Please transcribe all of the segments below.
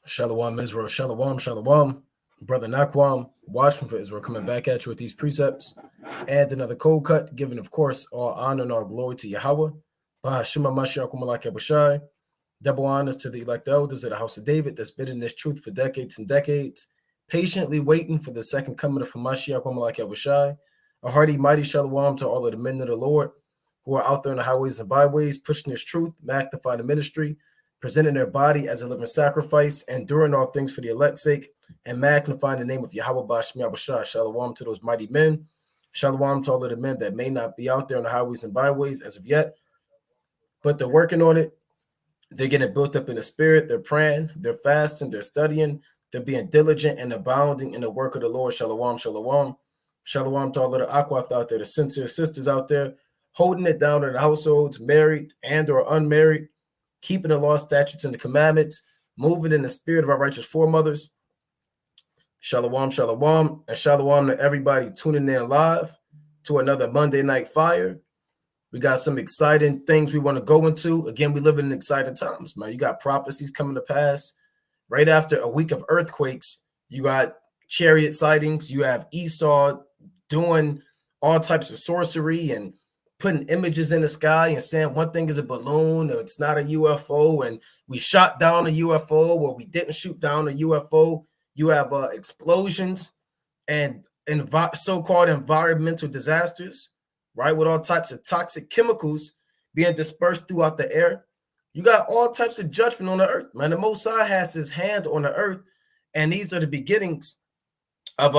Shalom Israel, Shalom, Shalom. Brother Nakwam, watchman for Israel, coming back at you with these precepts and another cold cut, giving, of course, all honor and all glory to Yahweh. Bahashima Mashiach Malak Yabushai. Double honors to the elect elders of the house of David that's been in this truth for decades and decades, patiently waiting for the second coming of Hamashiach Malak Yabushai. A hearty, mighty Shalom to all of the men of the Lord who are out there in the highways and byways, pushing this truth, magnifying the ministry, presenting their body as a living sacrifice, enduring all things for the elect's sake, and magnifying the name of Yahweh Bashmi Abashah. Shalom to those mighty men. Shalom to all of the men that may not be out there on the highways and byways as of yet, but they're working on it. They're getting built up in the spirit. They're praying, they're fasting, they're studying, they're being diligent and abounding in the work of the Lord. Shalom, shalom. Shalom to all of the Aquath out there, the sincere sisters out there, holding it down in the households, married and or unmarried, keeping the law, statutes, and the commandments, moving in the spirit of our righteous foremothers. Shalom, shalom, and shalom to everybody tuning in live to another Monday Night Fire. We got some exciting things we want to go into. Again, we live in exciting times, man. You got prophecies coming to pass. Right after a week of earthquakes, you got chariot sightings. You have Esau doing all types of sorcery and putting images in the sky and saying one thing is a balloon or it's not a UFO, and we shot down a UFO or we didn't shoot down a UFO. You have explosions and so-called environmental disasters, right, with all types of toxic chemicals being dispersed throughout the air. You got all types of judgment on the earth, man. The Most High has his hand on the earth, and these are the beginnings of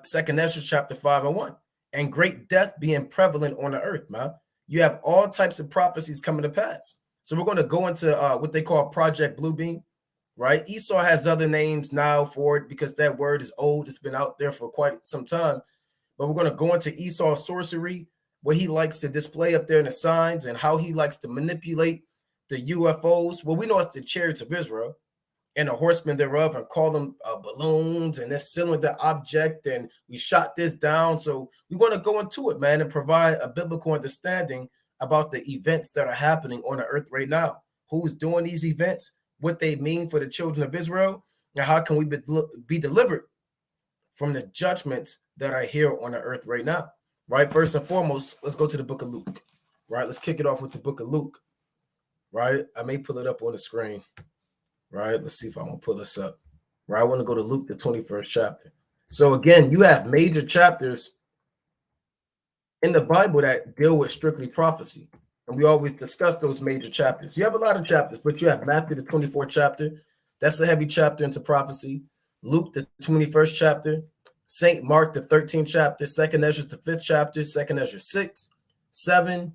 Second Ezra chapter 5 and 1. And great death being prevalent on the earth, man. You have all types of prophecies coming to pass. So we're going to go into what they call Project Bluebeam, right? Esau has other names now for it because that word is old. It's been out there for quite some time. But we're going to go into Esau's sorcery, what he likes to display up there in the signs, and how he likes to manipulate the UFOs. Well, we know it's the chariots of Israel and the horsemen thereof, and call them balloons and this cylinder object, and we shot this down. So we want to go into it, man, and provide a biblical understanding about the events that are happening on the earth right now. Who's doing these events, what they mean for the children of Israel, and how can we be delivered from the judgments that are here on the earth right now, right? First and foremost, let's go to the book of Luke, right? Let's kick it off with the book of Luke, right? I may pull it up on the screen. Right, let's see if I want to pull this up. Right, I want to go to Luke, the 21st chapter. So again, you have major chapters in the Bible that deal with strictly prophecy, and we always discuss those major chapters. You have a lot of chapters, but you have Matthew, the 24th chapter. That's a heavy chapter into prophecy. Luke, the 21st chapter. St. Mark, the 13th chapter. Second Ezra, the 5th chapter. Second Ezra 6, 7,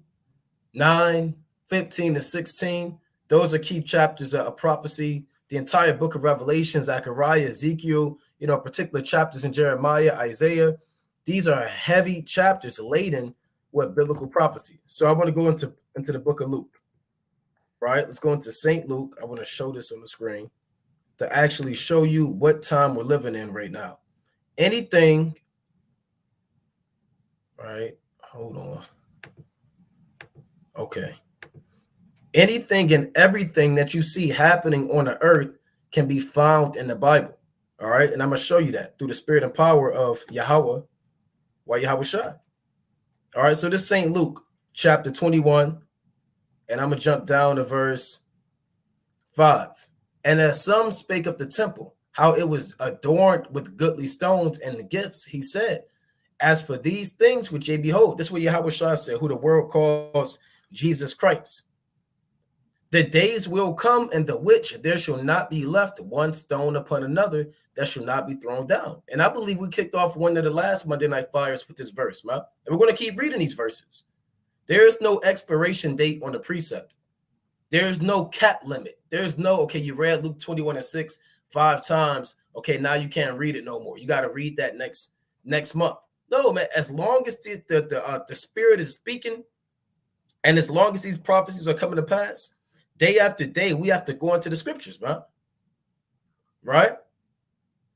9, 15 to 16. Those are key chapters of prophecy. The entire book of Revelation, Zechariah, Ezekiel, particular chapters in Jeremiah, Isaiah. These are heavy chapters laden with biblical prophecy. So I want to go into the book of Luke, right? Let's go into St. Luke. I want to show this on the screen to actually show you what time we're living in right now. Anything, right? Hold on. Okay. Anything and everything that you see happening on the earth can be found in the Bible. All right. And I'm going to show you that through the spirit and power of Yahweh, Yahweh Shai. All right. So this is St. Luke chapter 21. And I'm going to jump down to verse 5. And as some spake of the temple, how it was adorned with goodly stones and the gifts, he said, as for these things which ye behold, this is what Yahweh Shai said, who the world calls Jesus Christ. The days will come in the which there shall not be left one stone upon another that shall not be thrown down. And I believe we kicked off one of the last Monday Night Fires with this verse, man. And we're going to keep reading these verses. There is no expiration date on the precept. There's no cap limit. There's no, okay, you read Luke 21 and 6 5 times. Okay, now you can't read it no more. You got to read that next month. No, man, as long as the spirit is speaking, and as long as these prophecies are coming to pass, day after day, we have to go into the scriptures, man. Right?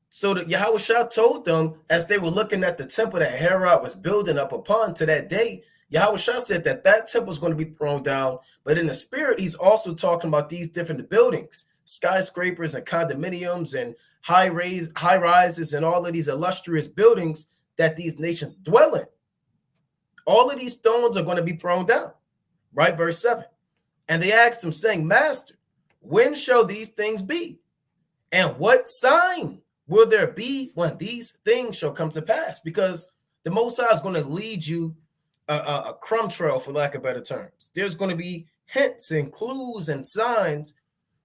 So that Yahweh Shah told them as they were looking at the temple that Herod was building up upon to that day, Yahushua said that temple is going to be thrown down, but in the spirit, he's also talking about these different buildings, skyscrapers and condominiums and high rises and all of these illustrious buildings that these nations dwell in. All of these stones are going to be thrown down, right? Verse 7. And they asked him, saying, Master, when shall these things be? And what sign will there be when these things shall come to pass? Because the Most High is going to lead you a crumb trail, for lack of better terms. There's going to be hints and clues and signs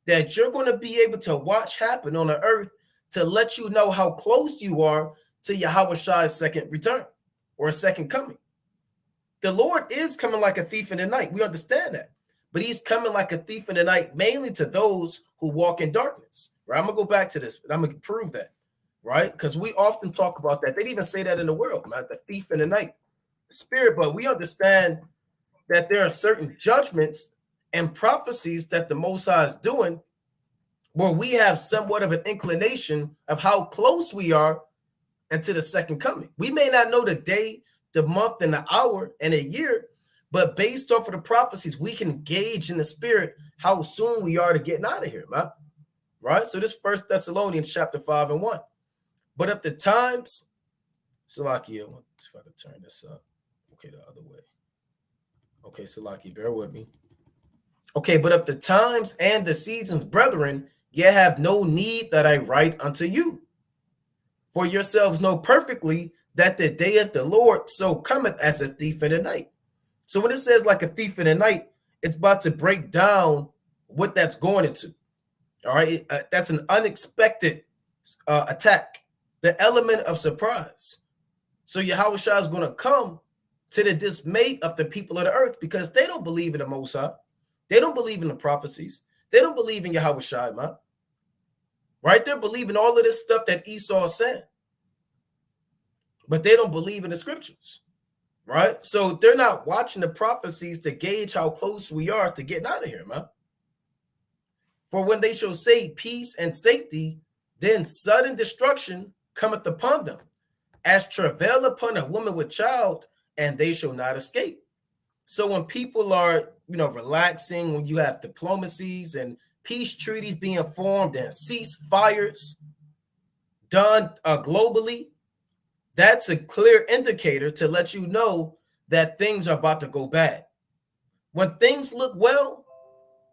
that you're going to be able to watch happen on the earth to let you know how close you are to Yahweh's second return or second coming. The Lord is coming like a thief in the night. We understand that. But he's coming like a thief in the night, mainly to those who walk in darkness. Right? I'm going to go back to this, but I'm going to prove that. Right? Because we often talk about that. They even say that in the world, man, the thief in the night. Spirit, but we understand that there are certain judgments and prophecies that the Most High is doing where we have somewhat of an inclination of how close we are into the second coming. We may not know the day, the month, and the hour, and a year, but based off of the prophecies, we can gauge in the spirit how soon we are to getting out of here, man. Right? So this 1 Thessalonians chapter 5 and 1. But if the times, Salakia, if I can turn this up. Okay, the other way. Okay, Salaki, bear with me. Okay, but if the times and the seasons, brethren, ye have no need that I write unto you. For yourselves know perfectly that the day of the Lord so cometh as a thief in the night. So when it says like a thief in the night, it's about to break down what that's going into. All right, that's an unexpected attack, the element of surprise. So Yahushua is going to come to the dismay of the people of the earth because they don't believe in the Most High. They don't believe in the prophecies. They don't believe in Yahushua, man. Right? They're believing all of this stuff that Esau said. But they don't believe in the scriptures. Right? So they're not watching the prophecies to gauge how close we are to getting out of here, man. For when they shall say peace and safety, then sudden destruction cometh upon them, as travail upon a woman with child, and they shall not escape. So when people are, relaxing, when you have diplomacies and peace treaties being formed and ceasefires done globally, that's a clear indicator to let you know that things are about to go bad. When things look well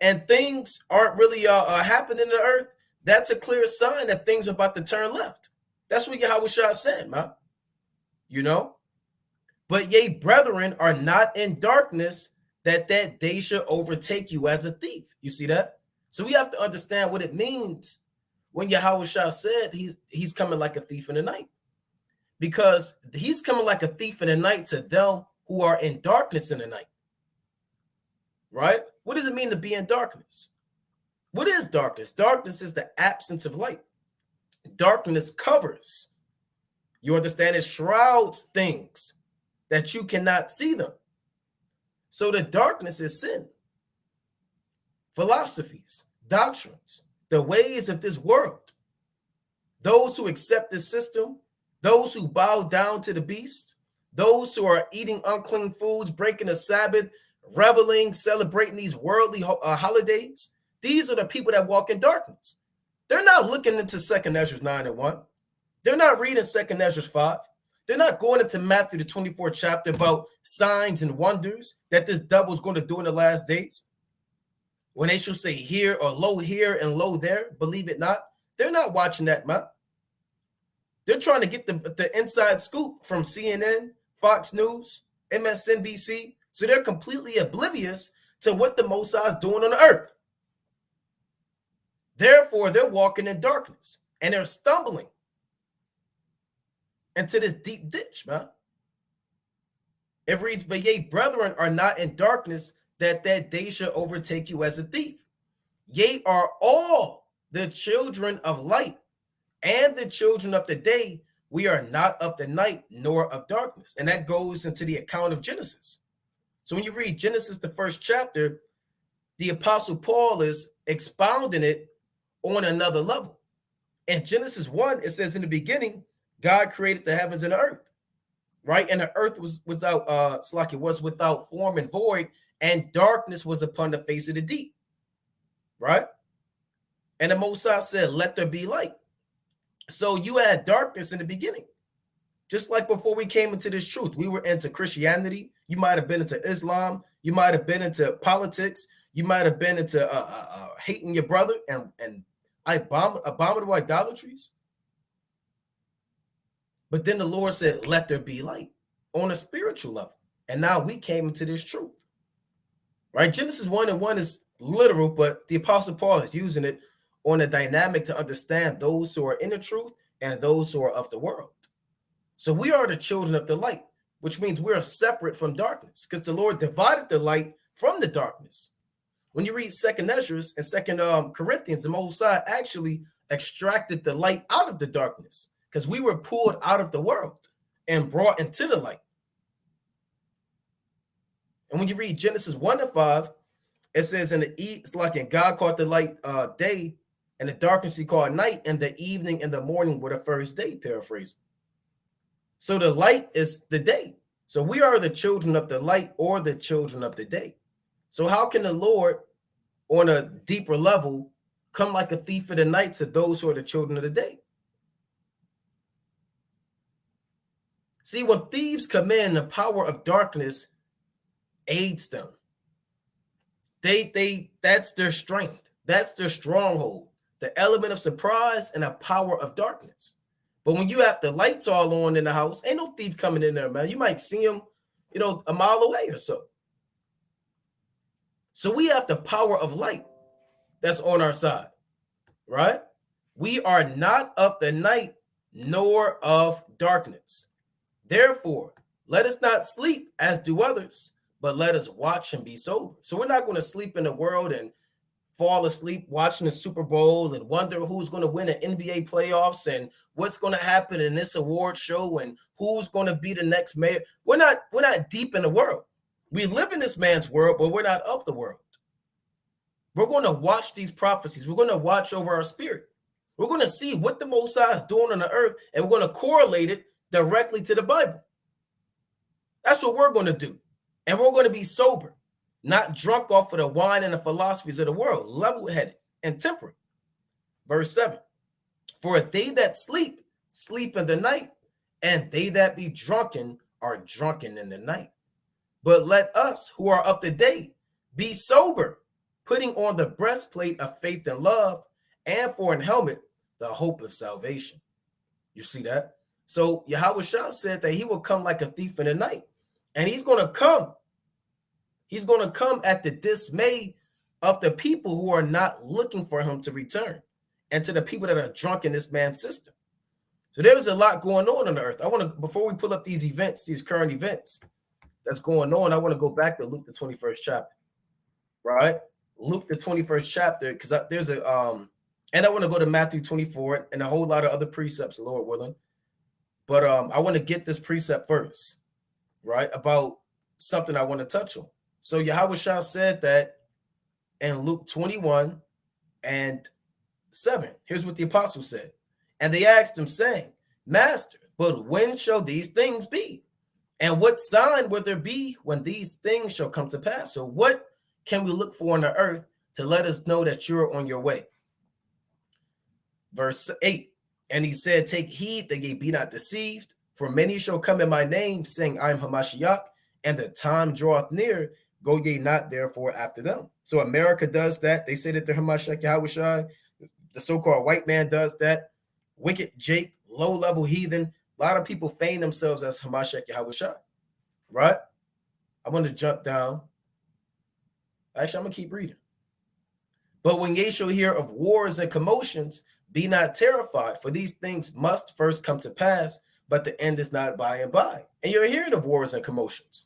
and things aren't really happening in the earth, that's a clear sign that things are about to turn left. That's what Yahushua said, man. But ye, brethren, are not in darkness, that day shall overtake you as a thief. You see that? So we have to understand what it means when Yahushua said he's coming like a thief in the night. Because he's coming like a thief in the night to them who are in darkness in the night. Right? What does it mean to be in darkness? What is darkness? Darkness is the absence of light. Darkness covers. You understand? It shrouds things that you cannot see them. So the darkness is sin. Philosophies, doctrines, the ways of this world. Those who accept this system, those who bow down to the beast, those who are eating unclean foods, breaking the Sabbath, reveling, celebrating these worldly holidays. These are the people that walk in darkness. They're not looking into 2 Ezra 9 and 1. They're not reading 2 Ezra 5. They're not going into Matthew, the 24th chapter, about signs and wonders that this devil is going to do in the last days. When they shall say here or lo here and lo there, believe it not. They're not watching that, man. They're trying to get the inside scoop from CNN, Fox News, MSNBC. So they're completely oblivious to what the Most High is doing on the earth. Therefore, they're walking in darkness and they're stumbling into this deep ditch, man. It reads, but ye, brethren, are not in darkness, that day shall overtake you as a thief. Ye are all the children of light and the children of the day. We are not of the night nor of darkness. And that goes into the account of Genesis. So when you read Genesis, the first chapter, the Apostle Paul is expounding it on another level. In Genesis 1, it says, in the beginning, God created the heavens and the earth. right? And the earth was without Slack, it was without form and void, and darkness was upon the face of the deep, right? And the Most High said, "Let there be light." So you had darkness in the beginning, just like before we came into this truth. We were into Christianity. You might have been into Islam. You might have been into politics. You might have been into hating your brother and abominable idolatries. But then the Lord said, "Let there be light," on a spiritual level. And now we came into this truth, right? Genesis 1:1 is literal, but the Apostle Paul is using it on a dynamic to understand those who are in the truth and those who are of the world. So we are the children of the light, which means we are separate from darkness, because the Lord divided the light from the darkness. When you read Second Ezra and Second Corinthians, the Most High actually extracted the light out of the darkness, because we were pulled out of the world and brought into the light. And when you read Genesis 1:5, it says, it's like, and God called the light day, and the darkness he called night, and the evening and the morning were the first day, paraphrasing. So the light is the day. So we are the children of the light, or the children of the day. So how can the Lord, on a deeper level, come like a thief in the night to those who are the children of the day? See, when thieves come in, the power of darkness aids them. That's their strength. That's their stronghold. The element of surprise and the power of darkness. But when you have the lights all on in the house, ain't no thief coming in there, man. You might see him, a mile away or so. So we have the power of light that's on our side, right? We are not of the night nor of darkness. Therefore, let us not sleep as do others, but let us watch and be sober. So we're not going to sleep in the world and fall asleep watching the Super Bowl and wonder who's going to win an NBA playoffs and what's going to happen in this award show and who's going to be the next mayor. We're not deep in the world. We live in this man's world, but we're not of the world. We're going to watch these prophecies. We're going to watch over our spirit. We're going to see what the Most High is doing on the earth, and we're going to correlate it directly to the Bible. That's what we're going to do. And we're going to be sober, not drunk off of the wine and the philosophies of the world, level-headed and temperate. Verse 7, for they that sleep, sleep in the night, and they that be drunken are drunken in the night. But let us who are of the day be sober, putting on the breastplate of faith and love, and for an helmet, the hope of salvation. You see that? So Yahweh Shah said that he will come like a thief in the night. And he's going to come. He's going to come at the dismay of the people who are not looking for him to return, and to the people that are drunk in this man's system. So there's a lot going on the earth. I want to, before we pull up these events, these current events that's going on, I want to go back to Luke, the 21st chapter, right? Luke, the 21st chapter, because there's and I want to go to Matthew 24 and a whole lot of other precepts, Lord willing. But I want to get this precept first, right, about something I want to touch on. So Yahweh Shah said that in Luke 21 and 7. Here's what the apostle said. And they asked him, saying, Master, but when shall these things be? And what sign will there be when these things shall come to pass? So what can we look for on the earth to let us know that you're on your way? Verse 8, and he said, take heed that ye be not deceived, for many shall come in my name, saying, I am Hamashiach, and the time draweth near, go ye not therefore after them. So America does that. They say that they're Hamashiach Yahweh Shai. The so-called white man does that. Wicked Jake, low-level heathen. A lot of people feign themselves as Hamashiach Yahweh Shai, right? I'm going to jump down. Actually, I'm going to keep reading. But when ye shall hear of wars and commotions, be not terrified, for these things must first come to pass, but the end is not by and by. And you're hearing of wars and commotions,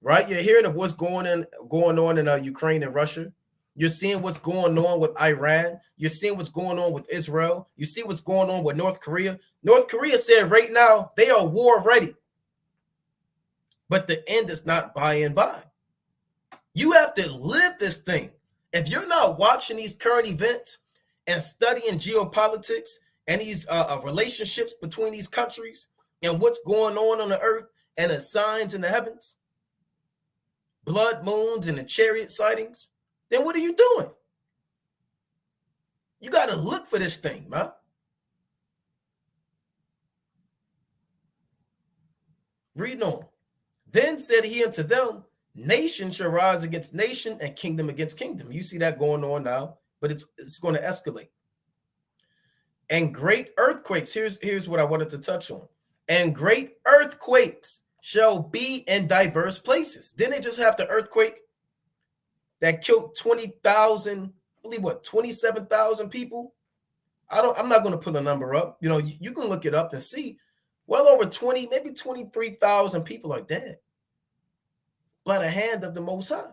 right? You're hearing of what's going on in Ukraine and Russia. You're seeing what's going on with Iran. You're seeing what's going on with Israel. You see what's going on with North Korea. North Korea said right now they are war ready, but the end is not by and by. You have to live this thing. If you're not watching these current events and studying geopolitics and these relationships between these countries and what's going on the earth and the signs in the heavens, blood moons and the chariot sightings, then what are you doing? You got to look for this thing, man. Read on. Then said he unto them, nation shall rise against nation and kingdom against kingdom. You see that going on now, but it's going to escalate. And great earthquakes, here's what I wanted to touch on. And great earthquakes shall be in diverse places. Didn't they just have the earthquake that killed 20,000, I believe what, 27,000 people? I'm not going to put a number up. You know, you can look it up and see. Well over 20, maybe 23,000 people are dead by the hand of the Most High.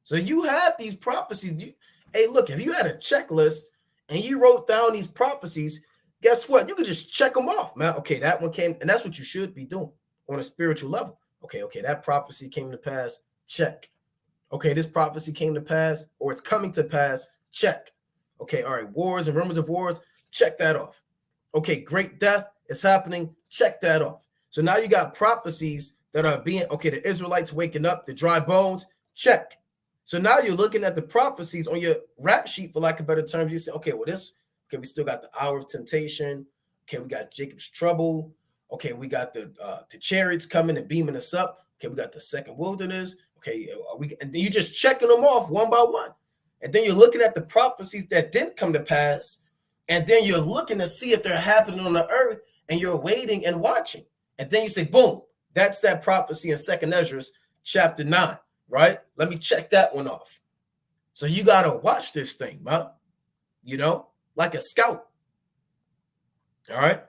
So you have these prophecies. Hey, look, if you had a checklist and you wrote down these prophecies, guess what? You could just check them off, man. Okay, that one came, and that's what you should be doing on a spiritual level. Okay, that prophecy came to pass, check. Okay, this prophecy came to pass, or it's coming to pass, check. Okay, all right, wars and rumors of wars, check that off. Okay, great death is happening, check that off. So now you got prophecies that are being, okay, the Israelites waking up, the dry bones, check. So now you're looking at the prophecies on your rap sheet, for lack of better terms. You say, okay, well, we still got the hour of temptation. Okay, we got Jacob's trouble. Okay, we got the chariots coming and beaming us up. Okay, we got the second wilderness. Okay, and then you're just checking them off one by one. And then you're looking at the prophecies that didn't come to pass. And then you're looking to see if they're happening on the earth, and you're waiting and watching. And then you say, boom, that's that prophecy in 2nd Ezra chapter 9, right? Let me check that one off. So you got to watch this thing, man, like a scout. All right.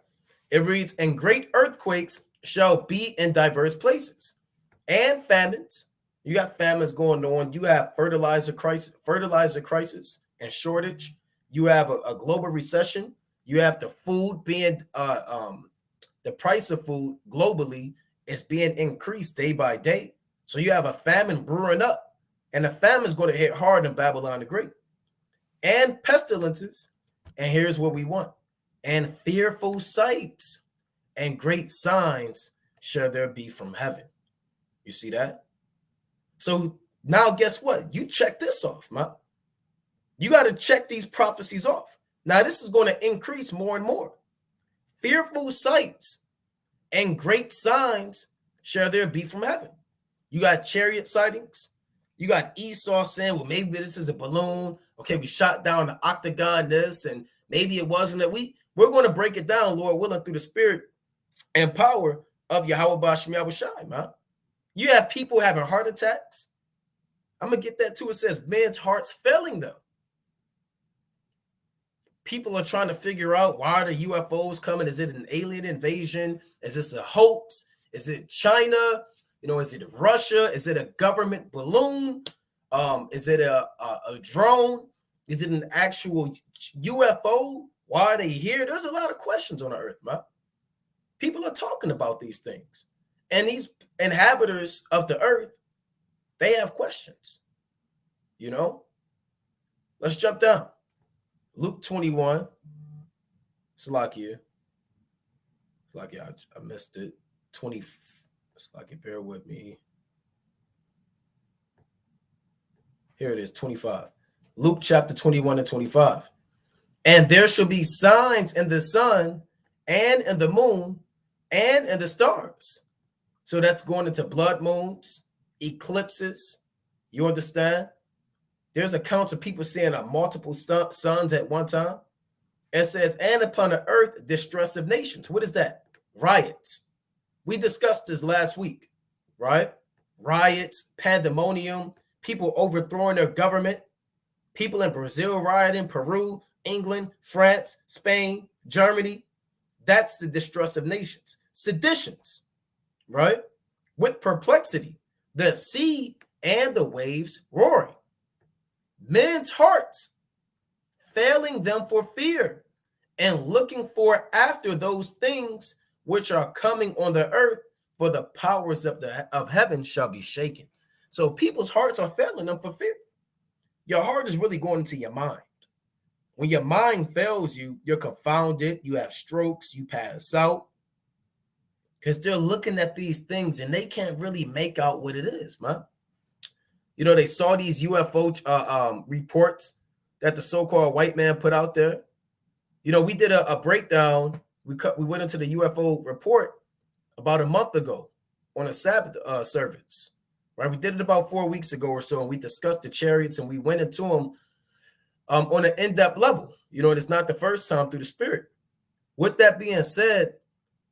It reads, and great earthquakes shall be in diverse places, and famines. You got famines going on. You have fertilizer crisis and shortage. You have a global recession. You have the food being, the price of food globally is being increased day by day. So you have a famine brewing up, and the famine is going to hit hard in Babylon the Great. And pestilences, and here's what we want, and fearful sights and great signs shall there be from heaven. You see that? So now guess what? You check this off, man. You got to check these prophecies off. Now this is going to increase more and more. Fearful sights and great signs shall there be from heaven. You got chariot sightings. You got Esau saying, well, maybe this is a balloon. Okay, we shot down the octagon, this, and maybe it wasn't that. We're going to break it down, Lord willing, through the spirit and power of Yahweh Ba'Shem Yahushai, man. You have people having heart attacks. I'm going to get that too. It says men's hearts failing them. People are trying to figure out, why are the UFOs coming? Is it an alien invasion? Is this a hoax? Is it China? Is it Russia? Is it a government balloon? Is it a drone? Is it an actual UFO? Why are they here? There's a lot of questions on the earth, man. People are talking about these things. And these inhabitants of the earth, they have questions. Let's jump down. Luke 21. Salakia, I missed it. 20. Salakia, bear with me. Here it is, 25. Luke chapter 21 and 25. And there shall be signs in the sun and in the moon and in the stars. So that's going into blood moons, eclipses. You understand? There's accounts of people seeing multiple suns at one time. It says, and upon the earth, distress of nations. What is that? Riots. We discussed this last week, right? Riots, pandemonium, people overthrowing their government, people in Brazil rioting, Peru, England, France, Spain, Germany. That's the distress of nations. Seditions, right? With perplexity, the sea and the waves roaring. Men's hearts failing them for fear and looking for after those things which are coming on the earth, for the powers of heaven shall be shaken. So people's hearts are failing them for fear. Your heart is really going into your mind. When your mind fails you, you're confounded, you have strokes, you pass out. because they're looking at these things and they can't really make out what it is, man. You know, they saw these UFO reports that the so-called white man put out there. You know, we did a breakdown. We went into the UFO report about a month ago on a Sabbath service, right? We did it about 4 weeks ago or so, and we discussed the chariots and we went into them on an in-depth level. You know, and it's not the first time through the spirit. With that being said,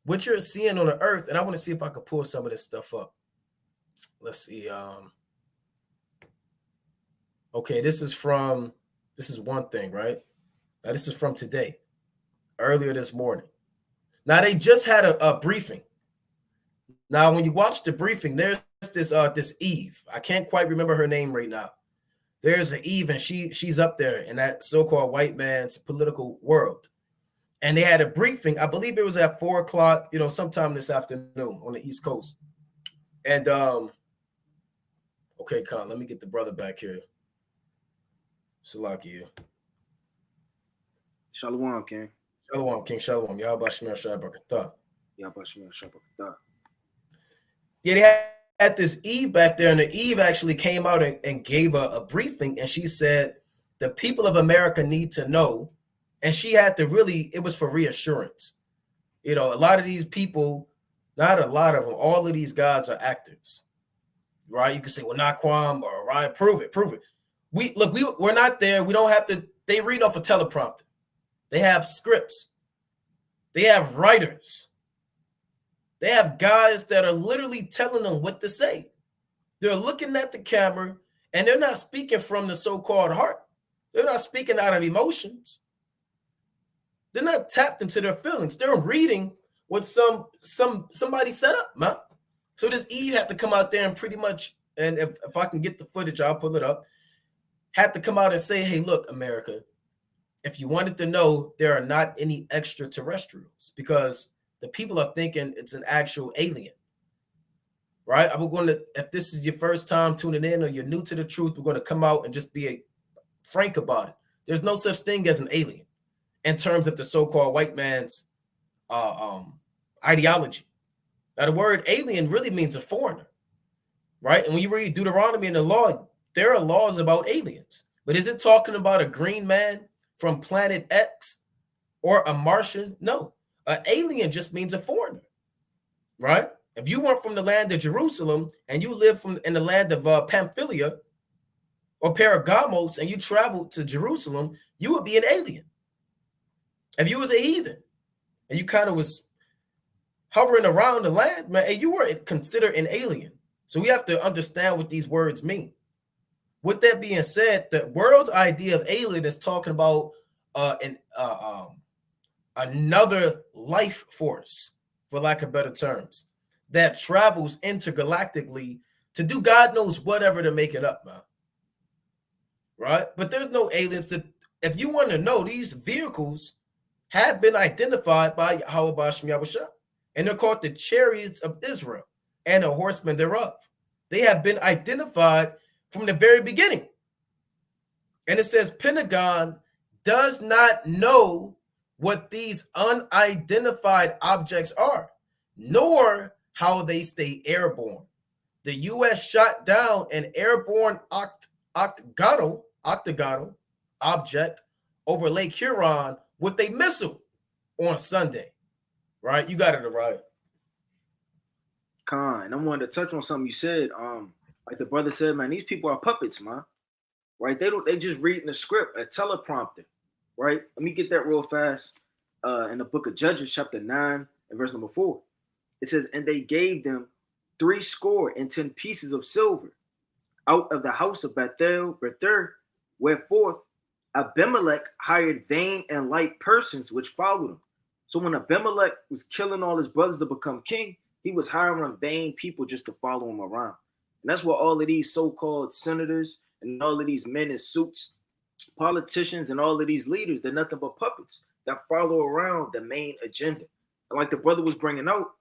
what you're seeing on the earth, and I want to see if I can pull some of this stuff up. Let's see. Okay, this is one thing, right? Now, this is from today, earlier this morning. Now, they just had a briefing. Now, when you watch the briefing, there's this Eve. I can't quite remember her name right now. There's an Eve, and she's up there in that so-called white man's political world. And they had a briefing. I believe it was at 4 o'clock, you know, sometime this afternoon on the East Coast. And okay, Con, let me get the brother back here. Salaki. Shalom, King. Shalom, King. Shalom. Yahweh Shemel Shai Barakatah. Yahweh Shemel Shai Barakatah. Yeah, they had this Eve back there, and the Eve actually came out and gave a briefing, and she said the people of America need to know, and she had to really, it was for reassurance. You know, a lot of these people, not a lot of them, all of these guys are actors, right? You can say, well, not Quam or Ryan, prove it. We're not there. We don't have to, they read off a teleprompter. They have scripts. They have writers. They have guys that are literally telling them what to say. They're looking at the camera and they're not speaking from the so-called heart. They're not speaking out of emotions. They're not tapped into their feelings. They're reading what somebody set up, man. So this Eve had to come out there and pretty much, and if I can get the footage, I'll pull it up, had to come out and say, hey, look, America, if you wanted to know, there are not any extraterrestrials because the people are thinking it's an actual alien, right? I'm going to, if this is your first time tuning in or you're new to the truth, we're going to come out and just be frank about it. There's no such thing as an alien in terms of the so-called white man's ideology. Now, the word alien really means a foreigner, right? And when you read Deuteronomy in the law, there are laws about aliens. But is it talking about a green man from planet X or a Martian? No. An alien just means a foreigner, right? If you weren't from the land of Jerusalem and you live in the land of Pamphylia or Pergamos and you traveled to Jerusalem, you would be an alien. If you was a heathen and you kind of was hovering around the land, man, and you were considered an alien. So we have to understand what these words mean. With that being said, the world's idea of alien is talking about another life force, for lack of better terms, that travels intergalactically to do God knows whatever to make it up, man. Right? But there's no aliens. If you want to know, these vehicles have been identified by Yahweh Shem Yahushua, and they're called the Chariots of Israel and the horsemen thereof. They have been identified from the very beginning. And it says Pentagon does not know what these unidentified objects are, nor how they stay airborne. The U.S. shot down an airborne octagonal object over Lake Huron with a missile on Sunday. Right? You got it right. Khan, I wanted to touch on something you said. Like the brother said, man, these people are puppets, man. Right? They just reading the script, a teleprompter. Right? Let me get that real fast. In the book of Judges, chapter 9 and verse number 4. It says, and they gave them 70 pieces of silver out of the house of Bethel, wherefore Abimelech hired vain and light persons which followed him. So when Abimelech was killing all his brothers to become king, he was hiring vain people just to follow him around. And that's what all of these so-called senators and all of these men in suits, politicians and all of these leaders, they're nothing but puppets that follow around the main agenda. And like the brother was bringing out,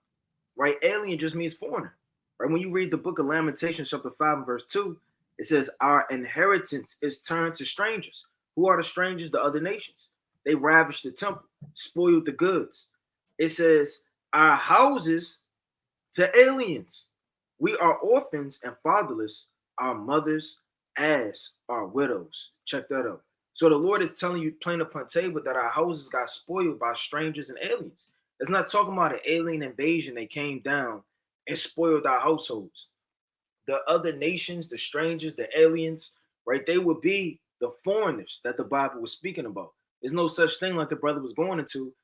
right, alien just means foreigner. Right? When you read the book of Lamentations, chapter 5 and verse 2, it says, our inheritance is turned to strangers. Who are the strangers? The other nations. They ravished the temple, spoiled the goods. It says, our houses to aliens. We are orphans and fatherless, our mothers as our widows. Check that out. So the Lord is telling you plain upon table that our houses got spoiled by strangers and aliens. It's not talking about an alien invasion that came down and spoiled our households. The other nations, the strangers, the aliens, right? They would be the foreigners that the Bible was speaking about. There's no such thing like the brother was going into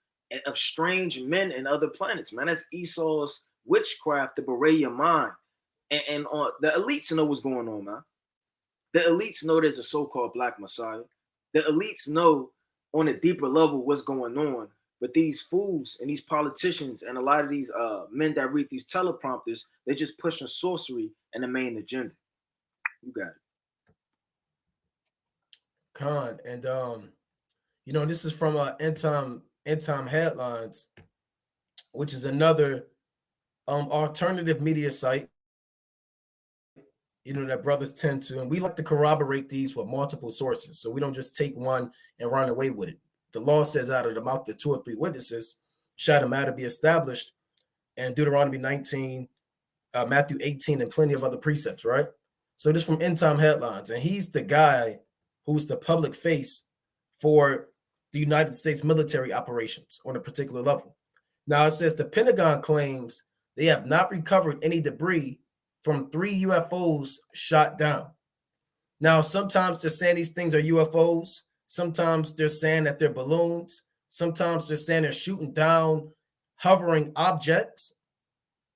of strange men and other planets, man. That's Esau's witchcraft to berate your mind. And the elites know what's going on, man. The elites know there's a so-called black messiah. The elites know on a deeper level what's going on. But these fools and these politicians and a lot of these men that read these teleprompters, they're just pushing sorcery and the main agenda. You got it. Khan, and you know, this is from End Time Headlines, which is another alternative media site, you know, that brothers tend to, and we like to corroborate these with multiple sources, so we don't just take one and run away with it. The law says out of the mouth of 2 or 3 witnesses shall a matter be established, and Deuteronomy 19, Matthew 18, and plenty of other precepts, right? So this from End Time Headlines, and he's the guy who's the public face for the United States military operations on a particular level. Now it says the Pentagon claims they have not recovered any debris from 3 UFOs shot down. Now, sometimes they're saying these things are UFOs. Sometimes they're saying that they're balloons. Sometimes they're saying they're shooting down hovering objects.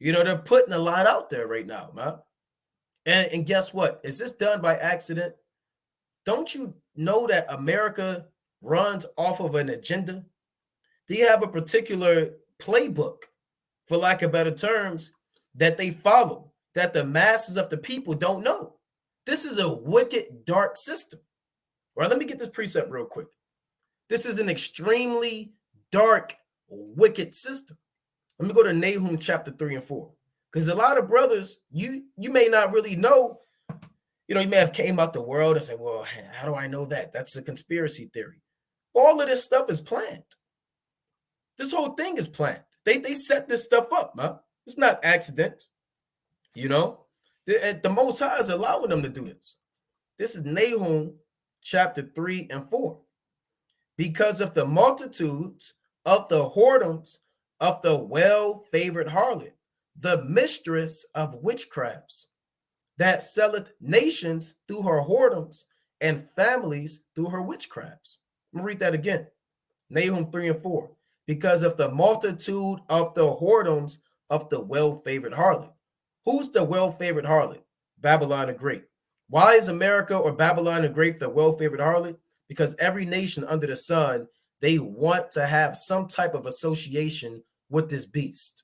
You know, they're putting a lot out there right now, man. And guess what? Is this done by accident? Don't you know that America runs off of an agenda? Do you have a particular playbook, for lack of better terms, that they follow, that the masses of the people don't know? This is a wicked, dark system. All right, let me get this precept real quick. This is an extremely dark, wicked system. Let me go to Nahum chapter 3 and 4. Because a lot of brothers, you may not really know, you know, you may have came out the world and said, well, how do I know that? That's a conspiracy theory. All of this stuff is planned. This whole thing is planned. They set this stuff up, man. It's not accident. You know, the Most High is allowing them to do this. This is Nahum chapter 3 and 4. Because of the multitudes of the whoredoms of the well-favored harlot, the mistress of witchcrafts, that selleth nations through her whoredoms and families through her witchcrafts. I'm going to read that again. Nahum 3 and 4. Because of the multitude of the whoredoms of the well-favored harlot. Who's the well-favored harlot? Babylon the Great. Why is America or Babylon the Great the well-favored harlot? Because every nation under the sun, they want to have some type of association with this beast.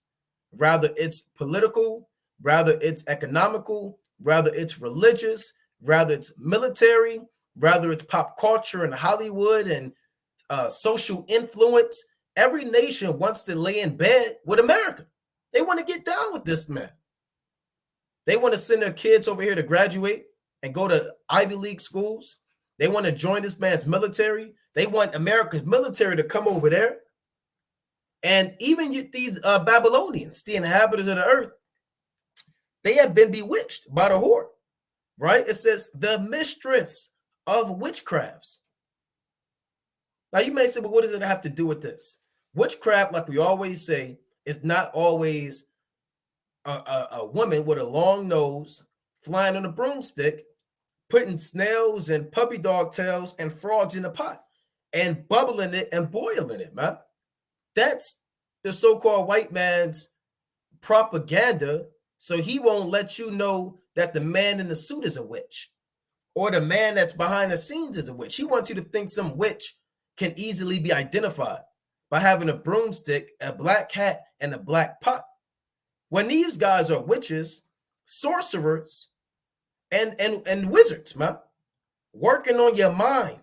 Rather it's political, rather it's economical, rather it's religious, rather it's military, rather it's pop culture and Hollywood and social influence. Every nation wants to lay in bed with America. They want to get down with this man. They want to send their kids over here to graduate and go to Ivy League schools. They want to join this man's military. They want America's military to come over there. And even these Babylonians, the inhabitants of the earth, they have been bewitched by the whore, right? It says the mistress of witchcrafts. Now you may say, well, what does it have to do with this? Witchcraft, like we always say, is not always a woman with a long nose flying on a broomstick, putting snails and puppy dog tails and frogs in a pot and bubbling it and boiling it, man. That's the so-called white man's propaganda, so he won't let you know that the man in the suit is a witch or the man that's behind the scenes is a witch. He wants you to think some witch can easily be identified by having a broomstick, a black hat, and a black pot. When these guys are witches, sorcerers, and wizards, man, working on your mind,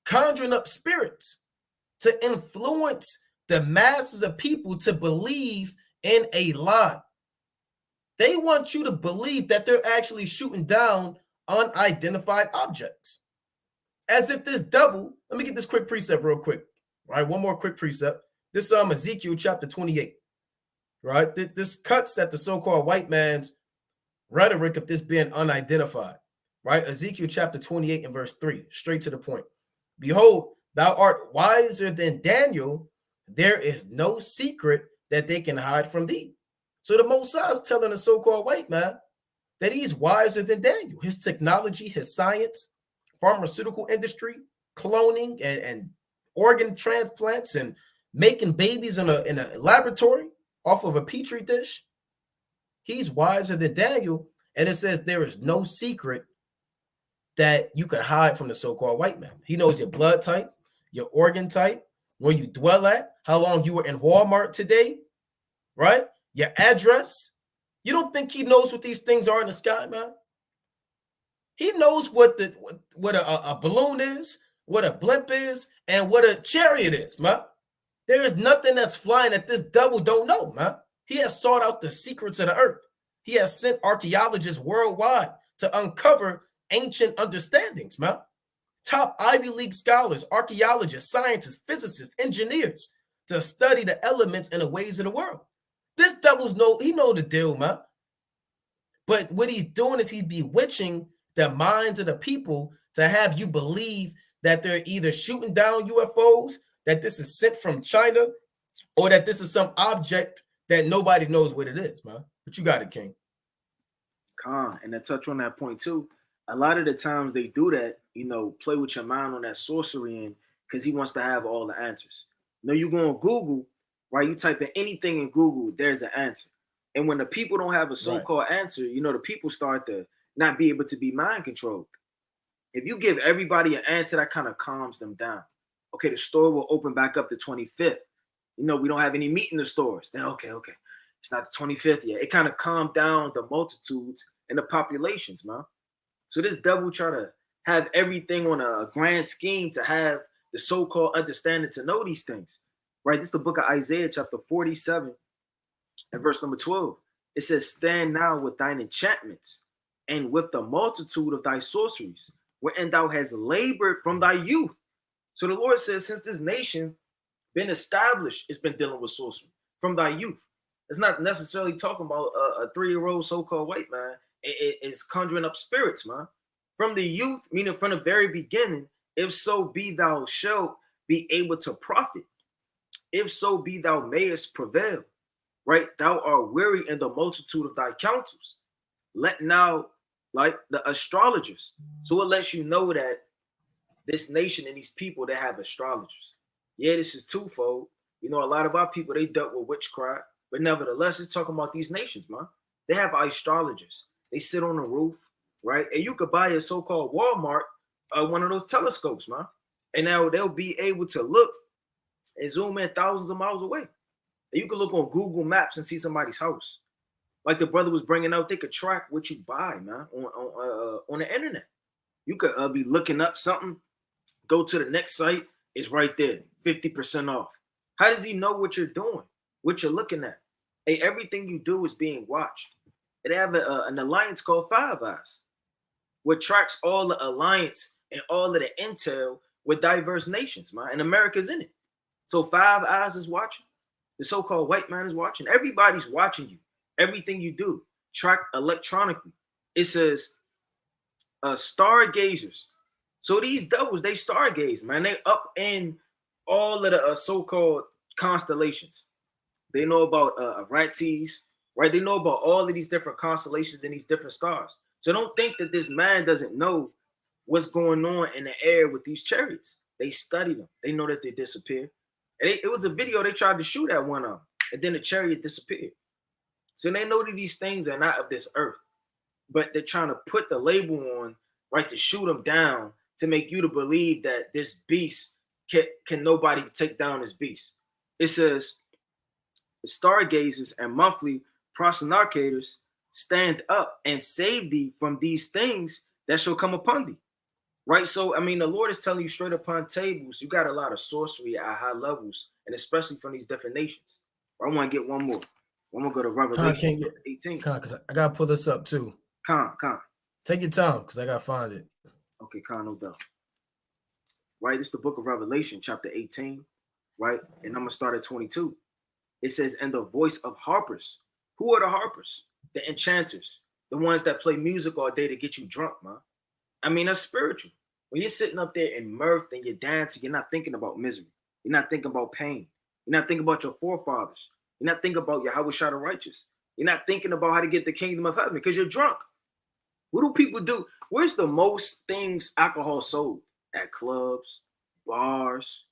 conjuring up spirits to influence the masses of people to believe in a lie. They want you to believe that they're actually shooting down unidentified objects. As if this devil, let me get this quick precept real quick. All right, one more quick precept. This Ezekiel chapter 28. right? This cuts at the so-called white man's rhetoric of this being unidentified, right? Ezekiel chapter 28 and verse 3, straight to the point. Behold, thou art wiser than Daniel. There is no secret that they can hide from thee. So the Most High is telling the so-called white man that he's wiser than Daniel. His technology, his science, pharmaceutical industry, cloning and organ transplants and making babies in a laboratory off of a petri dish. He's wiser than Daniel. And it says there is no secret that you could hide from the so-called white man. He knows your blood type, your organ type, where you dwell at, how long you were in Walmart today, right? Your address. You don't think he knows what these things are in the sky, man? He knows what a balloon is, what a blimp is, and what a chariot is, man. There is nothing that's flying that this devil don't know, man. He has sought out the secrets of the earth. He has sent archaeologists worldwide to uncover ancient understandings, man. Top Ivy League scholars, archaeologists, scientists, physicists, engineers to study the elements and the ways of the world. This devil's he know the deal, man. But what he's doing is he's bewitching the minds of the people to have you believe that they're either shooting down UFOs, that this is sent from China, or that this is some object that nobody knows what it is, man. But you got it, King. And to touch on that point too, a lot of the times they do that, play with your mind on that sorcery end because he wants to have all the answers. You go on Google, right? You type in anything in Google, there's an answer. And when the people don't have a so-called answer, the people start to not be able to be mind controlled. If you give everybody an answer, that kind of calms them down. Okay, the store will open back up the 25th. We don't have any meat in the stores. Then okay. It's not the 25th yet. It kind of calmed down the multitudes and the populations, man. So this devil try to have everything on a grand scheme to have the so-called understanding to know these things, right? This is the book of Isaiah, chapter 47 and verse number 12. It says, stand now with thine enchantments and with the multitude of thy sorceries, wherein thou hast labored from thy youth. So the Lord says, since this nation been established, it's been dealing with sorcery from thy youth. It's not necessarily talking about a 3-year-old so-called white man. It's conjuring up spirits, man. From the youth, meaning from the very beginning, if so be thou shalt be able to profit. If so be thou mayest prevail, right? Thou art weary in the multitude of thy counsels. Let now, like the astrologers. So it lets you know that this nation and these people, they have astrologers. Yeah, this is twofold. A lot of our people, they dealt with witchcraft. But nevertheless, it's talking about these nations, man. They have astrologers. They sit on the roof, right? And you could buy a so-called Walmart, one of those telescopes, man. And now they'll be able to look and zoom in thousands of miles away. And you can look on Google Maps and see somebody's house. Like the brother was bringing out, they could track what you buy, man, on the internet. You could be looking up something, go to the next site, it's right there, 50% off. How does he know what you're doing, what you're looking at? Hey, everything you do is being watched. They have an alliance called Five Eyes, which tracks all the alliance and all of the intel with diverse nations, man. And America's in it. So Five Eyes is watching. The so-called white man is watching. Everybody's watching you. Everything you do, tracked electronically. It says stargazers. So these devils, they stargaze, man. They up in all of the so-called constellations. They know about Arates, right? They know about all of these different constellations and these different stars. So don't think that this man doesn't know what's going on in the air with these chariots. They study them. They know that they disappear. And it was a video they tried to shoot at one of them, and then the chariot disappeared. So they know that these things are not of this earth, but they're trying to put the label on, right, to shoot them down, to make you to believe that this beast can nobody take down this beast. It says, the stargazers and monthly prognosticators stand up and save thee from these things that shall come upon thee. Right? So, I mean, the Lord is telling you straight upon tables, you got a lot of sorcery at high levels, and especially from these different nations. I want to get one more. I'm going to go to Revelation 18. Because I got to pull this up too. Con. Take your time, because I got to find it. Okay, Con, no doubt. Right? It's the book of Revelation, chapter 18, right? And I'm going to start at 22. It says, and the voice of harpers. Who are the harpers? The enchanters, the ones that play music all day to get you drunk, man. I mean, that's spiritual. When you're sitting up there in mirth and you're dancing, you're not thinking about misery. You're not thinking about pain. You're not thinking about your forefathers. You're not thinking about Yahweh Shah the righteous. You're not thinking about how to get the kingdom of heaven because you're drunk. What do people do? Where's the most things alcohol sold? At clubs, bars,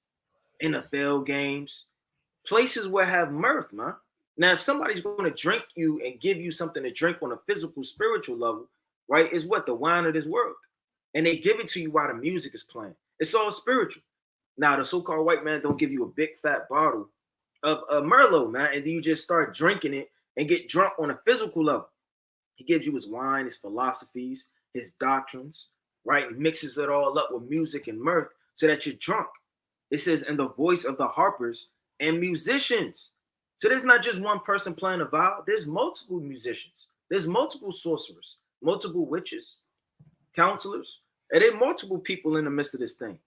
NFL games, places where have mirth, man. Now, if somebody's going to drink you and give you something to drink on a physical, spiritual level, right, is what? The wine of this world. And they give it to you while the music is playing. It's all spiritual. Now, the so-called white man don't give you a big fat bottle of Merlot, man, and then you just start drinking it and get drunk on a physical level. He gives you his wine, his philosophies, his doctrines, right? And mixes it all up with music and mirth so that you're drunk. It says, and the voice of the harpers and musicians. So there's not just one person playing a viol. There's multiple musicians. There's multiple sorcerers, multiple witches, counselors, and there are multiple people in the midst of this thing.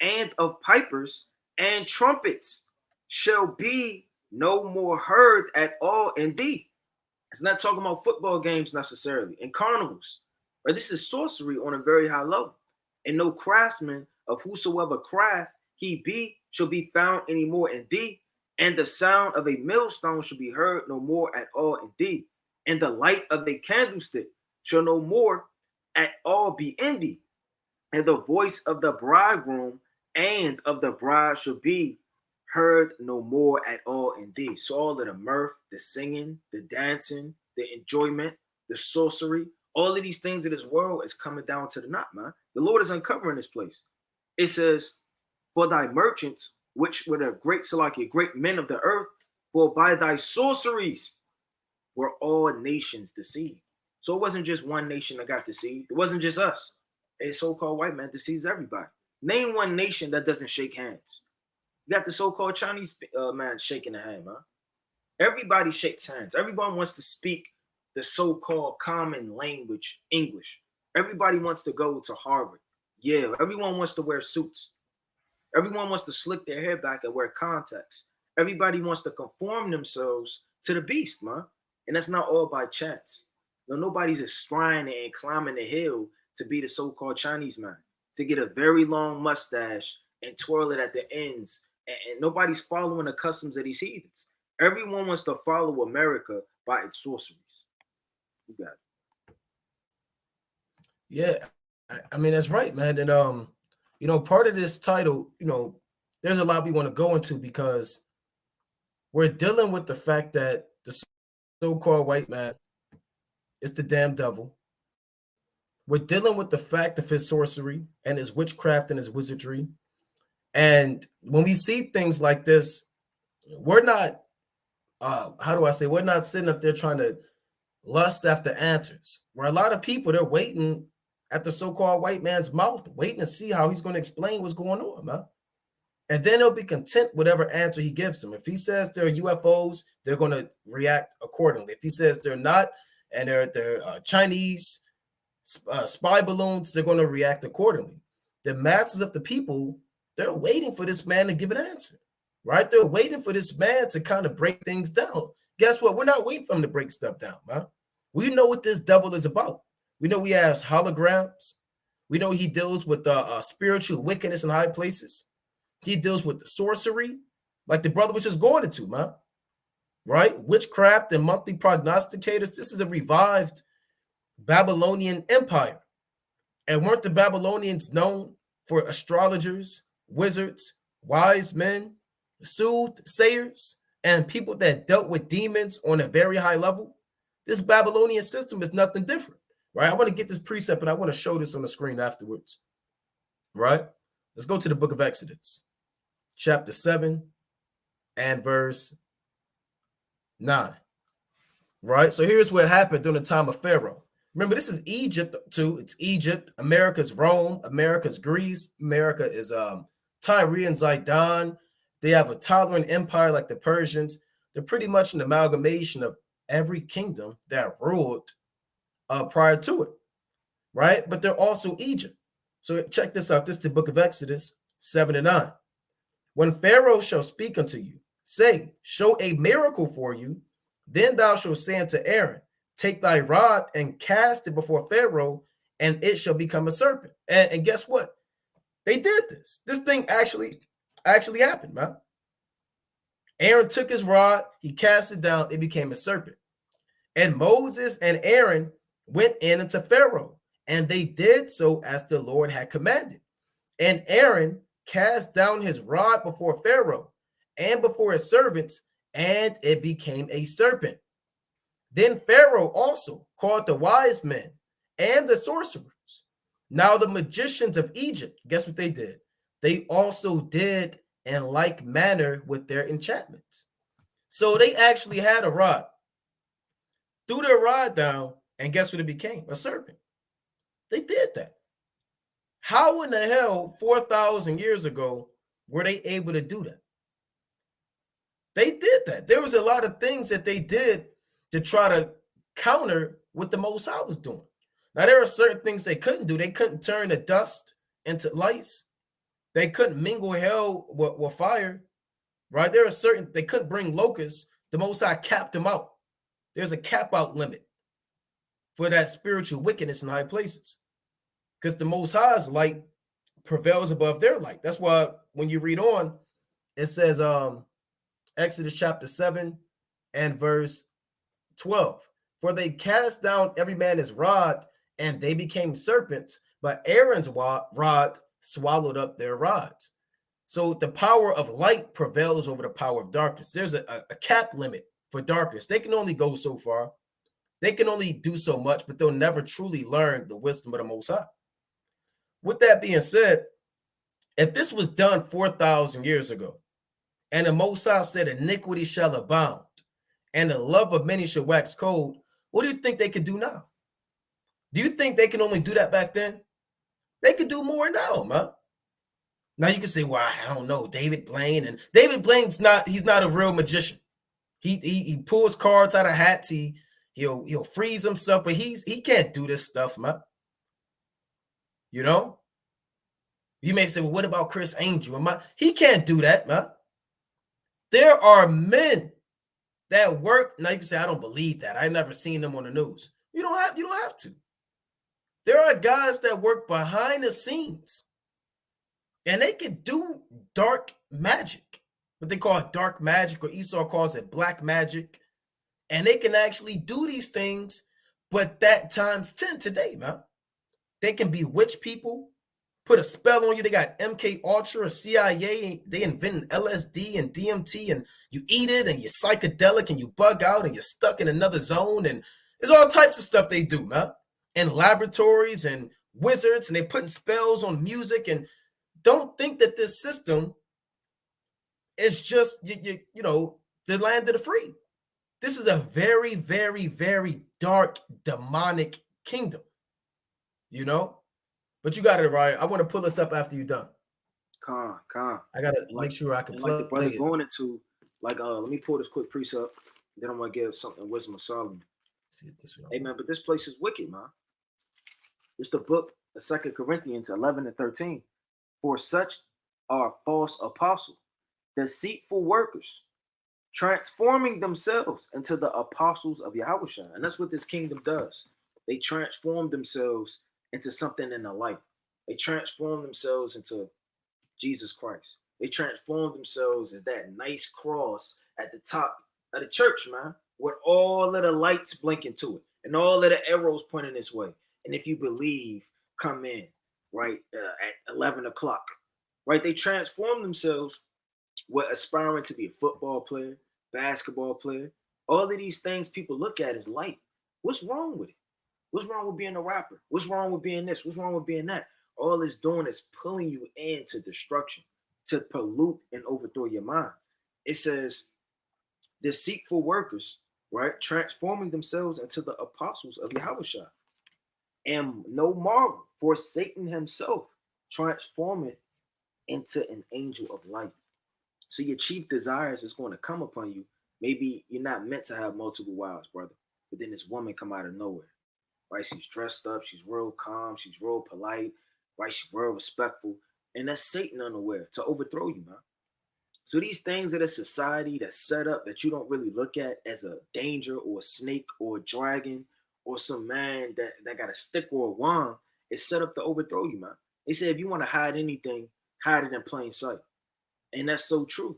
And of pipers and trumpets shall be no more heard at all in thee. It's not talking about football games necessarily and carnivals. Right? This is sorcery on a very high level. And no craftsman of whosoever craft he be shall be found any more in thee. And the sound of a millstone shall be heard no more at all in thee. And the light of a candlestick shall no more at all be in thee. And the voice of the bridegroom and of the bride shall be heard no more at all in thee. So all of the mirth, the singing, the dancing, the enjoyment, the sorcery, all of these things of this world is coming down to the knot, man. The Lord is uncovering this place. It says, for thy merchants, which were the great Salakia, great men of the earth, for by thy sorceries were all nations deceived. So it wasn't just one nation that got deceived. It wasn't just us. A so-called white man deceives everybody. Name one nation that doesn't shake hands. You got the so-called Chinese man shaking the hand, man. Everybody shakes hands. Everyone wants to speak the so-called common language, English. Everybody wants to go to Harvard. Yeah, everyone wants to wear suits. Everyone wants to slick their hair back and wear contacts. Everybody wants to conform themselves to the beast, man. And that's not all by chance. No, nobody's aspiring and climbing the hill to be the so-called Chinese man, to get a very long mustache and twirl it at the ends. And nobody's following the customs of these heathens. Everyone wants to follow America by its sorceries. You got it. Yeah, I mean, that's right, man. And part of this title, there's a lot we want to go into because we're dealing with the fact that the so-called white man is the damn devil. We're dealing with the fact of his sorcery and his witchcraft and his wizardry. And when we see things like this, we're not, we're not sitting up there trying to lust after answers. Where a lot of people, they're waiting at the so-called white man's mouth, waiting to see how he's going to explain what's going on, man. And then they'll be content with whatever answer he gives them. If he says they're UFOs, they're going to react accordingly. If he says they're not, and they're Chinese spy balloons, they're going to react accordingly. The masses of the people, they're waiting for this man to give an answer, right? They're waiting for this man to kind of break things down. Guess what? We're not waiting for him to break stuff down, man. We know what this devil is about. We know he has holograms. We know he deals with spiritual wickedness in high places. He deals with the sorcery, like the brother was just going into, man. Right? Witchcraft and monthly prognosticators. This is a revived Babylonian empire. And weren't the Babylonians known for astrologers, wizards, wise men, soothsayers, and people that dealt with demons on a very high level? This Babylonian system is nothing different, right? I want to get this precept, and I want to show this on the screen afterwards, right? Let's go to the book of Exodus, chapter 7 and verse 9, right? So here's what happened during the time of Pharaoh. Remember, this is Egypt too. It's Egypt. America's Rome. America's Greece. America is Tyre and Zidon. They have a tolerant empire like the Persians. They're pretty much an amalgamation of every kingdom that ruled prior to it, right? But they're also Egypt. So check this out. This is the book of Exodus 7 and 9. When Pharaoh shall speak unto you, say, show a miracle for you. Then thou shalt say unto Aaron, take thy rod and cast it before Pharaoh, and it shall become a serpent. And guess what? They did this. This thing actually happened, man. Aaron took his rod, he cast it down, it became a serpent. And Moses and Aaron went in unto Pharaoh, and they did so as the Lord had commanded. And Aaron cast down his rod before Pharaoh and before his servants, and it became a serpent. Then Pharaoh also called the wise men and the sorcerers. Now the magicians of Egypt, guess what they did? They also did in like manner with their enchantments. So they actually had a rod, threw their rod down, and guess what it became? A serpent. They did that. How in the hell 4,000 years ago were they able to do that? They did that. There was a lot of things that they did to try to counter what the Most High was doing. Now, there are certain things they couldn't do. They couldn't turn the dust into lights. They couldn't mingle hell with fire, right? There are certain, they couldn't bring locusts. The Most High capped them out. There's a cap out limit for that spiritual wickedness in high places, because the Most High's light prevails above their light. That's why when you read on, it says, Exodus chapter 7 and verse 12. For they cast down every man his rod, and they became serpents, but Aaron's rod swallowed up their rods. So the power of light prevails over the power of darkness. There's a cap limit for darkness. They can only go so far. They can only do so much, but they'll never truly learn the wisdom of the Most High. With that being said, if this was done 4,000 years ago, and the Most High said iniquity shall abound, and the love of many shall wax cold, what do you think they could do now? Do you think they can only do that back then? They could do more now, man. Now you can say, well, I don't know, David Blaine. And David Blaine's he's not a real magician. He pulls cards out of hats, he'll freeze himself, but he can't do this stuff, man. You know? You may say, well, what about Chris Angel? He can't do that, man. There are men that work. Now you can say, I don't believe that. I've never seen them on the news. You don't have to. There are guys that work behind the scenes, and they can do dark magic, what they call dark magic, or Esau calls it black magic. And they can actually do these things, but that times 10 today, man. They can bewitch people, put a spell on you. They got MK Ultra or CIA. They invented LSD and DMT, and you eat it and you're psychedelic and you bug out and you're stuck in another zone. And there's all types of stuff they do, man. And laboratories and wizards, and they putting spells on music. And don't think that this system is just, you know, the land of the free. This is a very, very, very dark, demonic kingdom, you know? But you got it, right. I want to pull this up after you're done. Con. I got to make sure I can play the brother it. going into, like, let me pull this quick precept. Then I'm going to give something, Wisdom of Solomon. See if this one. Hey, man, but this place is wicked, man. It's the book of 2 Corinthians 11 and 13. For such are false apostles, deceitful workers, transforming themselves into the apostles of Yahushua. And that's what this kingdom does. They transform themselves into something in the light. They transform themselves into Jesus Christ. They transform themselves as that nice cross at the top of the church, man, with all of the lights blinking to it and all of the arrows pointing this way. And if you believe, come in, right, at 11 o'clock, right? They transform themselves with aspiring to be a football player, basketball player. All of these things people look at as light. What's wrong with it? What's wrong with being a rapper? What's wrong with being this? What's wrong with being that? All it's doing is pulling you into destruction, to pollute and overthrow your mind. It says, deceitful workers, right, transforming themselves into the apostles of Yahushua. And no marvel, for Satan himself transforming into an angel of light. So your chief desires is going to come upon you. Maybe you're not meant to have multiple wives, brother. But then this woman come out of nowhere, right? She's dressed up. She's real calm. She's real polite, right? She's real respectful. And that's Satan unaware to overthrow you, man. So these things of the society that's set up that you don't really look at as a danger or a snake or a dragon or some man that got a stick or a wand is set up to overthrow you, man. They say if you want to hide anything, hide it in plain sight. And that's so true.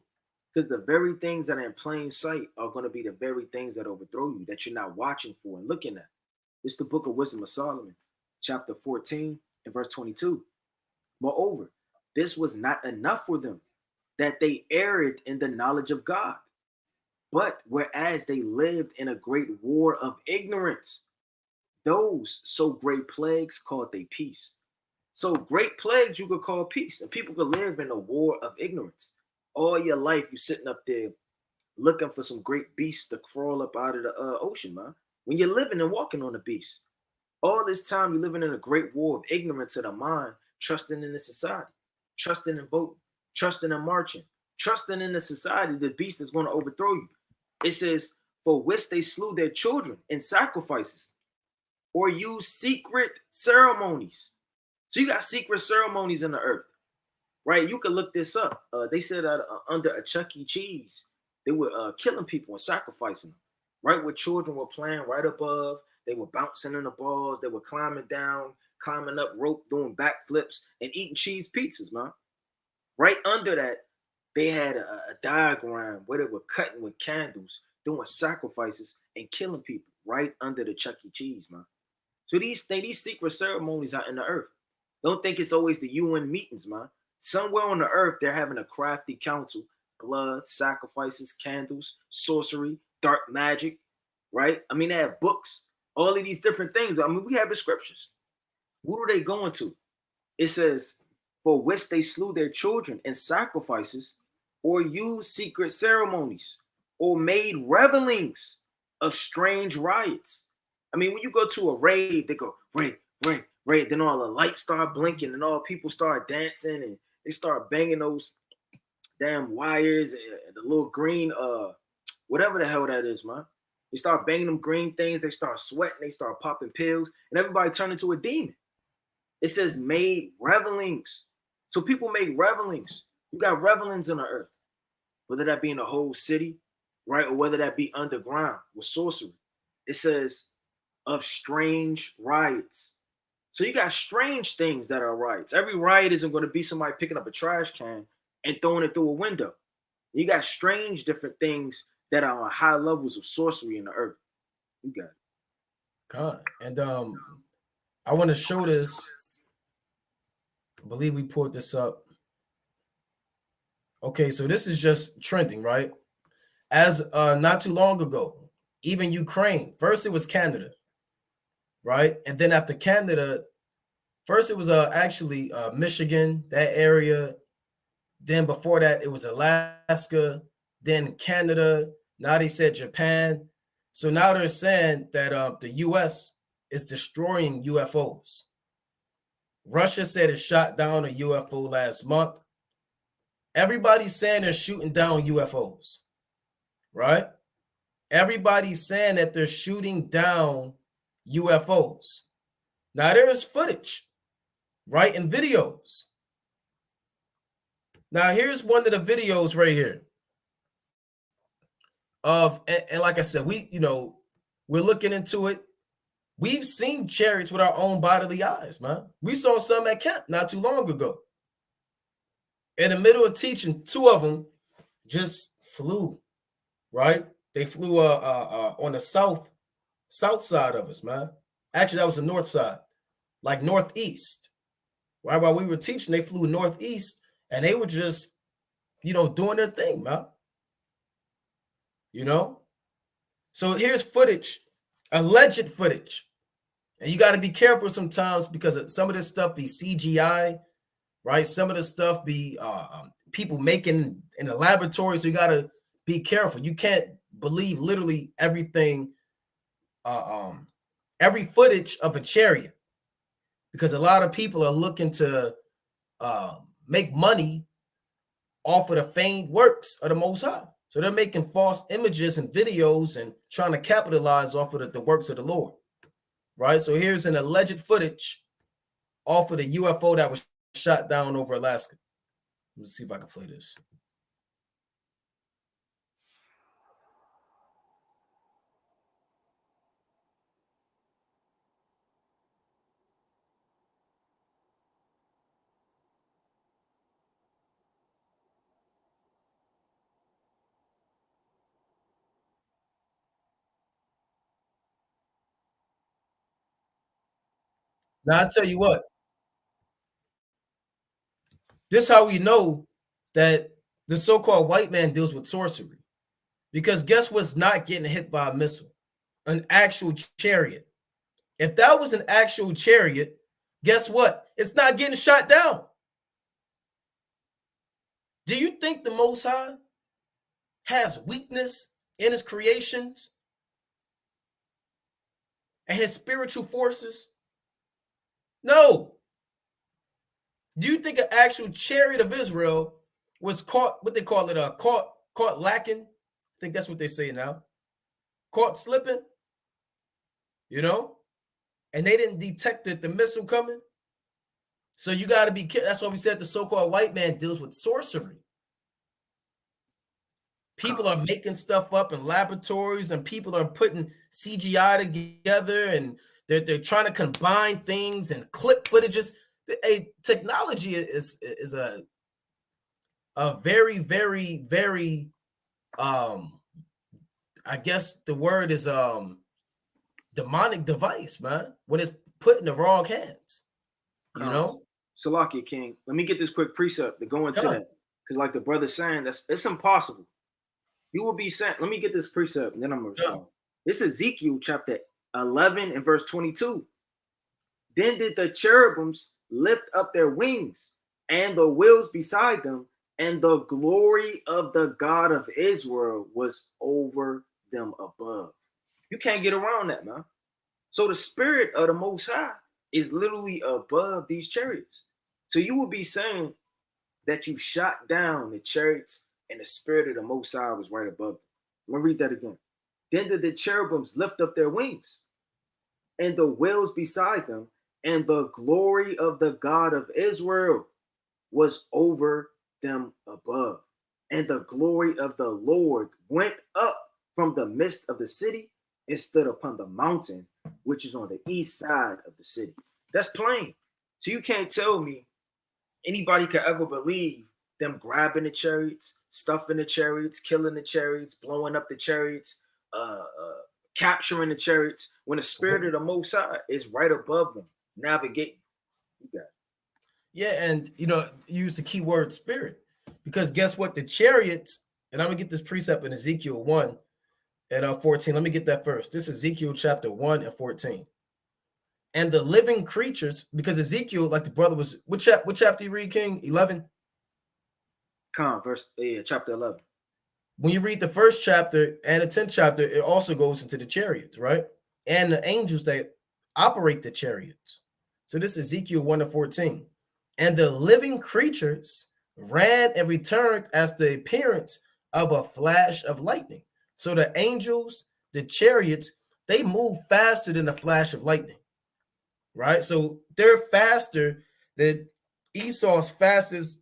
Because the very things that are in plain sight are going to be the very things that overthrow you, that you're not watching for and looking at. It's the book of Wisdom of Solomon, chapter 14 and verse 22. Moreover, this was not enough for them, that they erred in the knowledge of God. But whereas they lived in a great war of ignorance, those so great plagues called they peace. So great plagues you could call peace, and people could live in a war of ignorance. All your life you sitting up there looking for some great beasts to crawl up out of the ocean, man. When you're living and walking on the beast, all this time you're living in a great war of ignorance of the mind, trusting in the society, trusting in voting, trusting in marching, trusting in the society. The beast is going to overthrow you. It says, for which they slew their children in sacrifices or used secret ceremonies. So you got secret ceremonies in the earth, right? You can look this up. They said that under a Chuck E. Cheese, they were killing people and sacrificing them, right? Where children were playing right above. They were bouncing in the balls. They were climbing down, climbing up rope, doing backflips, and eating cheese pizzas, man. Right under that, they had a diagram where they were cutting with candles, doing sacrifices, and killing people right under the Chuck E. Cheese, man. So these secret ceremonies are in the earth. Don't think it's always the UN meetings, man. Somewhere on the earth, they're having a crafty council, blood, sacrifices, candles, sorcery, dark magic, right? I mean, they have books, all of these different things. I mean, we have the scriptures. What are they going to? It says, for which they slew their children in sacrifices or used secret ceremonies or made revelings of strange riots. I mean, when you go to a rave, they go, rave, rave, rave. Then all the lights start blinking and all people start dancing and they start banging those damn wires and the little green, whatever the hell that is, man. They start banging them green things. They start sweating. They start popping pills and everybody turn into a demon. It says made revelings. So people make revelings. You got revelings in the earth, whether that be in the whole city, right? Or whether that be underground with sorcery. It says of strange riots. So you got strange things that are riots. Every riot isn't going to be somebody picking up a trash can and throwing it through a window. You got strange different things that are on high levels of sorcery in the earth. You got it. God. And I want to show this. I believe we pulled this up. Okay, so this is just trending, right? As not too long ago, even Ukraine. First, it was Canada, right? And then after Canada, first it was actually Michigan, that area. Then before that, it was Alaska, then Canada. Now they said Japan. So now they're saying that the U.S. is destroying UFOs. Russia said it shot down a UFO last month. Everybody's saying they're shooting down UFOs, right? Everybody's saying that they're shooting down UFOs. Now there is footage, right, and videos. Now here's one of the videos right here of, and like I said, we're looking into it. We've seen chariots with our own bodily eyes, man. We saw some at camp not too long ago. In the middle of teaching, two of them just flew, right? They flew on the south side of us, man. Actually, that was the north side, like northeast. Right? While we were teaching, they flew northeast and they were just, doing their thing, man. So here's footage, alleged footage. And you got to be careful sometimes because some of this stuff be CGI, right? Some of the stuff be people making in the laboratory. So you got to be careful. You can't believe literally everything, every footage of a chariot, because a lot of people are looking to make money off of the feigned works of the Most High. So they're making false images and videos and trying to capitalize off of the works of the Lord, right? So here's an alleged footage off of the UFO that was shot down over Alaska. Let's see if I can play this. Now I tell you what, this is how we know that the so-called white man deals with sorcery. Because guess what's not getting hit by a missile? An actual chariot. If that was an actual chariot, guess what? It's not getting shot down. Do you think the Most High has weakness in his creations and his spiritual forces? No. Do you think an actual chariot of Israel was caught, what they call it, caught lacking? I think that's what they say now. Caught slipping, you know, and they didn't detect the missile coming. So you got to be careful. That's why we said the so-called white man deals with sorcery. People are making stuff up in laboratories, and people are putting CGI together, and they're trying to combine things and clip footages. Technology is a very, very, very I guess the word is demonic device, man, when it's put in the wrong hands. You know? Salakia King, let me get this quick precept to go into that. Because like the brother's saying, it's impossible. You will be sent. Let me get this precept, and then I'm gonna respond. This is Ezekiel chapter 11 and verse 22. Then did the cherubims lift up their wings, and the wheels beside them, and the glory of the God of Israel was over them above. You can't get around that, man. So the spirit of the Most High is literally above these chariots. So you would be saying that you shot down the chariots and the spirit of the Most High was right above them. I'm going to read that again. Then did the cherubims lift up their wings, and the wheels beside them, and the glory of the God of Israel was over them above. And the glory of the Lord went up from the midst of the city and stood upon the mountain, which is on the east side of the city. That's plain. So you can't tell me anybody could ever believe them grabbing the chariots, stuffing the chariots, killing the chariots, blowing up the chariots, capturing the chariots, when the spirit of the Most High is right above them, navigating. You got it. Yeah, and use the key word spirit, because guess what? The chariots, and I'm gonna get this precept in Ezekiel 1 and 14. Let me get that first. This is Ezekiel chapter 1 and 14. And the living creatures, because Ezekiel, like the brother was, what chapter you read, King? 11? Chapter 11. When you read the first chapter and the 10th chapter, it also goes into the chariots, right? And the angels that operate the chariots. So this is Ezekiel 1 and 14. And the living creatures ran and returned as the appearance of a flash of lightning. So the angels, the chariots, they move faster than a flash of lightning, right? So they're faster than Esau's fastest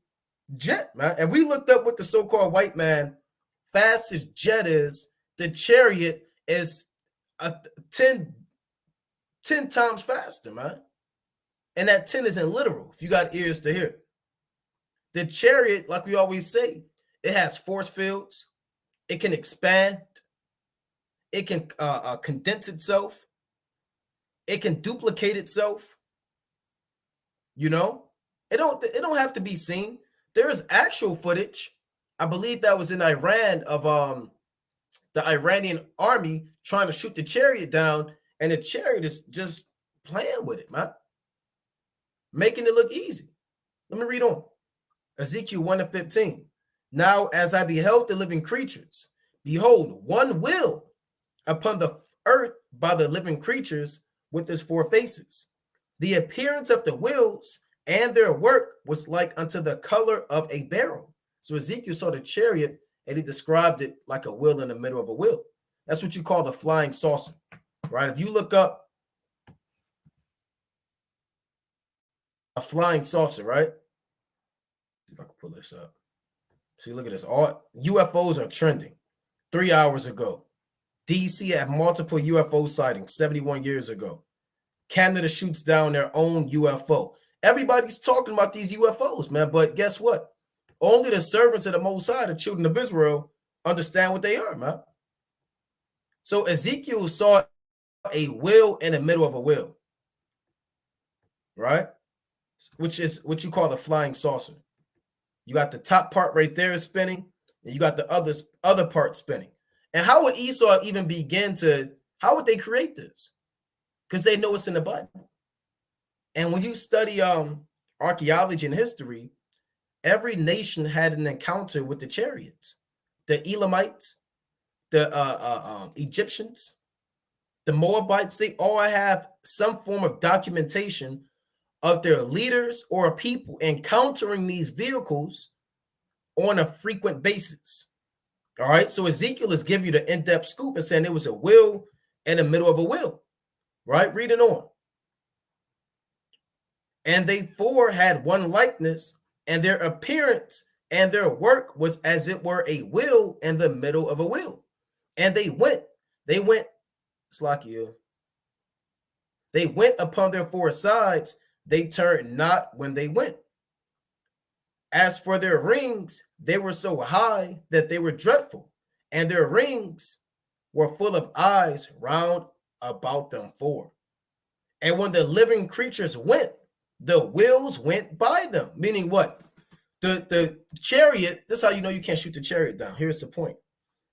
jet, man. And we looked up what the so-called white man fastest jet is. The chariot is 10 times faster, man. And that 10 isn't literal, if you got ears to hear. The chariot, like we always say, it has force fields. It can expand. It can condense itself. It can duplicate itself. It don't have to be seen. There is actual footage. I believe that was in Iran of the Iranian army trying to shoot the chariot down, and the chariot is just playing with it, man, making it look easy. Let me read on. Ezekiel 1 and 15. Now, as I beheld the living creatures, behold, one wheel upon the earth by the living creatures with his four faces. The appearance of the wheels and their work was like unto the color of a barrel. So Ezekiel saw the chariot, and he described it like a wheel in the middle of a wheel. That's what you call the flying saucer, right? If you look up a flying saucer, right? See if I can pull this up. See, look at this. All UFOs are trending. 3 hours ago, DC had multiple UFO sightings 71 years ago. Canada shoots down their own UFO. Everybody's talking about these UFOs, man. But guess what? Only the servants of the Most High, the children of Israel, understand what they are, man. So Ezekiel saw a wheel in the middle of a wheel. right? Which is what you call the flying saucer. You got the top part right there is spinning, and you got the other part spinning. And how would Esau even begin to? How would they create this? Because they know it's in the Bible. And when you study archaeology and history, every nation had an encounter with the chariots. The Elamites, the Egyptians, the Moabites, they all have some form of documentation of their leaders or a people encountering these vehicles on a frequent basis. All right. So Ezekiel is giving you the in-depth scoop and saying it was a will in the middle of a will. Right? Reading on. And they four had one likeness, and their appearance and their work was as it were a will in the middle of a will. And they went, Slakia, they went upon their four sides, they turned not when they went. As for their rings, they were so high that they were dreadful, and their rings were full of eyes round about them four. And when the living creatures went, the wheels went by them. Meaning what? The chariot, this is how you know you can't shoot the chariot down. Here's the point.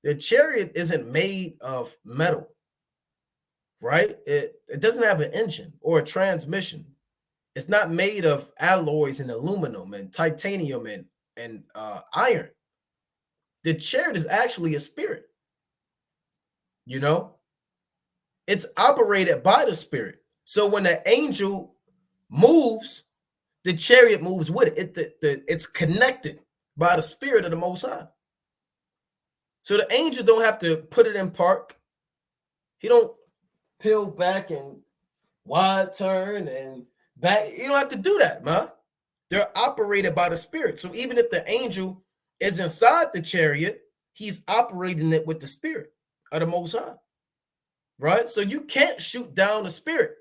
The chariot isn't made of metal, right? It doesn't have an engine or a transmission. It's not made of alloys and aluminum and titanium and iron. The chariot is actually a spirit. You know, it's operated by the spirit. So when the angel moves, the chariot moves with it. It's connected by the spirit of the Most High. So the angel don't have to put it in park. He don't peel back and wide turn and back. You don't have to do that, man. They're operated by the spirit. So even if the angel is inside the chariot, he's operating it with the spirit of the Most High. Right? So you can't shoot down the spirit.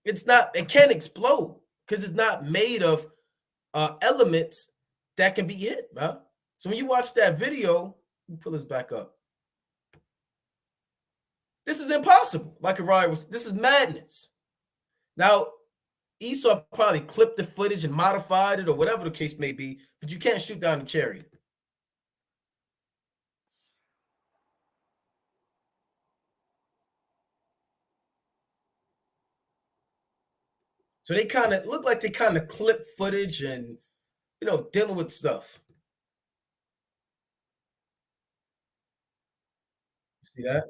It can't explode because it's not made of elements that can be hit, man. So when you watch that video, let me pull this back up. This is impossible. Like Ariah was, this is madness. Now, Esau probably clipped the footage and modified it or whatever the case may be, but you can't shoot down the chariot. So they kind of look like they kind of clip footage and, you know, dealing with stuff. See that?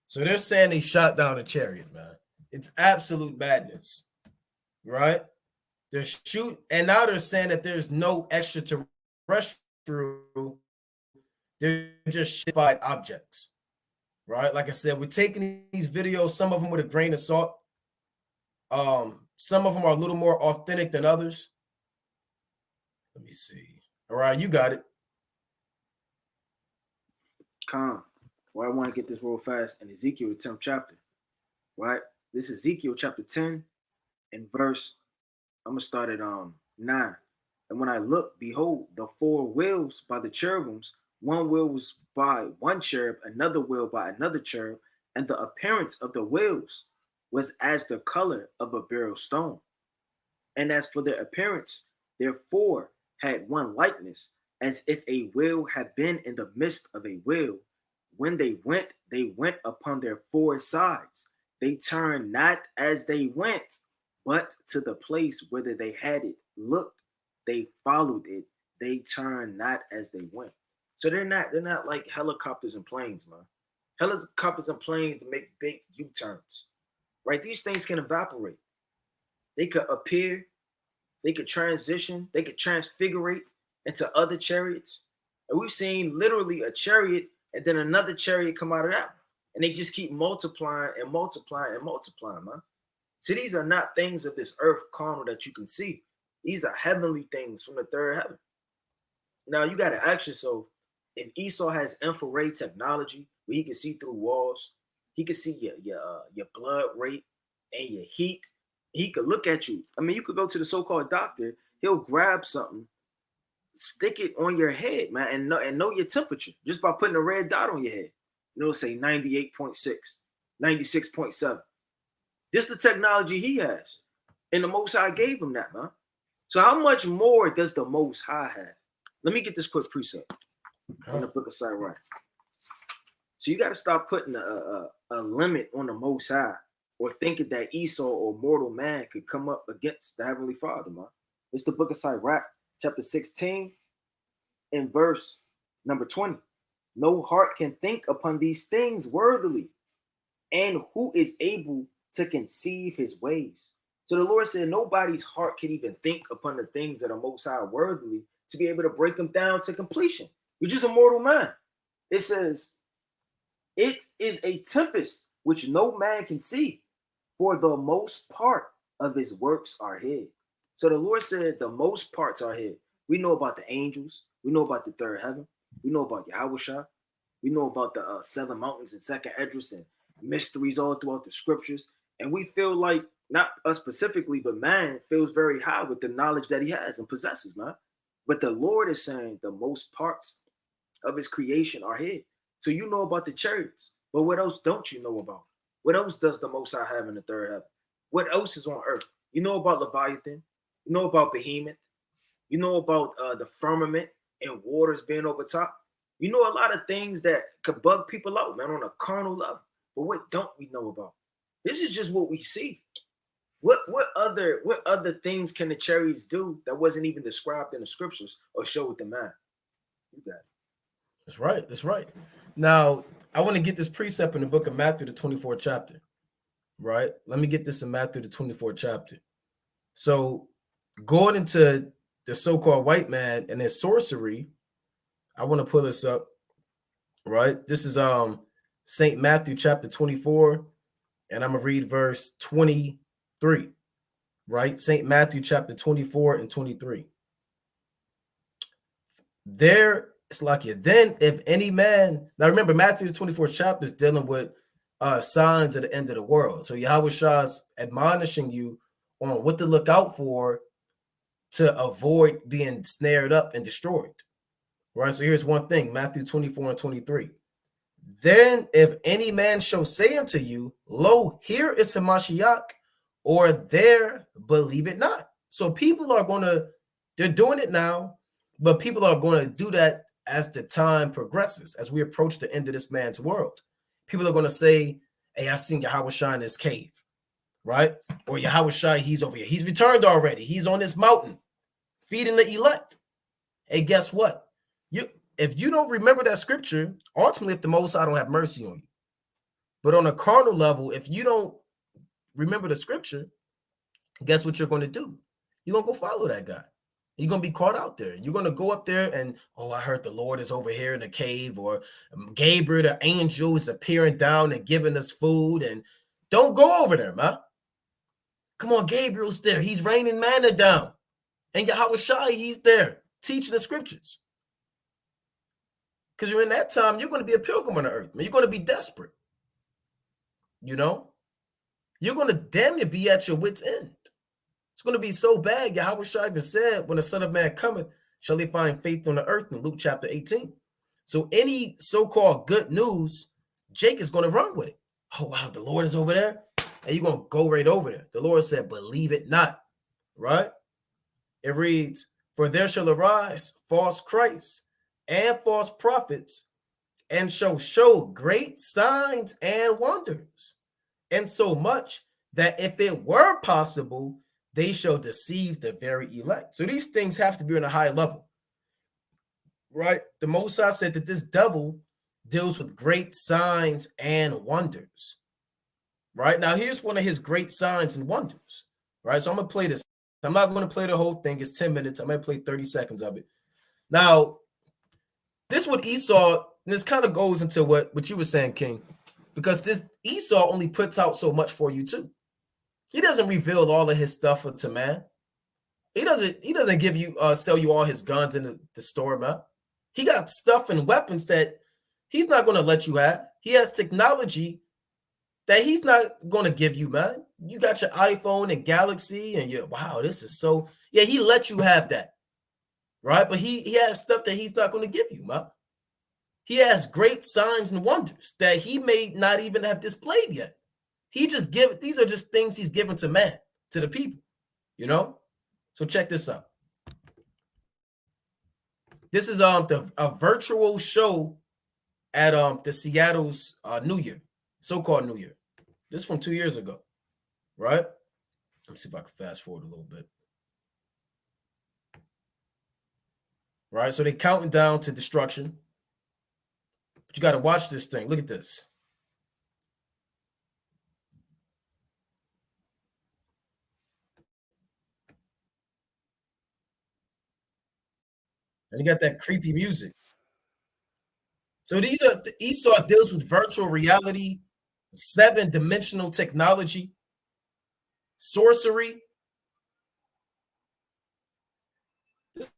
So they're saying they shot down a chariot, man. It's absolute madness, right? They're and now they're saying that there's no extraterrestrial. They're just shitfied objects, right? Like I said, we're taking these videos, some of them with a grain of salt. Some of them are a little more authentic than others. Let me see. All right, you got it. Calm. Well, I want to get this real fast in Ezekiel, the 10th chapter, right? This is Ezekiel chapter 10 and verse, I'm going to start at 9. And when I looked, behold, the four wheels by the cherubims, one wheel was by one cherub, another wheel by another cherub, and the appearance of the wheels was as the color of a beryl stone. And as for their appearance, their four had one likeness, as if a wheel had been in the midst of a wheel. When they went upon their four sides. They turned not as they went, but to the place whither they had it looked. They followed it. They turned not as they went. So they're not like helicopters and planes, man. Helicopters and planes make big U-turns, right? These things can evaporate. They could appear, they could transition, they could transfigurate into other chariots. And we've seen literally a chariot and then another chariot come out of that. And they just keep multiplying and multiplying and multiplying, man. See, these are not things of this earth carnal that you can see. These are heavenly things from the third heaven. Now, you got to ask yourself, if Esau has infrared technology where he can see through walls, he can see your blood rate and your heat, he could look at you. I mean, you could go to the so-called doctor, he'll grab something, stick it on your head, man, and know your temperature just by putting a red dot on your head. It'll say 98.6, 96.7. This is the technology he has. And the Most High gave him that, man. So how much more does the Most High have? Let me get this quick precept in the book of Sirach. So you got to stop putting a limit on the Most High or thinking that Esau or mortal man could come up against the Heavenly Father, man. It's the book of Sirach, chapter 16, and verse number 20. No heart can think upon these things worthily, and who is able to conceive his ways? So the Lord said nobody's heart can even think upon the things that are Most High worthily to be able to break them down to completion. You're just a mortal man. It says, it is a tempest which no man can see, for the most part of his works are hid. So the Lord said the most parts are hid. We know about the angels. We know about the third heaven. We know about Yahushua. We know about the 7 mountains and second Esdras and mysteries all throughout the scriptures. And we feel like, not us specifically, but man feels very high with the knowledge that he has and possesses, man. But the Lord is saying the most parts of his creation are hid. So you know about the chariots, but what else don't you know about? What else does the Most High have in the third heaven? What else is on earth? You know about Leviathan. You know about Behemoth. You know about the firmament and waters being over top. You know a lot of things that could bug people out, man, on a carnal level. But what don't we know about? This is just what we see. What other things can the chariots do that wasn't even described in the scriptures or showed with the man? You got it. That's right. That's right. Now, I want to get this precept in the book of Matthew, the 24th chapter. Right? Let me get this in Matthew, the 24th chapter. So, going into the so-called white man and his sorcery, I want to pull this up. Right? This is St. Matthew chapter 24, and I'm gonna read verse 23. Right? St. Matthew chapter 24 and 23. There, it's like you. Then, if any man, now remember, Matthew the 24th chapter is dealing with signs at the end of the world. So Yahweh is admonishing you on what to look out for to avoid being snared up and destroyed. Right. So here's one thing: Matthew 24 and 23. Then, if any man shall say unto you, lo, here is Hamashiach, or there, believe it not. So people are they're doing it now, but people are going to do that as the time progresses, as we approach the end of this man's world. People are going to say, hey, I seen Yahweh in this cave, right? Or Yahweh, he's over here. He's returned already. He's on this mountain feeding the elect. Hey, guess what? If you don't remember that scripture, ultimately, if the Most High don't have mercy on you. But on a carnal level, if you don't remember the scripture, guess what you're going to do? You're going to go follow that guy. You're going to be caught out there. You're going to go up there and, oh, I heard the Lord is over here in the cave, or Gabriel, the angel, is appearing down and giving us food. And don't go over there, man. Come on, Gabriel's there. He's raining manna down. And Yahweh Shai, he's there teaching the scriptures. Because you're in that time, you're going to be a pilgrim on the earth, man. You're going to be desperate. You know? You're going to damn near be at your wit's end. It's going to be so bad. Yahweh Shai even said, when the Son of Man cometh, shall he find faith on the earth, in Luke chapter 18. So any so-called good news, Jake is going to run with it. Oh, wow, the Lord is over there. And you're going to go right over there. The Lord said, believe it not. Right? It reads, for there shall arise false Christs and false prophets, and shall show great signs and wonders, and so much that if it were possible, they shall deceive the very elect. So these things have to be on a high level, right? The Most High said that this devil deals with great signs and wonders, right? Now, here's one of his great signs and wonders, right? So I'm going to play this. I'm not going to play the whole thing. It's 10 minutes. I'm going to play 30 seconds of it. Now, this what Esau, and this kind of goes into what you were saying, King, because this Esau only puts out so much for you too. He doesn't reveal all of his stuff to man. He doesn't give you sell you all his guns in the store, man. He got stuff and weapons that he's not going to let you have. He has technology that he's not going to give you, man. You got your iPhone and Galaxy, and you're, wow, this is so, yeah, he let you have that. Right? But he has stuff that he's not going to give you, man. He has great signs and wonders that he may not even have displayed yet. These are just things he's given to man, to the people, you know? So check this out. This is a virtual show at the Seattle's New Year, so-called New Year. This is from 2 years ago, right? Let me see if I can fast forward a little bit. Right, so they're counting down to destruction. But you got to watch this thing. Look at this. And you got that creepy music. So Esau deals with virtual reality, 7-dimensional technology, sorcery. This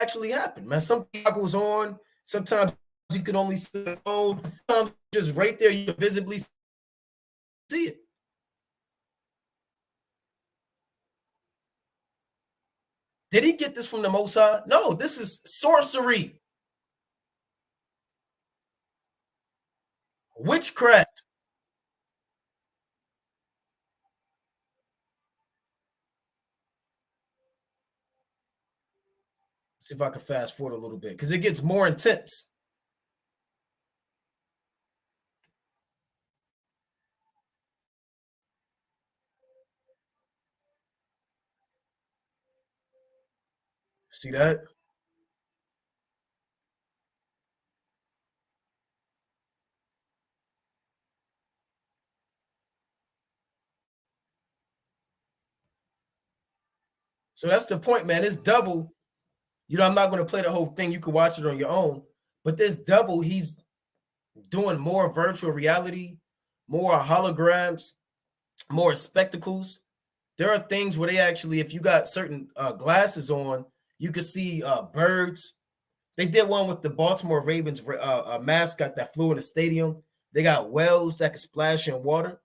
actually happened, man. Something goes on. Sometimes you can only see the phone. Sometimes just right there, you can visibly see it. Did he get this from the Most High? No, this is sorcery. Witchcraft. See if I can fast forward a little bit because it gets more intense. See that? So that's the point, man. This devil, I'm not going to play the whole thing. You can watch it on your own. But this devil, he's doing more virtual reality, more holograms, more spectacles. There are things where they actually, if you got certain glasses on, you can see birds. They did one with the Baltimore Ravens mascot that flew in the stadium. They got whales that can splash in water.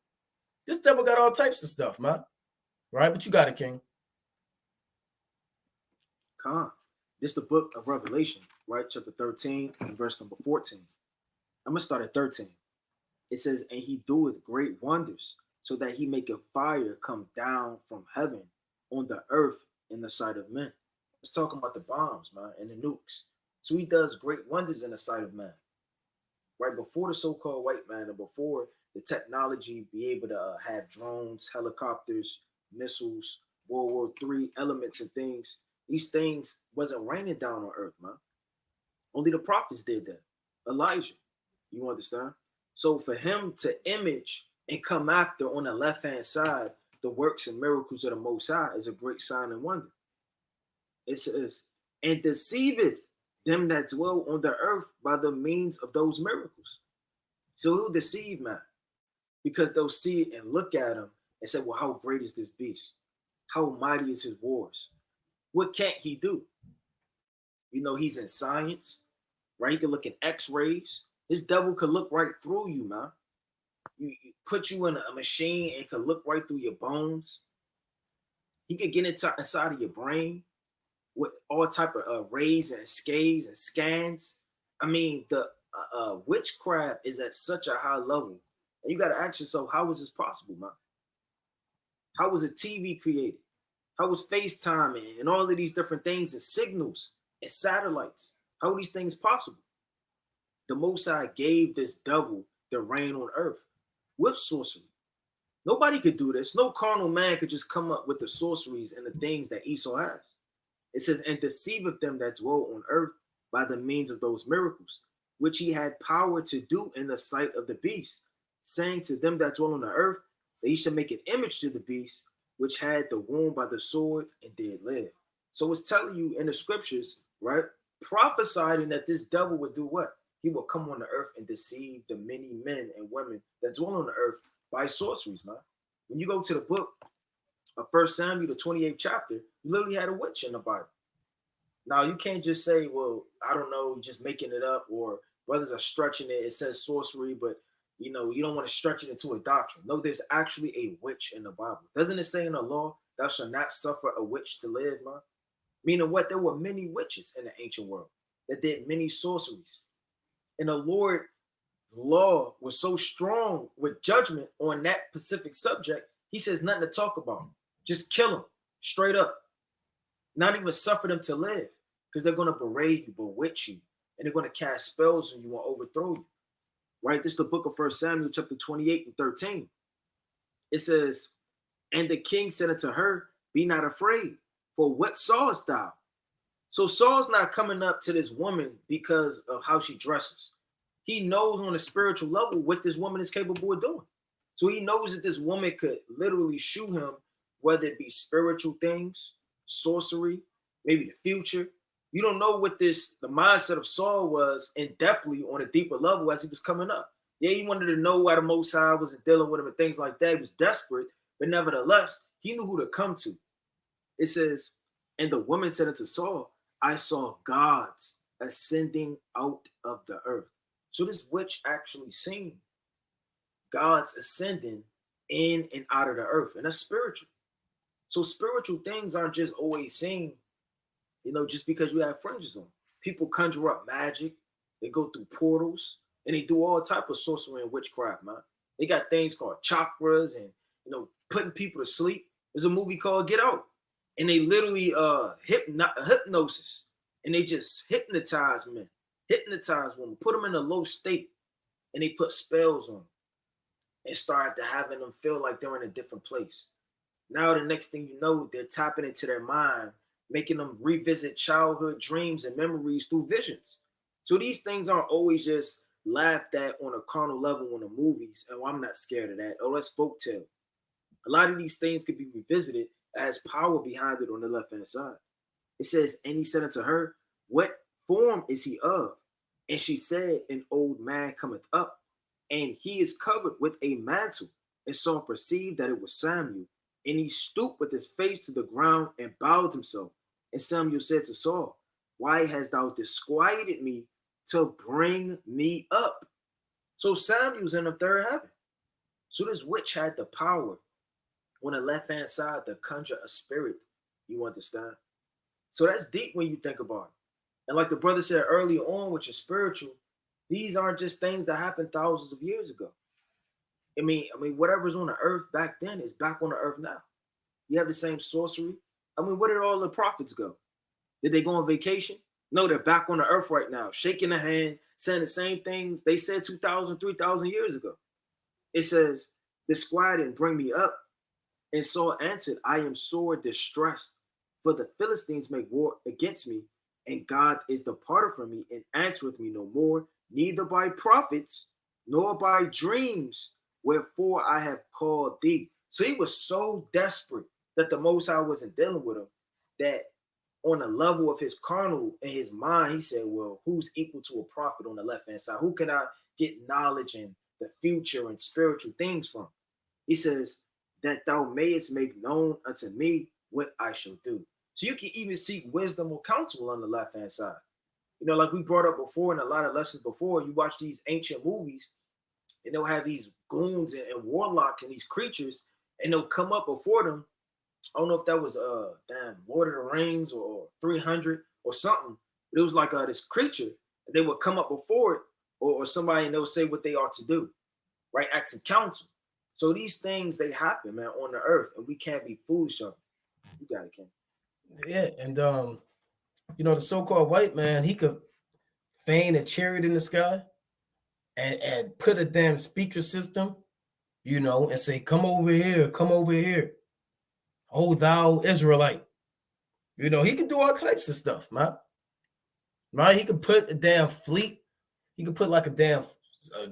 This devil got all types of stuff, man. Right? But you got it, King. This is the book of Revelation, right? Chapter 13 and verse number 14. I'm going to start at 13. It says, and he doeth great wonders, so that he maketh fire come down from heaven on the earth in the sight of men. It's talking about the bombs, man, and the nukes. So he does great wonders in the sight of man. Right before the so-called white man and before the technology be able to have drones, helicopters, missiles, World War III elements and things, these things wasn't raining down on earth, man. Only the prophets did that. Elijah, you understand? So for him to image and come after on the left-hand side the works and miracles of the Most High is a great sign and wonder. It says, and deceiveth them that dwell on the earth by the means of those miracles. So who deceive man? Because they'll see it and look at him and say, well, how great is this beast? How mighty is his wars? What can't he do? He's in science, right? He can look in x-rays. This devil could look right through you, man. You put you in a machine and could look right through your bones. He could get inside of your brain with all type of rays and scans and scans. I mean, the witchcraft is at such a high level. And you got to ask yourself, how is this possible, man? How was a TV created? How was FaceTime and all of these different things and signals and satellites? How are these things possible? The Most High gave this devil the reign on earth with sorcery. Nobody could do this. No carnal man could just come up with the sorceries and the things that Esau has. It says, and deceiveth them that dwell on earth by the means of those miracles, which he had power to do in the sight of the beast, saying to them that dwell on the earth, that he should make an image to the beast, which had the wound by the sword and did live. So it's telling you in the scriptures, right, prophesying that this devil would do what? He will come on the earth and deceive the many men and women that dwell on the earth by sorceries, man. When you go to the book of 1 Samuel, the 28th chapter, you literally had a witch in the Bible. Now, you can't just say, well, I don't know, just making it up, or brothers are stretching it. It says sorcery, but, you don't want to stretch it into a doctrine. No, there's actually a witch in the Bible. Doesn't it say in the law, thou shalt not suffer a witch to live, man? Meaning what? There were many witches in the ancient world that did many sorceries. And the Lord law was so strong with judgment on that specific subject, he says nothing to talk about. Just kill them straight up. Not even suffer them to live, because they're going to berate you, bewitch you, and they're going to cast spells on you and overthrow you. Right? This is the book of 1 Samuel, chapter 28 and 13. It says, and the king said unto her, be not afraid, for what sawest thou? So Saul's not coming up to this woman because of how she dresses. He knows on a spiritual level what this woman is capable of doing. So he knows that this woman could literally shoot him, whether it be spiritual things, sorcery, maybe the future. You don't know what the mindset of Saul was in depthly on a deeper level as he was coming up. Yeah, he wanted to know why the Most High wasn't dealing with him and things like that. He was desperate, but nevertheless, he knew who to come to. It says, and the woman said unto Saul, I saw gods ascending out of the earth. So this witch actually seen gods ascending in and out of the earth, and that's spiritual. So spiritual things aren't just always seen, just because you have fringes on. People conjure up magic, they go through portals, and they do all type of sorcery and witchcraft, man. They got things called chakras and putting people to sleep. There's a movie called Get Out, and they literally hypnosis, and they just hypnotize men, hypnotize women, put them in a low state, and they put spells on them and start to having them feel like they're in a different place. Now the next thing you know, they're tapping into their mind, making them revisit childhood dreams and memories through visions. So these things aren't always just laughed at on a carnal level in the movies. And I'm not scared of that. Oh, that's folktale. A lot of these things could be revisited as power behind it on the left-hand side. It says, and he said unto her, what form is he of? And she said, an old man cometh up, and he is covered with a mantle. And Saul perceived that it was Samuel. And he stooped with his face to the ground and bowed himself. And Samuel said to Saul, why hast thou disquieted me to bring me up? So Samuel's in the third heaven. So this witch had the power on the left-hand side to conjure a spirit. You understand? So that's deep when you think about it. And like the brother said earlier on, which is spiritual, these aren't just things that happened thousands of years ago. I mean, whatever's on the earth back then is back on the earth now. You have the same sorcery. Where did all the prophets go? Did they go on vacation? No, they're back on the earth right now, shaking the hand, saying the same things they said 2,000, 3,000 years ago. It says, disquiet and bring me up. And Saul answered, I am sore distressed, for the Philistines make war against me, and God is departed from me and answereth me no more, neither by prophets nor by dreams, wherefore I have called thee. So he was so desperate that the Most High wasn't dealing with him, that on the level of his carnal and his mind, he said, well, who's equal to a prophet on the left-hand side? Who can I get knowledge and the future and spiritual things from? He says, that thou mayest make known unto me what I shall do. So you can even seek wisdom or counsel on the left-hand side. Like we brought up before in a lot of lessons before, you watch these ancient movies, and they'll have these goons and warlock and these creatures, and they'll come up before them. I don't know if that was Lord of the Rings or 300 or something. But it was like this creature, and they would come up before it or somebody, and they'll say what they ought to do, right? Ask some counsel. So these things, they happen, man, on the earth, and we can't be foolish of them. You got it, Ken. Yeah, and the so-called white man, he could feign a chariot in the sky and put a damn speaker system, and say, come over here, oh thou Israelite. He can do all types of stuff, man. Right? He could put a damn fleet. He could put like a damn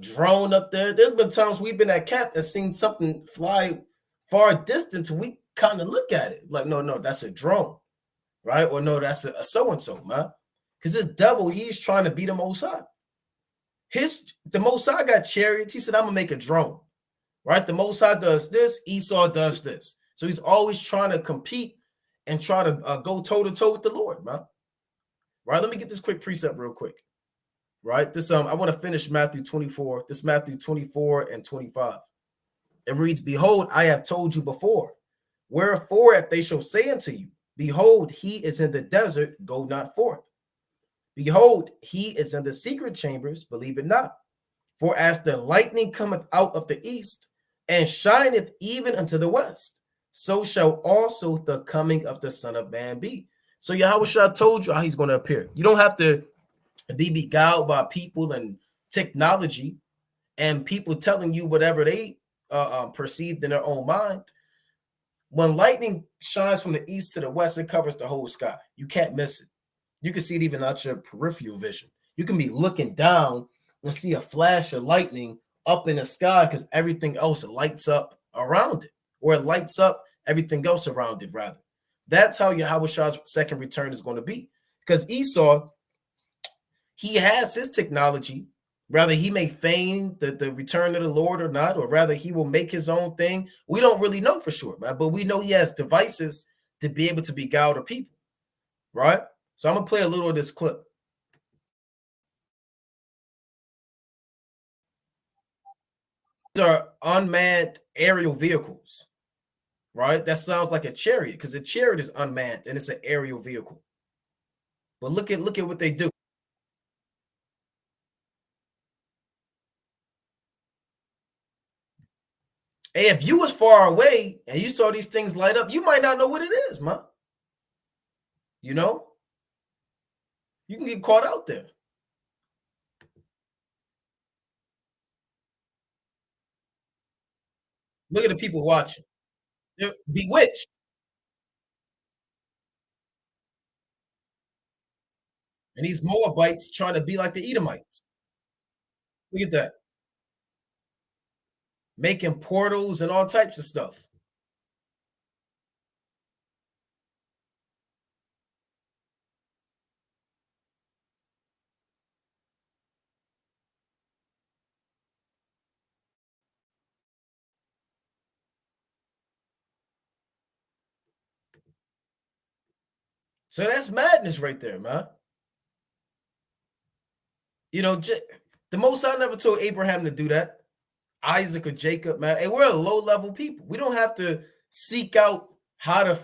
drone up there. There's been times we've been at camp and seen something fly far distance. We kind of look at it like, no, that's a drone, right? Or no, that's a so-and-so, man. Because this devil, he's trying to beat the Most High. The Most High got chariots. He said, I'm going to make a drone, right? The Most High does this. Esau does this. So he's always trying to compete and try to go toe-to-toe with the Lord, man. Right? Let me get this quick precept real quick. Right? This I want to finish Matthew 24. This Matthew 24 and 25. It reads, behold, I have told you before. Wherefore, if they shall say unto you, behold, he is in the desert, go not forth. Behold, he is in the secret chambers, believe it not. For as the lightning cometh out of the east, and shineth even unto the west, so shall also the coming of the Son of Man be. So Yahweh told you how he's going to appear. You don't have to be beguiled by people and technology and people telling you whatever they perceived in their own mind. When lightning shines from the east to the west, it covers the whole sky. You can't miss it. You can see it even out your peripheral vision. You can be looking down and see a flash of lightning up in the sky because everything else lights up around it, or it lights up everything else around it, rather. That's how Yahweh's second return is going to be. Because Esau, he has his technology. Rather, he may feign the return of the Lord or not, or rather, he will make his own thing. We don't really know for sure, man, but we know he has devices to be able to beguile the people, right? So I'm going to play a little of this clip. These are unmanned aerial vehicles, right? That sounds like a chariot because a chariot is unmanned and it's an aerial vehicle. But look at what they do. Hey, if you was far away and you saw these things light up, you might not know what it is, man. You know, you can get caught out there. Look at the people watching. They're bewitched. And these Moabites trying to be like the Edomites. Look at that. Making portals and all types of stuff. So that's madness right there, man. You know, the Most High never told Abraham to do that. Isaac or Jacob, man. And we're a low-level people. We don't have to seek out how to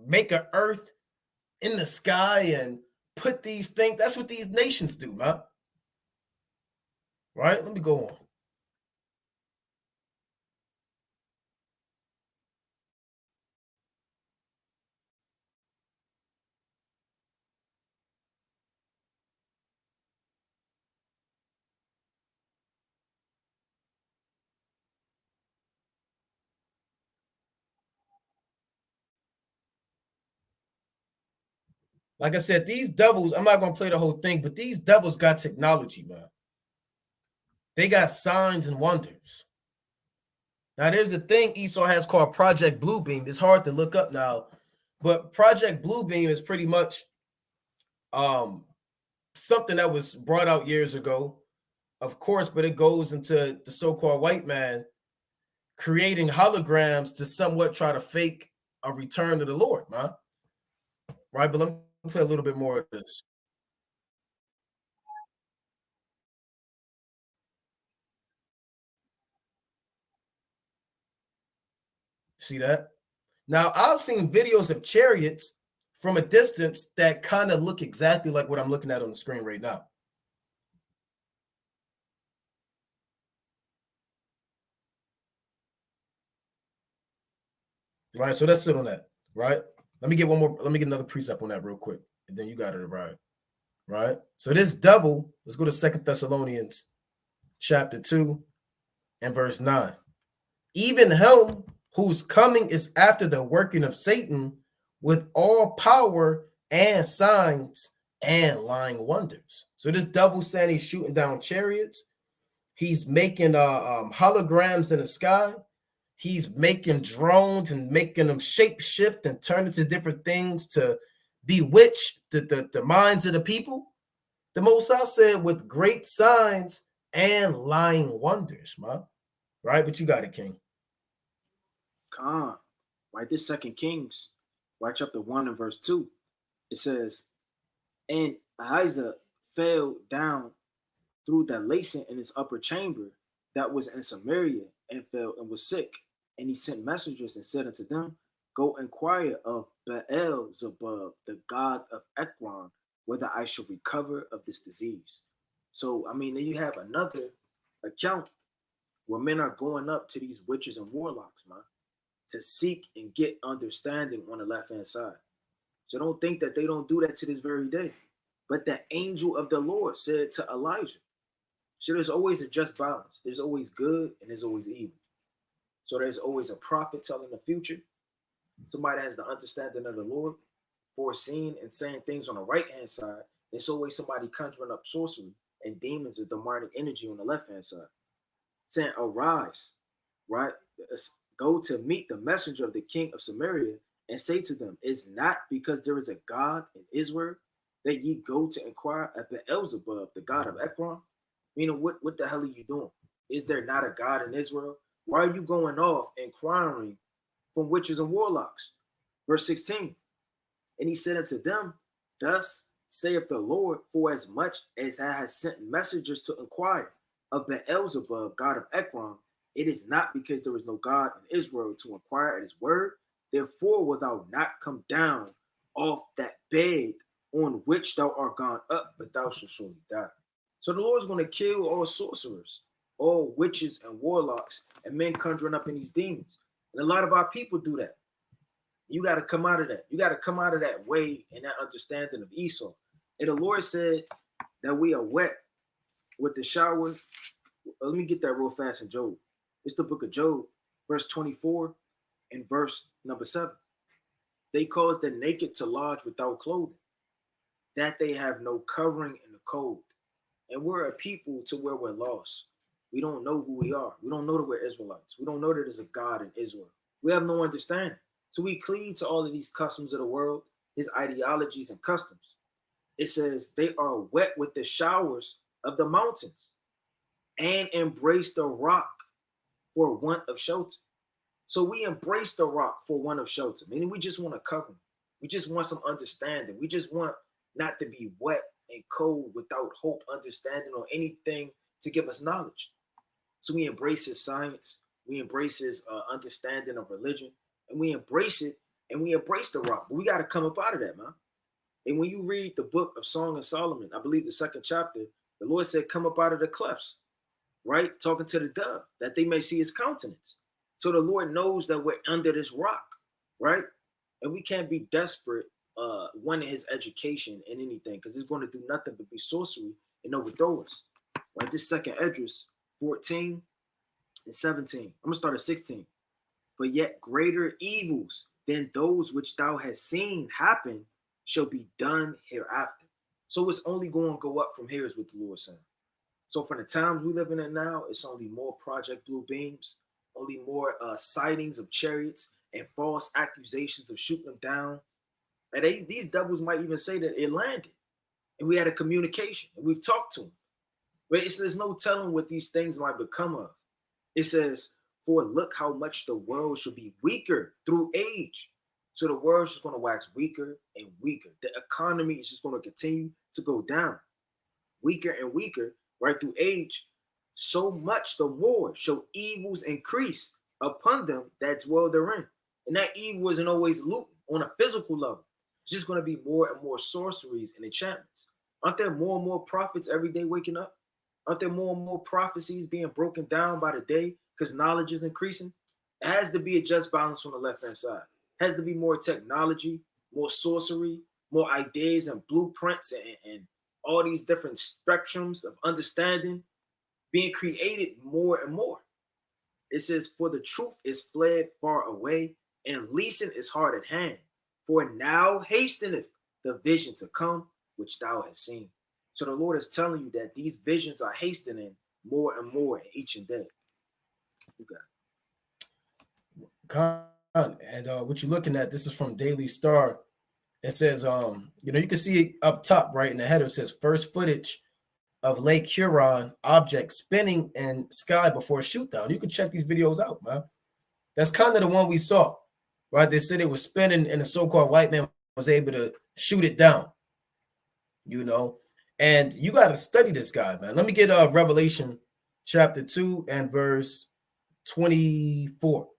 make an earth in the sky and put these things. That's what these nations do, man. Right? Let me go on. Like I said, these devils, I'm not going to play the whole thing, but these devils got technology, man. They got signs and wonders. Now, there's a thing Esau has called Project Bluebeam. It's hard to look up now, but Project Bluebeam is pretty much something that was brought out years ago, of course, but it goes into the so-called white man creating holograms to somewhat try to fake a return to the Lord, man. Right, but let me play a little bit more of this. See that? Now, I've seen videos of chariots from a distance that kind of look exactly like what I'm looking at on the screen right now. Right, so let's sit on that. Right, let me get one more. Let me get another precept on that real quick, and then you got it right. Right. So this devil. Let's go to Second Thessalonians, chapter 2, and verse 9. Even him whose coming is after the working of Satan with all power and signs and lying wonders. So this devil saying he's shooting down chariots. He's making holograms in the sky. He's making drones and making them shape shift and turn into different things to bewitch the minds of the people. The Most High said with great signs and lying wonders, man. Right? But you got it, King. Khan, right? This Second Kings, right chapter 1 and verse 2. It says, and Ahijah fell down through the lacing in his upper chamber that was in Samaria, and fell and was sick. And he sent messengers and said unto them, go inquire of Baal-zebub, the god of Ekron, whether I shall recover of this disease. So, I mean, then you have another account where men are going up to these witches and warlocks, man, to seek and get understanding on the left-hand side. So don't think that they don't do that to this very day. But the angel of the Lord said to Elijah, so there's always a just balance. There's always good and there's always evil. So there's always a prophet telling the future, somebody that has the understanding of the Lord, foreseeing and saying things on the right-hand side. There's always somebody conjuring up sorcery and demons or demonic energy on the left-hand side, saying, arise, right? Go to meet the messenger of the king of Samaria and say to them, it's not because there is a God in Israel that ye go to inquire at Beelzebub, the God of Ekron. Meaning, what the hell are you doing? Is there not a God in Israel? Why are you going off inquiring from witches and warlocks? Verse 16, and he said unto them, thus saith the Lord, for as much as I have sent messengers to inquire of Beelzebub, God of Ekron, it is not because there is no God in Israel to inquire at his word. Therefore, wilt thou not come down off that bed on which thou art gone up, but thou shalt surely die. So the Lord is going to kill all sorcerers, all witches and warlocks, and men conjuring up in these demons. And a lot of our people do that. You got to come out of that. You got to come out of that way and that understanding of Esau. And the Lord said that we are wet with the shower. Let me get that real fast in Job. It's the book of Job, verse 24 and verse number 7. They cause the naked to lodge without clothing, that they have no covering in the cold. And we're a people to where we're lost. We don't know who we are. We don't know that we're Israelites. We don't know that there's a God in Israel. We have no understanding. So we cleave to all of these customs of the world, his ideologies and customs. It says they are wet with the showers of the mountains and embrace the rock for want of shelter. So we embrace the rock for want of shelter, meaning we just want to cover them. We just want some understanding. We just want not to be wet and cold without hope, understanding, or anything to give us knowledge. So we embrace his science. We embrace his understanding of religion, and we embrace it, and we embrace the rock. But we got to come up out of that, man. And when you read the book of Song of Solomon, I believe the 2nd chapter, the Lord said, come up out of the clefts, right? Talking to the dove, that they may see his countenance. So the Lord knows that we're under this rock, right? And we can't be desperate wanting his education in anything, because it's going to do nothing but be sorcery and overthrow us. Right? This 2nd Esdras 14 and 17. I'm going to start at 16. But yet greater evils than those which thou hast seen happen shall be done hereafter. So it's only going to go up from here, is what the Lord said. So from the times we live in now, it's only more Project Blue Beams, only more sightings of chariots and false accusations of shooting them down. And these devils might even say that it landed and we had a communication and we've talked to them. But there's no telling what these things might become of. It says, for look how much the world should be weaker through age. So the world's just going to wax weaker and weaker. The economy is just going to continue to go down. Weaker and weaker, right, through age. So much the more shall evils increase upon them that dwell therein. And that evil isn't always loot on a physical level. It's just going to be more and more sorceries and enchantments. Aren't there more and more prophets every day waking up? Aren't there more and more prophecies being broken down by the day because knowledge is increasing? It has to be a just balance on the left-hand side. It has to be more technology, more sorcery, more ideas and blueprints and all these different spectrums of understanding being created more and more. It says, for the truth is fled far away, and leasing is hard at hand. For now hasteneth the vision to come, which thou hast seen. So the Lord is telling you that these visions are hastening more and more each and day. Okay. And what you're looking at, this is from Daily Star. It says, you can see it up top, right in the header. It says, first footage of Lake Huron object spinning in sky before shoot down. You can check these videos out, man. That's kind of the one we saw, right? They said it was spinning and the so-called white man was able to shoot it down, and you got to study this guy, man. Let me get Revelation chapter 2 and verse 24,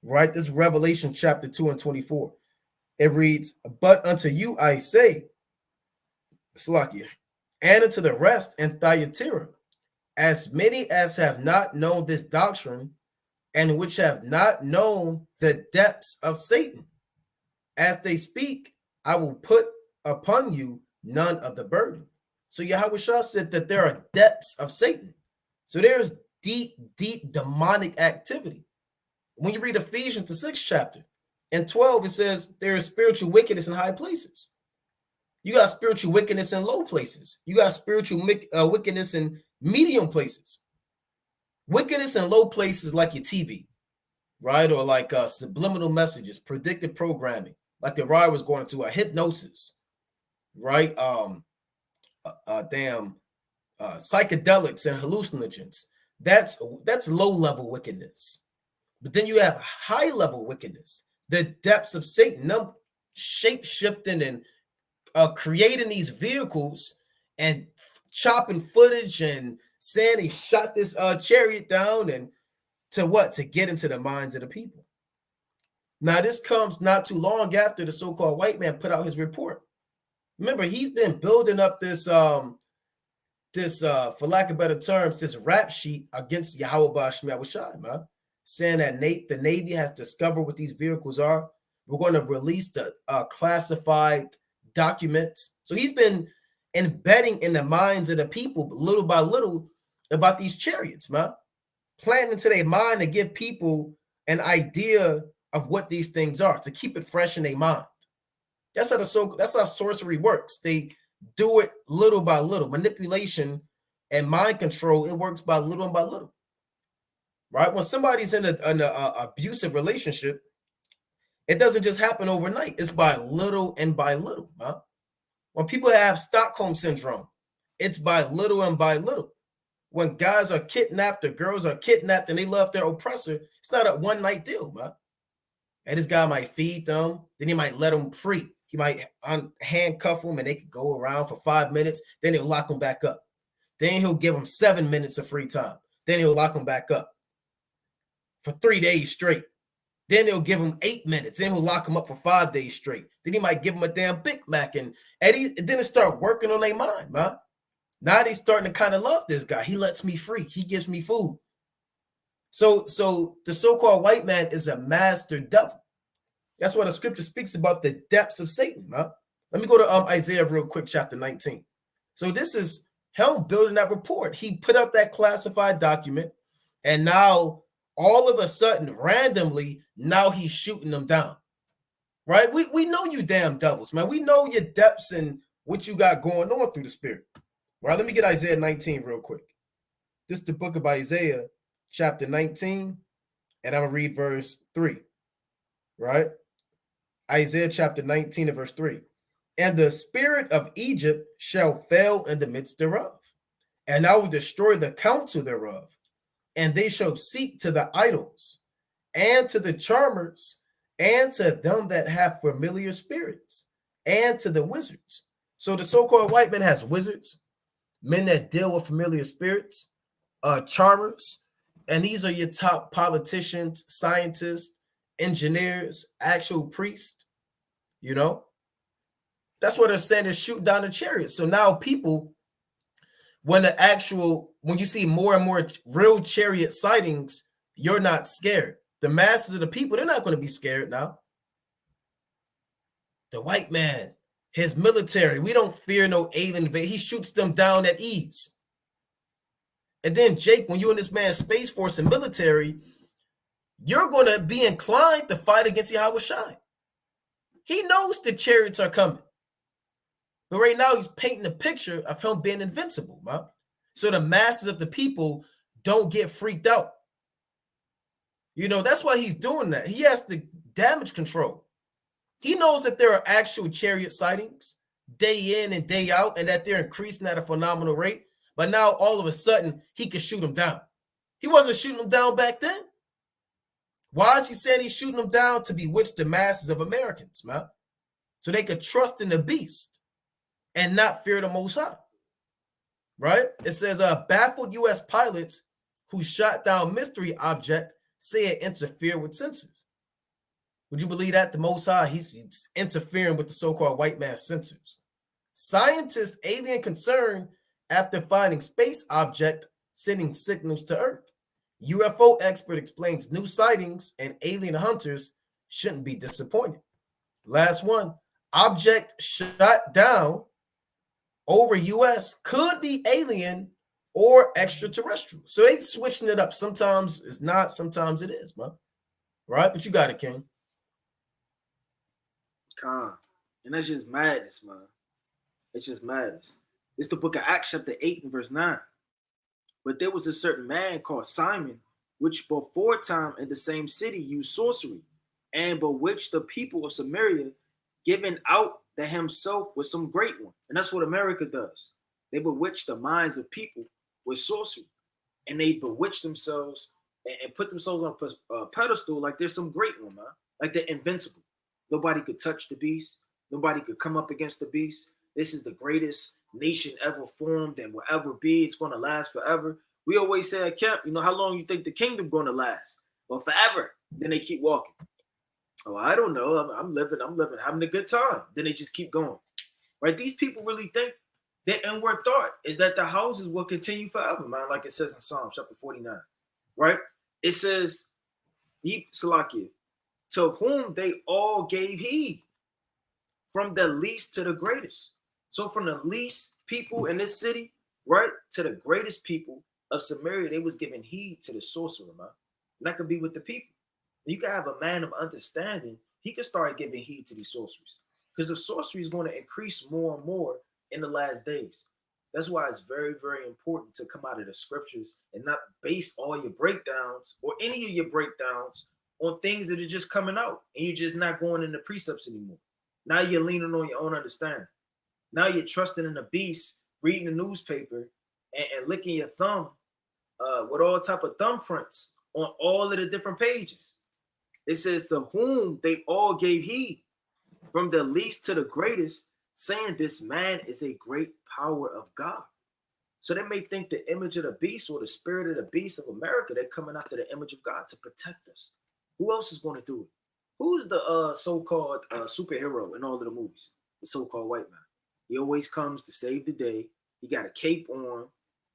right? This is Revelation chapter 2 and 24. It reads, but unto you I say, Slakia, and unto the rest in Thyatira, as many as have not known this doctrine, and which have not known the depths of Satan. As they speak, I will put upon you none of the burden. So Yahweh Shah said that there are depths of Satan. So there's deep, deep demonic activity. When you read Ephesians, the 6th chapter, and 12, it says there is spiritual wickedness in high places. You got spiritual wickedness in low places. You got spiritual wickedness in medium places. Wickedness in low places like your TV, right? Or like subliminal messages, predictive programming, like the Rye was going to a hypnosis, right? Psychedelics and hallucinogens. That's low level wickedness. But then you have high level wickedness, the depths of Satan, shape shifting and creating these vehicles and chopping footage and saying he shot this chariot down, and to get into the minds of the people. Now, this comes not too long after the so-called white man put out his report. Remember, he's been building up this for lack of better terms, this rap sheet against Yahweh Bashmi Awashai, man, saying that the Navy has discovered what these vehicles are. We're going to release the classified documents. So he's been embedding in the minds of the people little by little about these chariots, man, planting into their mind to give people an idea of what these things are, to keep it fresh in their mind. That's how sorcery works. They do it little by little. Manipulation and mind control, it works by little and by little. Right? When somebody's in an abusive relationship, it doesn't just happen overnight. It's by little and by little. Huh? When people have Stockholm syndrome, it's by little and by little. When guys are kidnapped or girls are kidnapped and they love their oppressor, it's not a one-night deal, man. And this guy might feed them, then he might let them free. He might handcuff them and they could go around for 5 minutes, then he'll lock them back up. Then he'll give them 7 minutes of free time. Then he'll lock them back up for 3 days straight. Then he'll give him 8 minutes. Then he'll lock him up for 5 days straight. Then he might give him a damn Big Mac. And then it start working on their mind, man. Now they starting to kind of love this guy. He lets me free. He gives me food. So the so-called white man is a master devil. That's why the scripture speaks about the depths of Satan, man. Let me go to Isaiah real quick, chapter 19. So this is him building that report. He put out that classified document, and now all of a sudden, randomly, now he's shooting them down, right? We know you damn devils, man. We know your depths and what you got going on through the spirit. Right, let me get Isaiah 19 real quick. This is the book of Isaiah, chapter 19, and I'm going to read verse 3, right? Isaiah chapter 19 and verse 3. And the spirit of Egypt shall fail in the midst thereof, and I will destroy the counsel thereof. And they shall seek to the idols, and to the charmers, and to them that have familiar spirits, and to the wizards. So the so-called white man has wizards, men that deal with familiar spirits, charmers, and these are your top politicians, scientists, engineers, actual priests. You know, that's what they're saying is shoot down the chariots. So now people, when you see more and more real chariot sightings, you're not scared. The masses of the people, they're not going to be scared now. The white man, his military, we don't fear no alien invasion. He shoots them down at ease. And then, Jake, when you're in this man's Space Force and military, you're going to be inclined to fight against Yahweh Shai. He knows the chariots are coming. But right now, he's painting a picture of him being invincible, man. So the masses of the people don't get freaked out. You know, that's why he's doing that. He has the damage control. He knows that there are actual chariot sightings day in and day out, and that they're increasing at a phenomenal rate. But now, all of a sudden, he can shoot them down. He wasn't shooting them down back then. Why is he saying he's shooting them down? To bewitch the masses of Americans, man. So they could trust in the beast and not fear the Most High. Right? It says, baffled U.S. pilots who shot down mystery object say it interfered with sensors. Would you believe that? The Most High, he's interfering with the so-called white man's sensors. Scientists alien concern after finding space object sending signals to Earth. UFO expert explains new sightings and alien hunters shouldn't be disappointed. Last one, object shot down over US could be alien or extraterrestrial. So they switching it up. Sometimes it's not, sometimes it is, man. Right? But you got it, King. Con. And that's just madness, man. It's just madness. It's the book of Acts, chapter 8 and verse 9. But there was a certain man called Simon, which before time in the same city used sorcery, and bewitched the people of Samaria, giving out that himself was some great one. And that's what America does. They bewitch the minds of people with sorcery. And they bewitch themselves and put themselves on a pedestal like there's some great one, man. Like they're invincible. Nobody could touch the beast. Nobody could come up against the beast. This is the greatest nation ever formed and will ever be. It's going to last forever. We always say at camp, how long you think the kingdom going to last? Well, forever. Then they keep walking. Oh, I don't know. I'm living, having a good time. Then they just keep going. Right? These people really think their inward thought is that the houses will continue forever, man, like it says in Psalm chapter 49. Right? It says, Salakia, to whom they all gave heed, from the least to the greatest. So from the least people in this city, right, to the greatest people of Samaria, they was giving heed to the sorcerer, man. And that could be with the people. You can have a man of understanding. He can start giving heed to these sorceries, because the sorcery is going to increase more and more in the last days. That's why it's very, very important to come out of the scriptures and not base all your breakdowns or any of your breakdowns on things that are just coming out, and you're just not going into precepts anymore. Now you're leaning on your own understanding. Now you're trusting in the beast, reading the newspaper, and licking your thumb with all type of thumbprints on all of the different pages. It says, to whom they all gave heed, from the least to the greatest, saying this man is a great power of God. So they may think the image of the beast or the spirit of the beast of America, they're coming after the image of God to protect us. Who else is going to do it? Who's the so-called superhero in all of the movies? The so-called white man. He always comes to save the day. He got a cape on,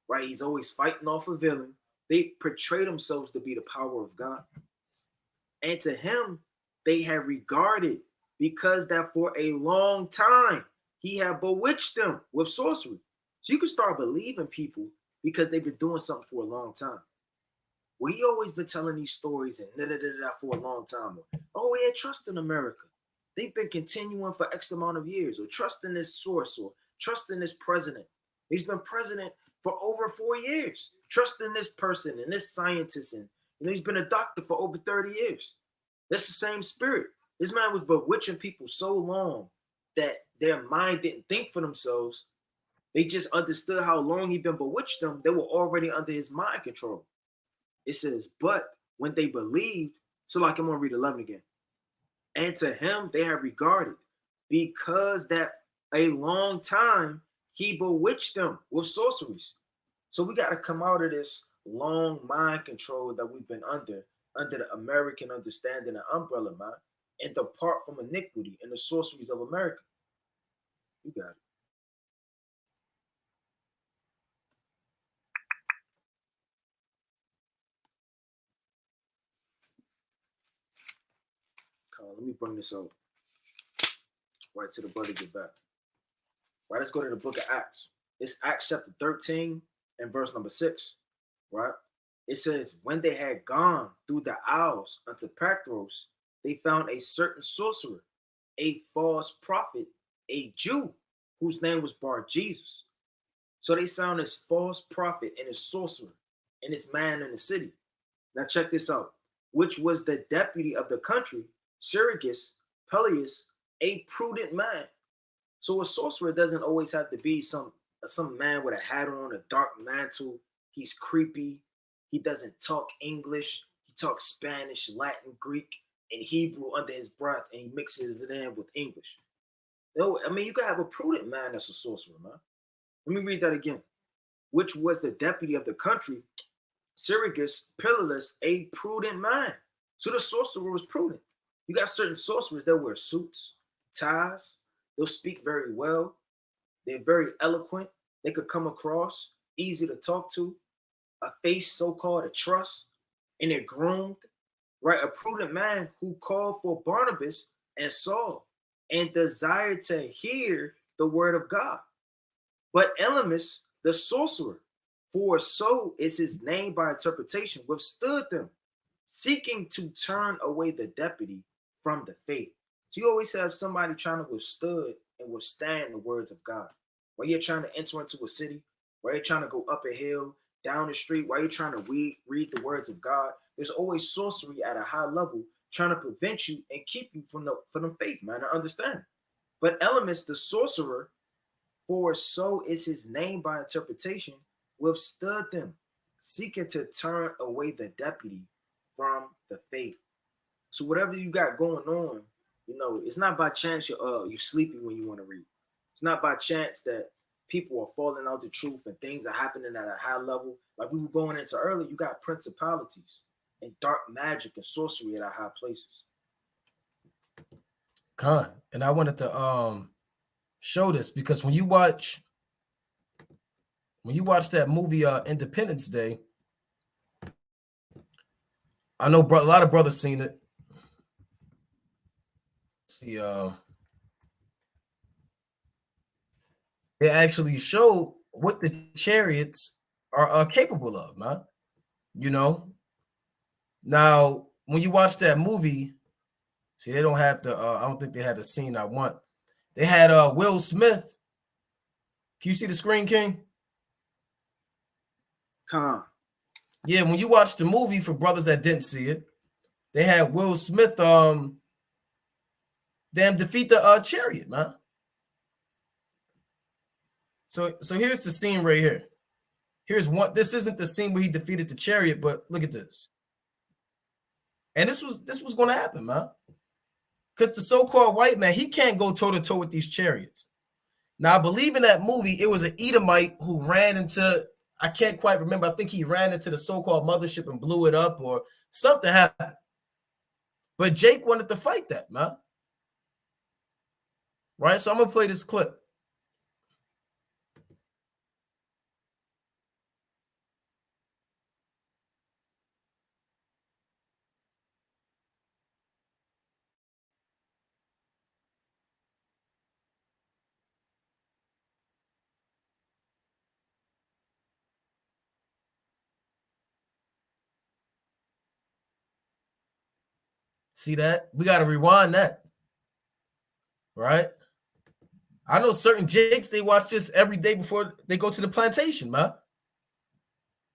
right? He's always fighting off a villain. They portray themselves to be the power of God. And to him, they have regarded, because that for a long time, he had bewitched them with sorcery. So you can start believing people because they've been doing something for a long time. Well, he always been telling these stories and for a long time. Oh, yeah, trust in America. They've been continuing for X amount of years, or trust in this source, or trust in this president. He's been president for over 4 years. Trust in this person and this scientist, and he's been a doctor for over 30 years. That's the same spirit. This man was bewitching people so long that their mind didn't think for themselves. They just understood how long he'd been bewitched them. They were already under his mind control. It says, but when they believed, so like I'm going to read 11 again. And to him they have regarded, because that a long time he bewitched them with sorceries. So we got to come out of this long mind control that we've been under the American understanding and umbrella, man, and depart from iniquity and the sorceries of America. You got it. Let me bring this out. Right to the brother get back. Right, let's go to the book of Acts. It's Acts chapter 13 and verse number 6. Right? It says, when they had gone through the isles unto Patros, they found a certain sorcerer, a false prophet, a Jew, whose name was Bar Jesus. So they found this false prophet and his sorcerer and this man in the city. Now check this out. Which was the deputy of the country, Chariots, Peleus, a prudent man. So a sorcerer doesn't always have to be some man with a hat on, a dark mantle. He's creepy. He doesn't talk English. He talks Spanish, Latin, Greek, and Hebrew under his breath, and he mixes it in with English. I mean, you could have a prudent man that's a sorcerer, man. Let me read that again. Which was the deputy of the country, Syracuse, Peleus, a prudent man. So the sorcerer was prudent. You got certain sorcerers that wear suits, ties. They'll speak very well. They're very eloquent. They could come across, easy to talk to. a face so-called a trust, and it groomed, right? A prudent man who called for Barnabas and Saul and desired to hear the word of God. But Elymas, the sorcerer, for so is his name by interpretation, withstood them, seeking to turn away the deputy from the faith. So you always have somebody trying to withstood and withstand the words of God. While you're trying to enter into a city, while you're trying to go up a hill, down the street, while you're trying to read the words of God, there's always sorcery at a high level trying to prevent you and keep you from the faith, man. I understand. But Elymas, the sorcerer, for so is his name by interpretation, withstood them, seeking to turn away the deputy from the faith. So whatever you got going on, it's not by chance you're sleepy when you want to read. It's not by chance that people are falling out the truth and things are happening at a high level. Like we were going into earlier, you got principalities and dark magic and sorcery at our high places. And I wanted to show this because when you watch that movie Independence Day, I know a lot of brothers seen it. See, they actually showed what the chariots are capable of, man. Now when you watch that movie, see, they don't have the I don't think they had the scene I want. They had Will Smith. Can you see the screen, King? Yeah, when you watch the movie, for brothers that didn't see it, they had Will Smith defeat the chariot, man. So here's the scene right here. Here's one. This isn't the scene where he defeated the chariot, but look at this. And this was going to happen, man. Because the so-called white man, he can't go toe-to-toe with these chariots. Now, I believe in that movie, it was an Edomite who ran into, I can't quite remember, I think he ran into the so-called mothership and blew it up or something happened. But Jake wanted to fight that, man. Right? So I'm going to play this clip. See that? We got to rewind that. Right? I know certain Jakes, they watch this every day before they go to the plantation, man.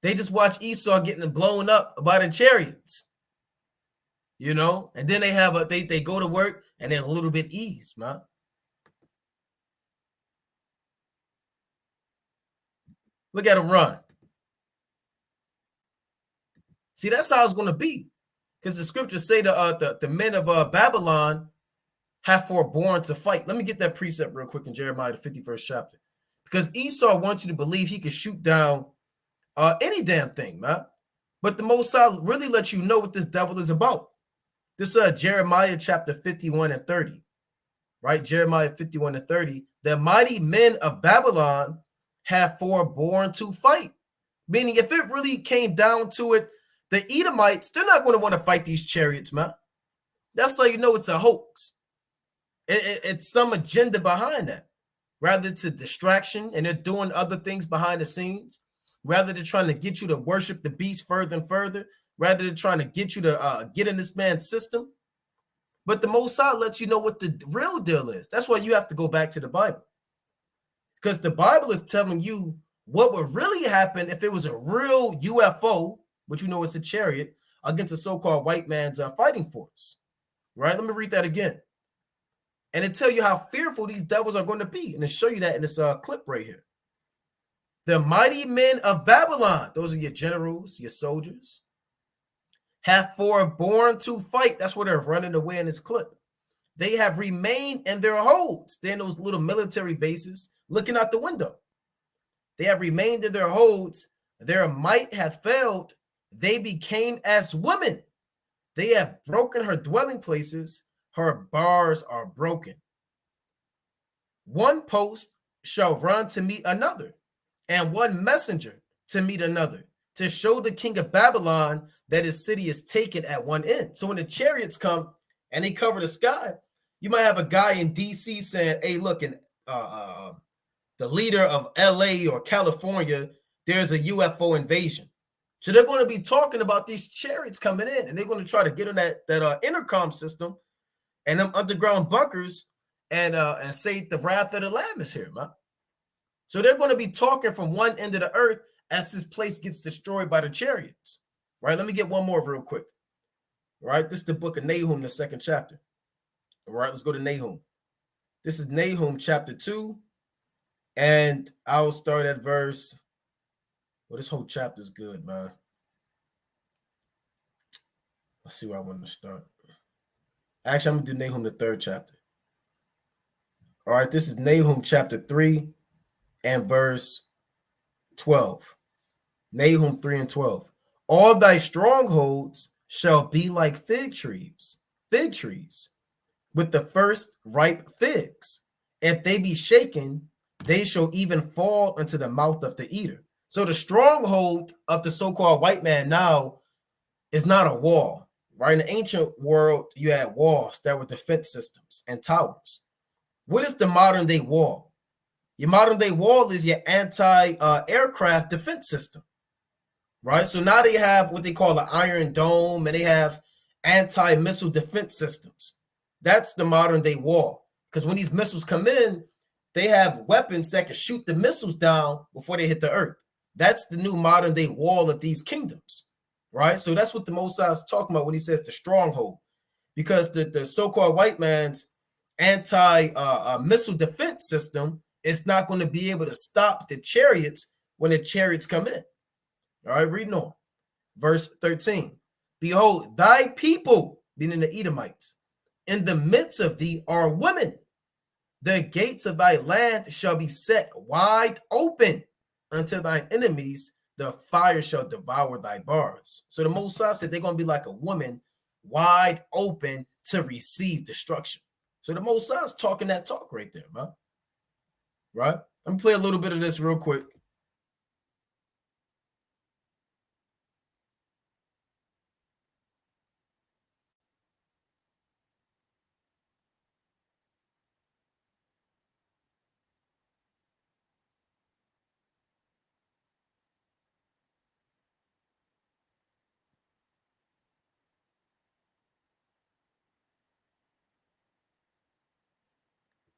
They just watch Esau getting blown up by the chariots. And then they have they go to work and then a little bit ease, man. Look at them run. See, that's how it's going to be. Because the scriptures say the men of Babylon have forborne to fight. Let me get that precept real quick in Jeremiah, the 51st chapter. Because Esau wants you to believe he can shoot down any damn thing, man. But the Most High really let you know what this devil is about. This Jeremiah chapter 51 and 30. Right? Jeremiah 51 and 30. The mighty men of Babylon have forborne to fight. Meaning, if it really came down to it, the Edomites, they're not going to want to fight these chariots, man. That's how you know it's a hoax. It's some agenda behind that. Rather it's a distraction, and they're doing other things behind the scenes. Rather than trying to get you to worship the beast further and further. Rather than trying to get you to get in this man's system. But the Most High lets you know what the real deal is. That's why you have to go back to the Bible. Because the Bible is telling you what would really happen if it was a real UFO, which is a chariot, against a so-called white man's fighting force. Right? Let me read that again. And it tell you how fearful these devils are going to be. And it show you that in this clip right here. The mighty men of Babylon, those are your generals, your soldiers, have forborne to fight. That's where they're running away in this clip. They have remained in their holds. They're in those little military bases looking out the window. They have remained in their holds. Their might hath failed. They became as women. They have broken her dwelling places. Her bars are broken. One post shall run to meet another, and one messenger to meet another, to show the king of Babylon that his city is taken at one end. So when the chariots come and they cover the sky, you might have a guy in DC saying, hey, look, and the leader of LA or California, there's a UFO invasion. So they're going to be talking about these chariots coming in, and they're going to try to get on that intercom system and them underground bunkers and say the wrath of the Lamb is here, man. So they're going to be talking from one end of the earth as this place gets destroyed by the chariots. Right? Let me get one more real quick. All right, this is the book of Nahum, the 2nd chapter. All right, let's go to Nahum. This is Nahum chapter 2, and I'll start at verse. Well, this whole chapter is good, man. Let's see where I want to start. Actually, I'm going to do Nahum, the 3rd chapter. All right, this is Nahum chapter 3 and verse 12. Nahum 3 and 12. All thy strongholds shall be like fig trees, with the first ripe figs. If they be shaken, they shall even fall into the mouth of the eater. So the stronghold of the so-called white man now is not a wall, right? In the ancient world, you had walls that were defense systems and towers. What is the modern day wall? Your modern day wall is your anti-aircraft defense system, right? So now they have what they call an Iron Dome, and they have anti-missile defense systems. That's the modern day wall, because when these missiles come in, they have weapons that can shoot the missiles down before they hit the earth. That's the new modern day wall of these kingdoms, right? So that's what the Mosai is talking about when he says the stronghold, because the so-called white man's anti-missile defense system is not going to be able to stop the chariots when the chariots come in. All right, reading on. Verse 13. Behold, thy people, meaning the Edomites, in the midst of thee are women. The gates of thy land shall be set wide open unto thine enemies. The fire shall devour thy bars. So the Mosai said they're going to be like a woman wide open to receive destruction. So the Mosai is talking that talk right there, man. Right? Let me play a little bit of this real quick.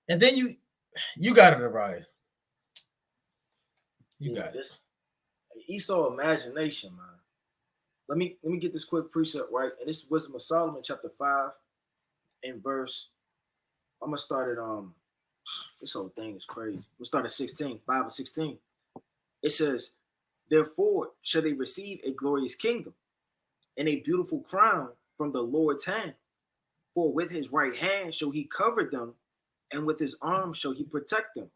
And then you got it, right? You got this Esau imagination, man. Let me get this quick precept right. And this is Wisdom of Solomon, chapter 5, and verse. I'm gonna start at this whole thing is crazy. We'll start at 16, 5 and 16. It says, therefore shall they receive a glorious kingdom and a beautiful crown from the Lord's hand. For with his right hand shall he cover them, and with his arm shall he protect them.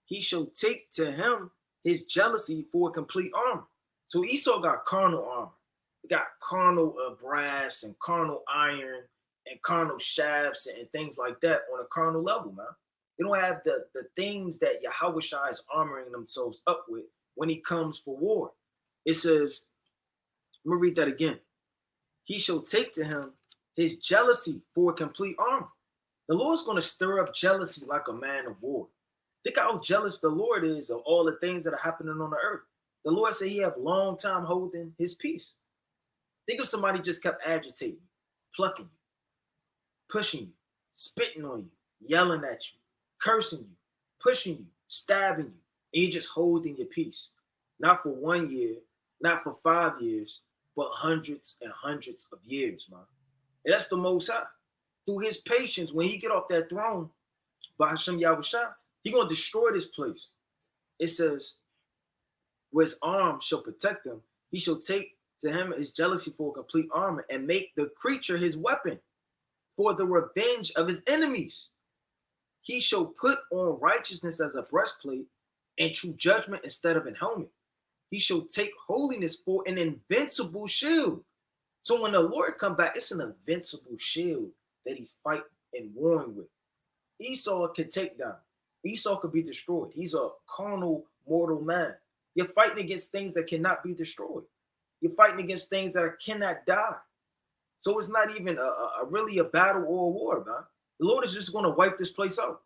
He shall take to him his jealousy for a complete armor. So Esau got carnal armor. He got carnal brass and carnal iron and carnal shafts and things like that on a carnal level, man. They don't have the things that Yahushua is armoring themselves up with when he comes for war. It says, let me read that again. He shall take to him his jealousy for a complete armor. The Lord's going to stir up jealousy like a man of war. Think how jealous the Lord is of all the things that are happening on the earth. The Lord said he have long time holding his peace. Think if somebody just kept agitating, plucking you, pushing you, spitting on you, yelling at you, cursing you, pushing you, stabbing you, and you're just holding your peace. Not for 1 year, not for 5 years, but hundreds and hundreds of years, man. And that's the Most High. Through his patience, when he get off that throne, by Hashem Yahushua, he going to destroy this place. It says, where his arm shall protect him, he shall take to him his jealousy for a complete armor and make the creature his weapon for the revenge of his enemies. He shall put on righteousness as a breastplate and true judgment instead of an helmet. He shall take holiness for an invincible shield. So when the Lord come back, it's an invincible shield that he's fighting and warring with. Esau could take down. Esau could be destroyed. He's a carnal, mortal man. You're fighting against things that cannot be destroyed. You're fighting against things that cannot die. So it's not even a really a battle or a war, man. The Lord is just going to wipe this place out.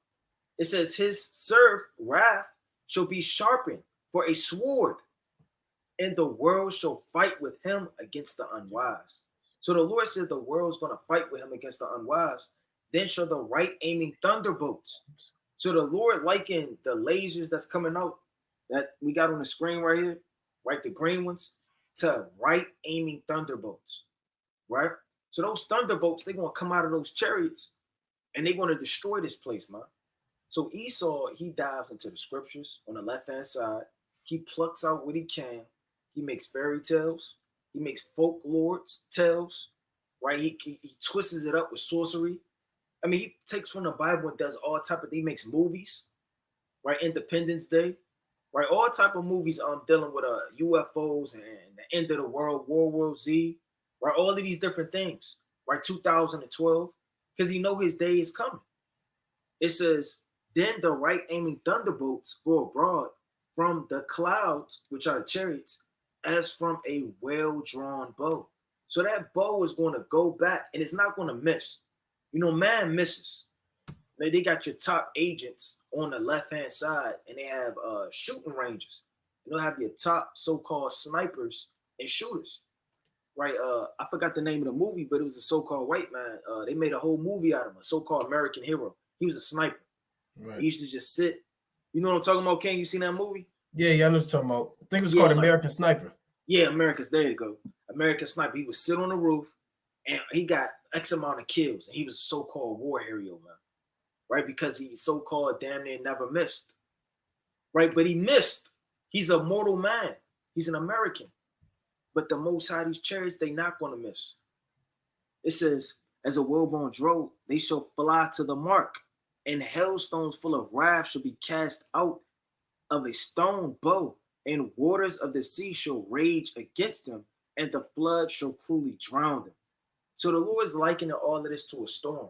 It says his serve wrath shall be sharpened for a sword, and the world shall fight with him against the unwise. So the Lord said the world's going to fight with him against the unwise. Then shall the right aiming thunderbolts. So the Lord likened the lasers that's coming out that we got on the screen right here, right, the green ones, to right aiming thunderbolts, right? So those thunderbolts, they're going to come out of those chariots and they're going to destroy this place, man. So Esau, he dives into the scriptures on the left-hand side. He plucks out what he can. He makes fairy tales. He makes folklore tales, right? He twists it up with sorcery. I mean, he takes from the Bible and does all type of, he makes movies, right? Independence Day, right? All type of movies dealing with UFOs and the end of the world, World War Z, right? All of these different things, right? 2012, because he know his day is coming. It says, then the right aiming thunderbolts go abroad from the clouds, which are the chariots, as from a well-drawn bow. So that bow is going to go back and it's not going to miss. You know, man misses. They got your top agents on the left-hand side and they have shooting ranges. You know, have your top so-called snipers and shooters. Right, I forgot the name of the movie, but it was a so-called white man. They made a whole movie out of him, a so-called American hero. He was a sniper. Right. He used to just sit. You know what I'm talking about, Ken? You seen that movie? Yeah, I know what you're talking about. I think it was called American Sniper. Yeah, Americans. There you go. American Sniper. He would sit on the roof, and he got X amount of kills, and he was a so-called war hero, man. Right, because he so-called damn near never missed. Right, but he missed. He's a mortal man. He's an American. But the Most High, these chariots, they not going to miss. It says, as a well-born drove, they shall fly to the mark, and hailstones full of wrath shall be cast out of a stone bow, and waters of the sea shall rage against them, and the flood shall cruelly drown them. So the Lord is likening all of this to a storm.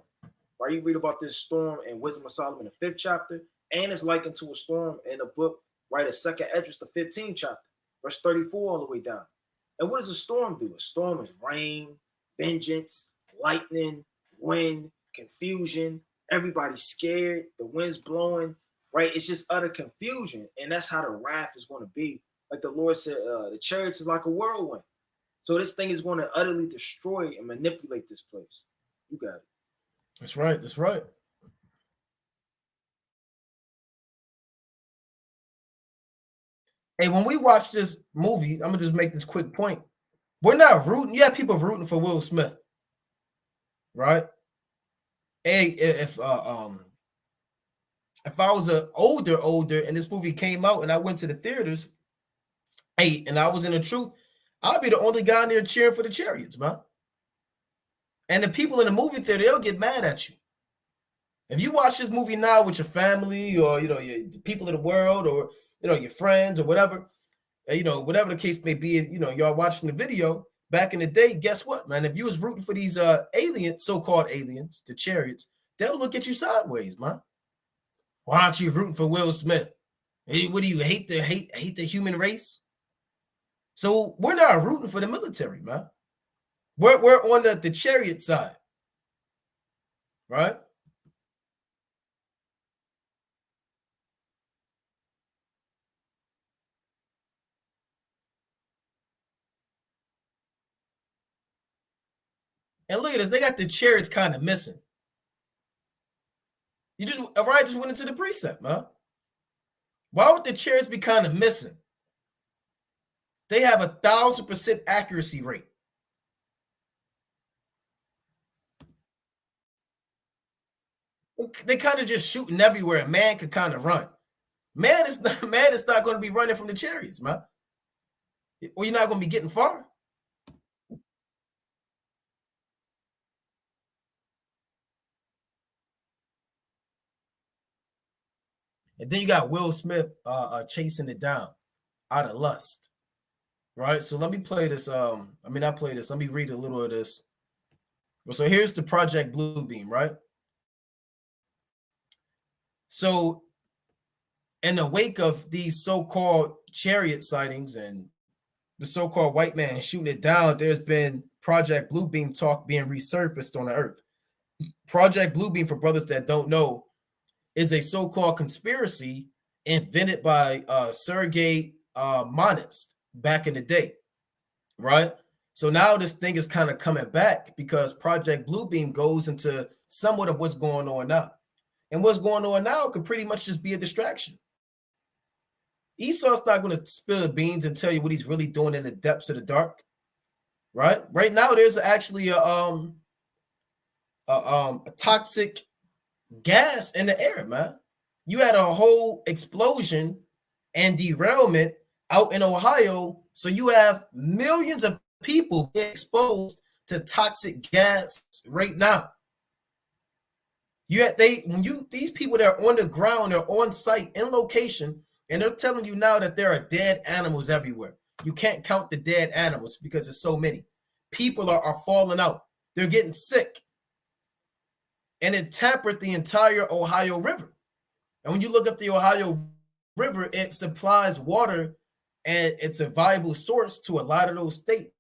Right? You read about this storm in Wisdom of Solomon, the 5th chapter, and it's likened to a storm in the book, right, of 2nd Esdras, the 15th chapter, verse 34 all the way down. And what does a storm do? A storm is rain, vengeance, lightning, wind, confusion. Everybody's scared. The wind's blowing, right? It's just utter confusion. And that's how the wrath is going to be. Like the Lord said, the chariots is like a whirlwind. So this thing is going to utterly destroy and manipulate this place. You got it. That's right. That's right. Hey, when we watch this movie, I'm gonna just make this quick point. We're not rooting. You have people rooting for Will Smith, right? Hey, if I was a older, and this movie came out, and I went to the theaters, hey, and I was in the truth, I'll be the only guy in there cheering for the Chariots, man. And the people in the movie theater, they'll get mad at you. If you watch this movie now with your family, or your people of the world, or your friends, or whatever, whatever the case may be, y'all watching the video back in the day, guess what, man? If you was rooting for these aliens, so-called aliens, the Chariots, they'll look at you sideways, man. Why aren't you rooting for Will Smith? Hey, what do you hate the human race? So we're not rooting for the military, man. We're on the Chariot side, right? And look at this, they got the Chariots kind of missing. Just went into the precept, man. Why would the Chariots be kind of missing? They have 1,000% accuracy rate. They kind of just shooting everywhere. Man could kind of run. Man is not going to be running from the Chariots, man. Well, you're not going to be getting far. And then you got Will Smith chasing it down out of lust, right? So let me play this. Not play this. Let me read a little of this. So here's the Project Bluebeam, right? So in the wake of these so-called chariot sightings and the so-called white man shooting it down, there's been Project Bluebeam talk being resurfaced on the earth. Project Bluebeam, for brothers that don't know, is a so-called conspiracy invented by Sergei Monist back in the day, right? So now this thing is kind of coming back because Project Bluebeam goes into somewhat of what's going on now. And what's going on now could pretty much just be a distraction. Esau's not going to spill the beans and tell you what he's really doing in the depths of the dark, right? Right now, there's actually a toxic gas in the air, man. You had a whole explosion and derailment out in Ohio, so you have millions of people being exposed to toxic gas right now. These people that are on the ground, they're on site in location, and they're telling you now that there are dead animals everywhere. You can't count the dead animals because there's so many. People are falling out. They're getting sick. And it tampered the entire Ohio River. And when you look up the Ohio River, it supplies water and it's a viable source to a lot of those states.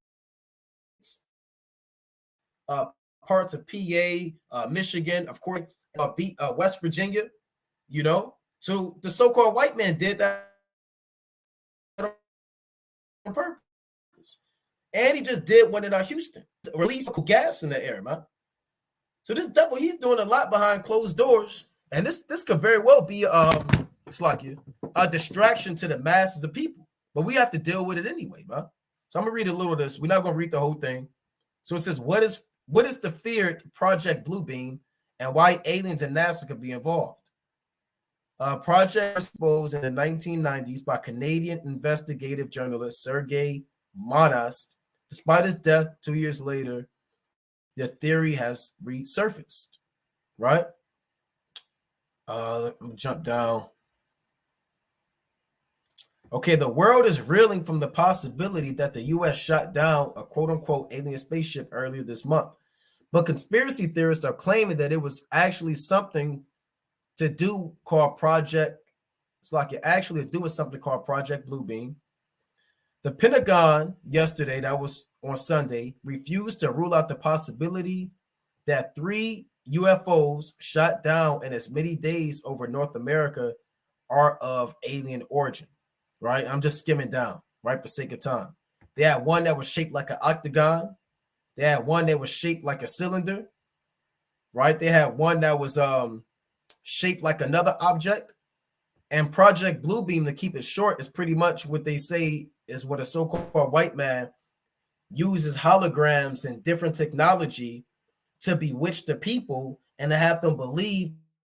Parts of PA, Michigan, of course, West Virginia, you know. So the so-called white man did that on purpose. And he just did one in Houston, release gas in the air, man. So this devil, he's doing a lot behind closed doors. And this could very well be it's like a distraction to the masses of people. But we have to deal with it anyway, man. So I'm gonna read a little of this. We're not gonna read the whole thing. So it says, what is the feared Project Bluebeam and why aliens and NASA could be involved? Project was exposed in the 1990s by Canadian investigative journalist Sergei Monast. Despite his death 2 years later, the theory has resurfaced, right? Let me jump down. Okay, the world is reeling from the possibility that the U.S. shot down a quote-unquote alien spaceship earlier this month. But conspiracy theorists are claiming that it was actually something to do called Project, it's like it actually to do with something called Project Bluebeam. The Pentagon yesterday, that was on Sunday, refused to rule out the possibility that 3 UFOs shot down in as many days over North America are of alien origin, right? I'm just skimming down, right, for sake of time. They had one that was shaped like an octagon. They had one that was shaped like a cylinder, right? They had one that was shaped like another object. And Project Bluebeam, to keep it short, is pretty much what they say is what a so-called white man uses holograms and different technology to bewitch the people and to have them believe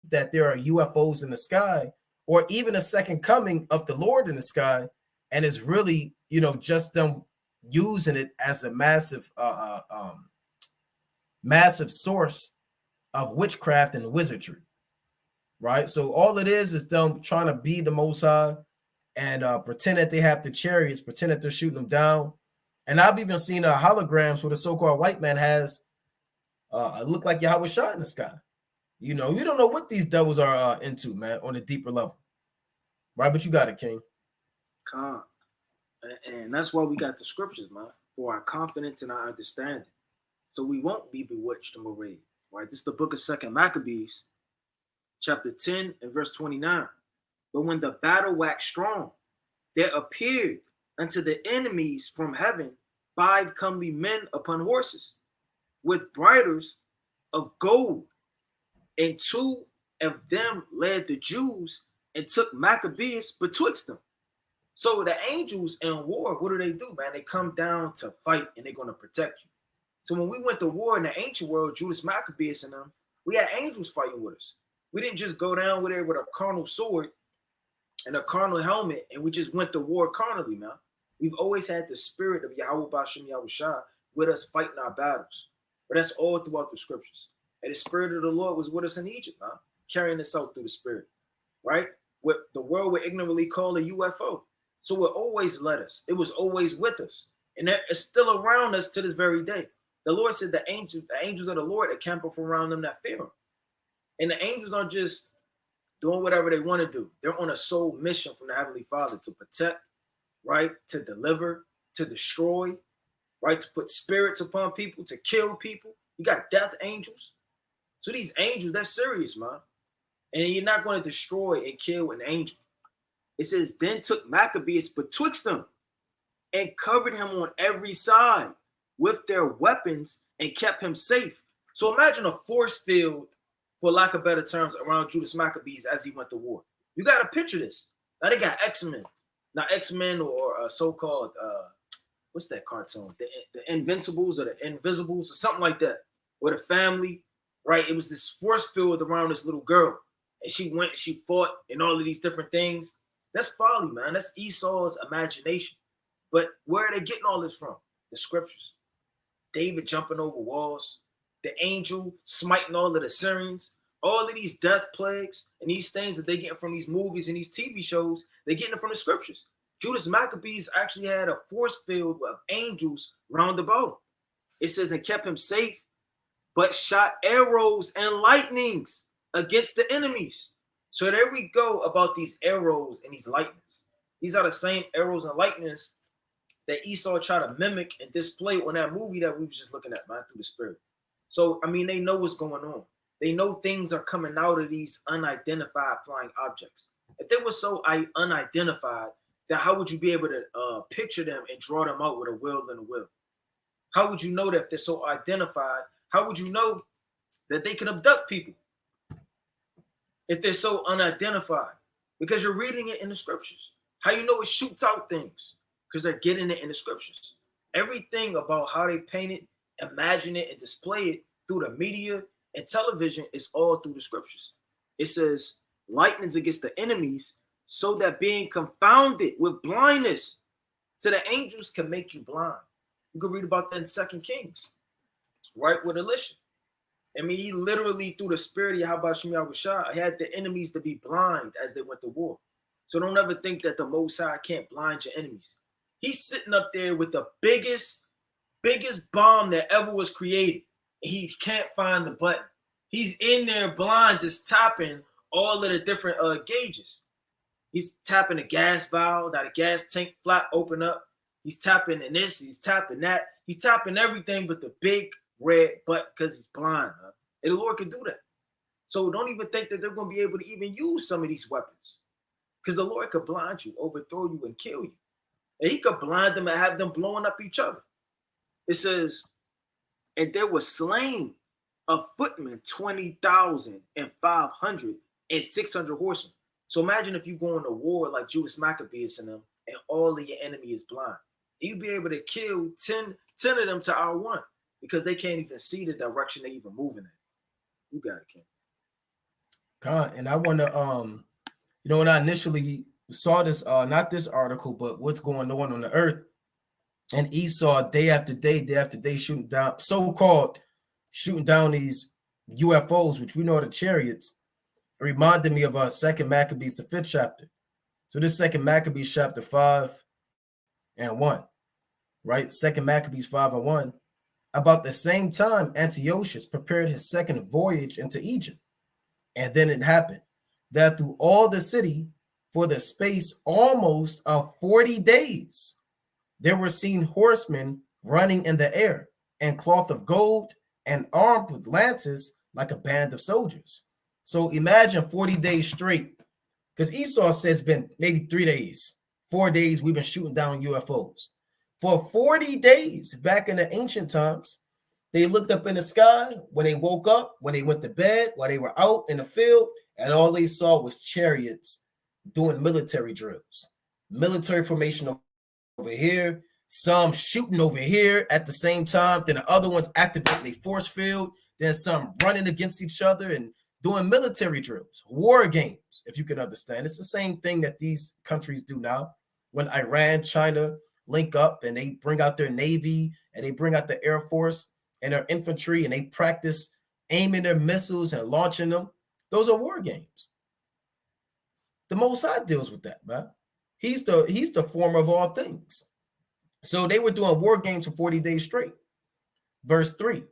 that there are UFOs in the sky or even a second coming of the Lord in the sky. And it's really, just them using it as a massive source of witchcraft and wizardry, right? So all it is them trying to be the Most High and pretend that they have the chariots, pretend that they're shooting them down. And I've even seen holograms where the so-called white man has look like Yahweh shot in the sky. You don't know what these devils are into, man, on a deeper level, right? But you got it, King. Con. And that's why we got the scriptures, man, for our confidence and our understanding. So we won't be bewitched and bewrayed, right? This is the book of 2 Maccabees, chapter 10 and verse 29. But when the battle waxed strong, there appeared unto the enemies from heaven 5 comely men upon horses, with bridles of gold, and 2 of them led the Jews and took Maccabees betwixt them. So the angels in war, what do? Man, they come down to fight and they're going to protect you. So when we went to war in the ancient world, Judas Maccabeus and them, we had angels fighting with us. We didn't just go down with there with a carnal sword and a carnal helmet and we just went to war carnally, man. We've always had the spirit of Yahweh Bashem Yahushua with us fighting our battles. But that's all throughout the scriptures. And the spirit of the Lord was with us in Egypt, man, carrying us out through the spirit, right? What the world would ignorantly call a UFO. So it always led us. It was always with us. And it's still around us to this very day. The Lord said the angels of the Lord that camp up around them that fear him. And the angels aren't just doing whatever they want to do. They're on a sole mission from the Heavenly Father to protect, right? To deliver, to destroy, right? To put spirits upon people, to kill people. You got death angels. So these angels, they're serious, man. And you're not going to destroy and kill an angel. It says, then took Maccabeus betwixt them and covered him on every side with their weapons and kept him safe. So imagine a force field, for lack of better terms, around Judas Maccabeus as he went to war. You got to picture this. Now they got X-Men. Now X-Men or so-called, what's that cartoon? The Invincibles or the Invisibles or something like that. Or the Family, right? It was this force field around this little girl. And she went, she fought and all of these different things. That's folly, man. That's Esau's imagination. But where are they getting all this from? The scriptures. David jumping over walls, the angel smiting all of the Syrians, all of these death plagues and these things that they get from these movies and these TV shows, they're getting it from the scriptures. Judas Maccabeus actually had a force field of angels round about. It says, and kept him safe, but shot arrows and lightnings against the enemies. So there we go about these arrows and these lightnings. These are the same arrows and lightnings that Esau tried to mimic and display on that movie that we was just looking at, man, through the spirit. So, I mean, they know what's going on. They know things are coming out of these unidentified flying objects. If they were so unidentified, then how would you be able to picture them and draw them out with a will and a will? How would you know that if they're so identified? How would you know that they can abduct people if they're so unidentified? Because you're reading it in the scriptures. How you know it shoots out things? Because they're getting it in the scriptures. Everything about how they paint it, imagine it, and display it through the media and television is all through the scriptures. It says, lightnings against the enemies, so that being confounded with blindness, so the angels can make you blind. You can read about that in 2 Kings, right, with Elisha. I mean, he literally, through the spirit of Yahweh Shem Yahushua, had the enemies to be blind as they went to war. So don't ever think that the Most High can't blind your enemies. He's sitting up there with the biggest bomb that ever was created. He can't find the button. He's in there blind, just tapping all of the different gauges. He's tapping the gas valve, that the gas tank flap open up. He's tapping in this, he's tapping that. He's tapping everything but the big red button because he's blind. Huh? And the Lord can do that. So don't even think that they're going to be able to even use some of these weapons. Because the Lord could blind you, overthrow you, and kill you. And he could blind them and have them blowing up each other. It says, and there was slain of footmen 20,500 and 600 horsemen. So imagine if you go into war like Judas Maccabeus and them, and all of your enemy is blind. You'd be able to kill 10 of them to our one, because they can't even see the direction they're even moving in. You got it, King. God, and I want to, when I initially saw this, not this article, but what's going on the earth, and Esau day after day shooting down these UFOs, which we know are the chariots, reminded me of 2 Maccabees, the 5th chapter. So this 2 Maccabees chapter 5 and 1, right? 2 Maccabees 5 and 1. About the same time, Antiochus prepared his second voyage into Egypt. And then it happened that through all the city, for the space almost of 40 days, there were seen horsemen running in the air, and cloth of gold, and armed with lances like a band of soldiers. So imagine 40 days straight, because Esau says it's been maybe 3 days, 4 days we've been shooting down UFOs. For 40 days back in the ancient times, they looked up in the sky when they woke up, when they went to bed, while they were out in the field, and all they saw was chariots doing military drills, military formation over here, some shooting over here at the same time, then the other ones activating a force field, then some running against each other and doing military drills, war games, if you can understand. It's the same thing that these countries do now. When Iran, China link up and they bring out their Navy and they bring out the Air Force and their infantry and they practice aiming their missiles and launching them, those are war games. The Most High deals with that, man. He's the former of all things. So they were doing war games for 40 days straight. Verse 3,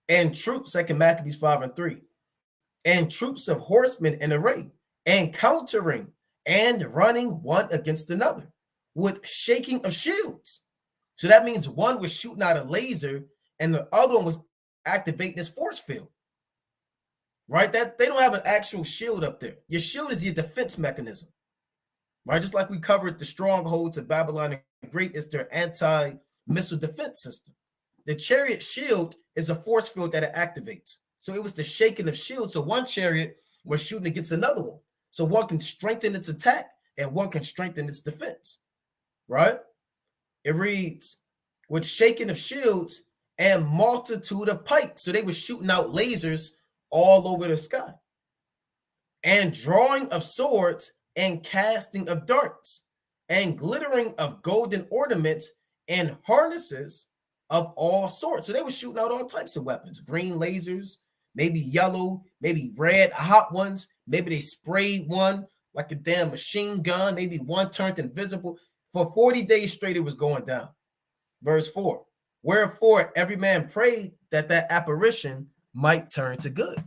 and troops, 2 Maccabees 5 and 3, and troops of horsemen in array, and countering and running one against another with shaking of shields. So that means one was shooting out a laser and the other one was activating this force field. Right? That they don't have an actual shield up there. Your shield is your defense mechanism. Right? Just like we covered the strongholds of Babylon the Great is their anti-missile defense system. The chariot shield is a force field that it activates. So it was the shaking of shields. So one chariot was shooting against another one. So one can strengthen its attack and one can strengthen its defense. Right? It reads, with shaking of shields and multitude of pikes. So they were shooting out lasers all over the sky. And drawing of swords and casting of darts and glittering of golden ornaments and harnesses of all sorts. So they were shooting out all types of weapons, green lasers, maybe yellow, maybe red, hot ones. Maybe they sprayed one like a damn machine gun. Maybe one turned invisible. For 40 days straight, it was going down. Verse 4, wherefore every man prayed that that apparition might turn to good.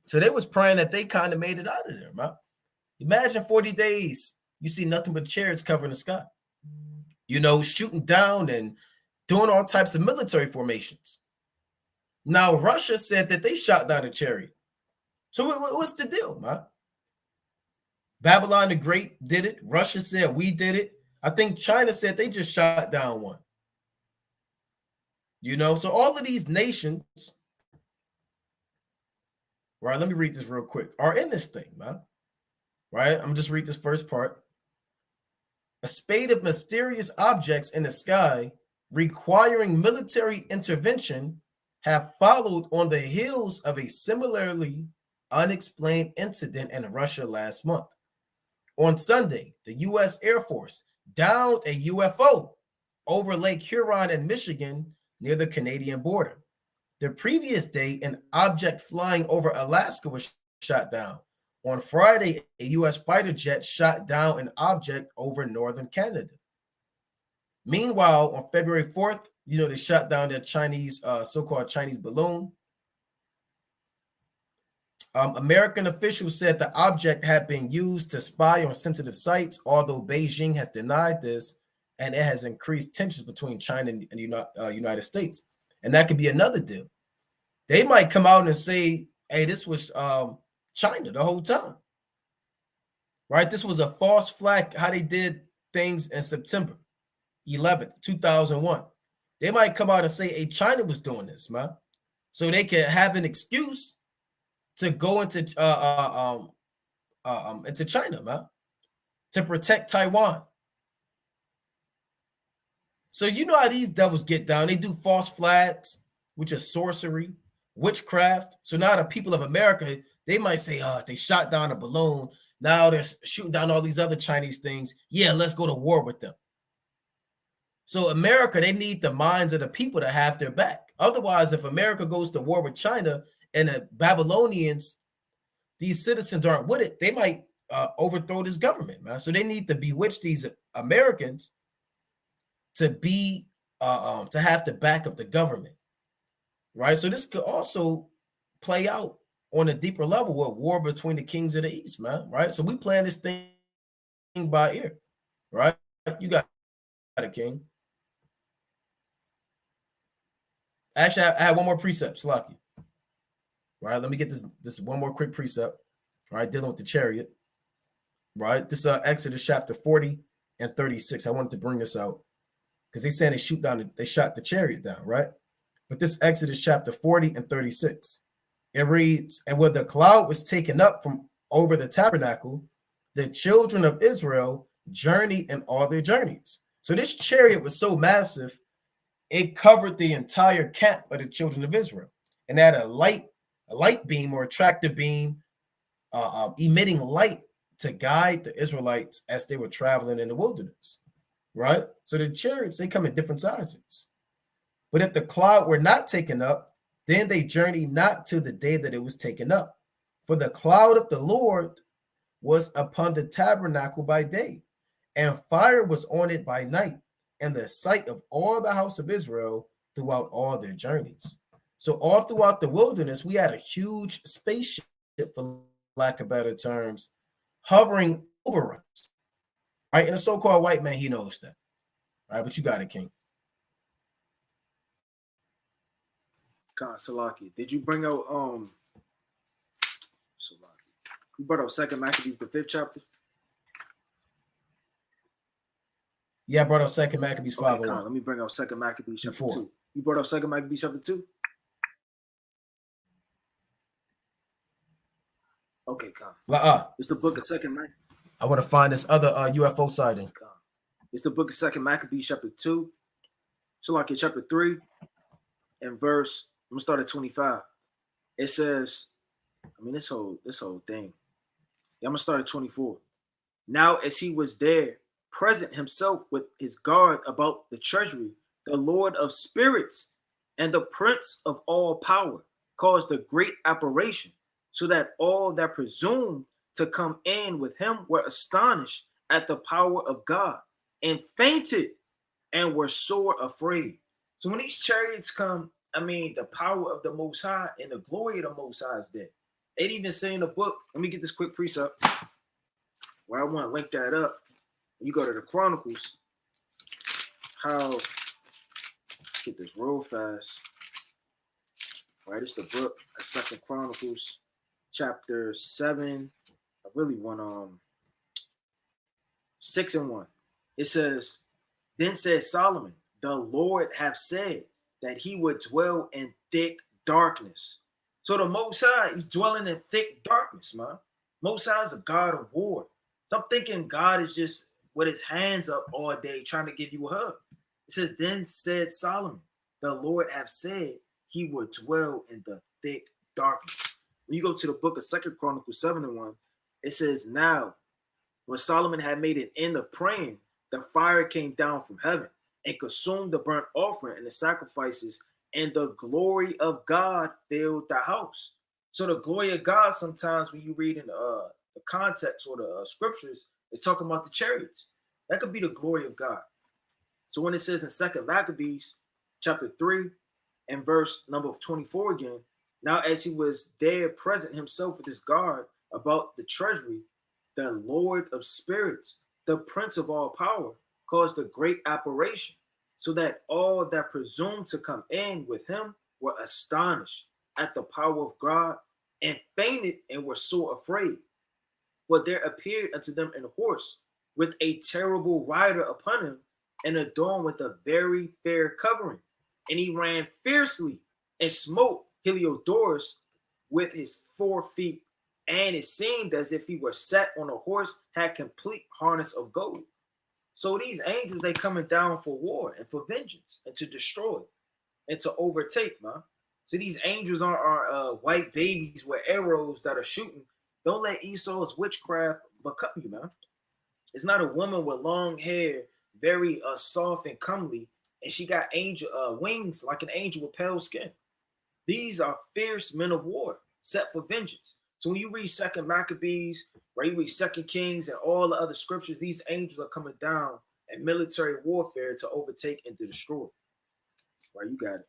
So they was praying that they kind of made it out of there, man. Imagine 40 days, you see nothing but chariots covering the sky, you know, shooting down and doing all types of military formations. Now, Russia said that they shot down a chariot. So what's the deal, man? Babylon the Great did it. Russia said we did it. I think China said they just shot down one. You know, so all of these nations, right? Let me read this real quick. Are in this thing, man. Right? I'm gonna just read this first part. A spate of mysterious objects in the sky requiring military intervention have followed on the heels of a similarly unexplained incident in Russia last month. On Sunday, the U.S. Air Force downed a UFO over Lake Huron in Michigan near the Canadian border. The previous day, an object flying over Alaska was shot down. On Friday, a U.S. fighter jet shot down an object over northern Canada. Meanwhile, on February 4th, you know, they shot down their Chinese, so-called Chinese balloon. American officials said the object had been used to spy on sensitive sites, although Beijing has denied this, and it has increased tensions between China and the United States. And that could be another deal. They might come out and say, hey, this was China the whole time. Right? This was a false flag, how they did things in September 11th, 2001. They might come out and say, hey, China was doing this, man. So they can have an excuse to go into China, man, to protect Taiwan. So you know how these devils get down. They do false flags, which is sorcery, witchcraft. So now the people of America, they might say, they shot down a balloon. Now they're shooting down all these other Chinese things. Yeah, let's go to war with them. So America, they need the minds of the people to have their back. Otherwise, if America goes to war with China and the Babylonians, these citizens aren't with it, they might overthrow this government, man. So they need to bewitch these Americans to be to have the back of the government, right? So this could also play out on a deeper level with war between the kings of the East, man, right? So we playing this thing by ear, right? You got it, King. Actually, I have one more precept, Slocky. Right, let me get this one more quick precept. All right, dealing with the chariot. Right, this Exodus chapter 40 and 36. I wanted to bring this out because they saying they shot the chariot down, right? But this Exodus chapter 40 and 36. It reads, and when the cloud was taken up from over the tabernacle, the children of Israel journeyed in all their journeys. So this chariot was so massive, it covered the entire camp of the children of Israel, and had a light beam or a tractor beam emitting light to guide the Israelites as they were traveling in the wilderness, right? So the chariots, they come in different sizes. But if the cloud were not taken up, then they journeyed not till the day that it was taken up. For the cloud of the Lord was upon the tabernacle by day, and fire was on it by night, and the sight of all the house of Israel throughout all their journeys. So all throughout the wilderness, we had a huge spaceship, for lack of better terms, hovering over us, right? And a so-called white man, he knows that, right? But you got it, King. Salaki. Did you bring out Salaki? You brought out Second Maccabees, the 5th chapter? Yeah, I brought out Second Maccabees 5 Okay, let me bring out Second Maccabees chapter 4. 2. You brought out Second Maccabees chapter 2? Okay, Con. It's the book of Second Maccabees. I want to find this other UFO sighting. Con. It's the book of Second Maccabees chapter 2. Salaki chapter 3 and verse, I'm gonna start at 25. It says, I mean, this whole thing. Yeah, I'm gonna start at 24. Now, as he was there, present himself with his guard about the treasury, the Lord of spirits and the Prince of all power caused a great apparition, so that all that presumed to come in with him were astonished at the power of God, and fainted, and were sore afraid. So when these chariots come, I mean, the power of the Most High and the glory of the Most High is there. They'd even say in the book, let me get this quick precept where I want to link that up. You go to the Chronicles, get this real fast. Right, it's the book of 2 Chronicles, chapter 7. I really want 6 and 1. It says, then said Solomon, the Lord have said that he would dwell in thick darkness. So the Most High, he's dwelling in thick darkness, man. Most High is a God of war. Stop thinking God is just with his hands up all day trying to give you a hug. It says, then said Solomon, the Lord have said he would dwell in the thick darkness. When you go to the book of 2 Chronicles 7 and 1, it says, now, when Solomon had made an end of praying, the fire came down from heaven and consumed the burnt offering and the sacrifices, and the glory of God filled the house. So the glory of God, sometimes when you read in the context or the scriptures, it's talking about the chariots. That could be the glory of God. So when it says in 2 Maccabees chapter 3 and verse number 24 again, now as he was there present himself with his guard about the treasury, the Lord of spirits, the Prince of all power, caused a great apparition, so that all that presumed to come in with him were astonished at the power of God, and fainted, and were sore afraid. For there appeared unto them an horse with a terrible rider upon him, and adorned with a very fair covering. And he ran fiercely and smote Heliodorus with his 4 feet, and it seemed as if he were set on a horse, had complete harness of gold. So these angels, they coming down for war and for vengeance and to destroy and to overtake, man. So these angels are white babies with arrows that are shooting. Don't let Esau's witchcraft become you, man. It's not a woman with long hair, very soft and comely, and she got angel wings like an angel with pale skin. These are fierce men of war, set for vengeance. So when you read 2 Maccabees, right, you read 2 Kings and all the other scriptures, these angels are coming down in military warfare to overtake and to destroy. Right, you got it.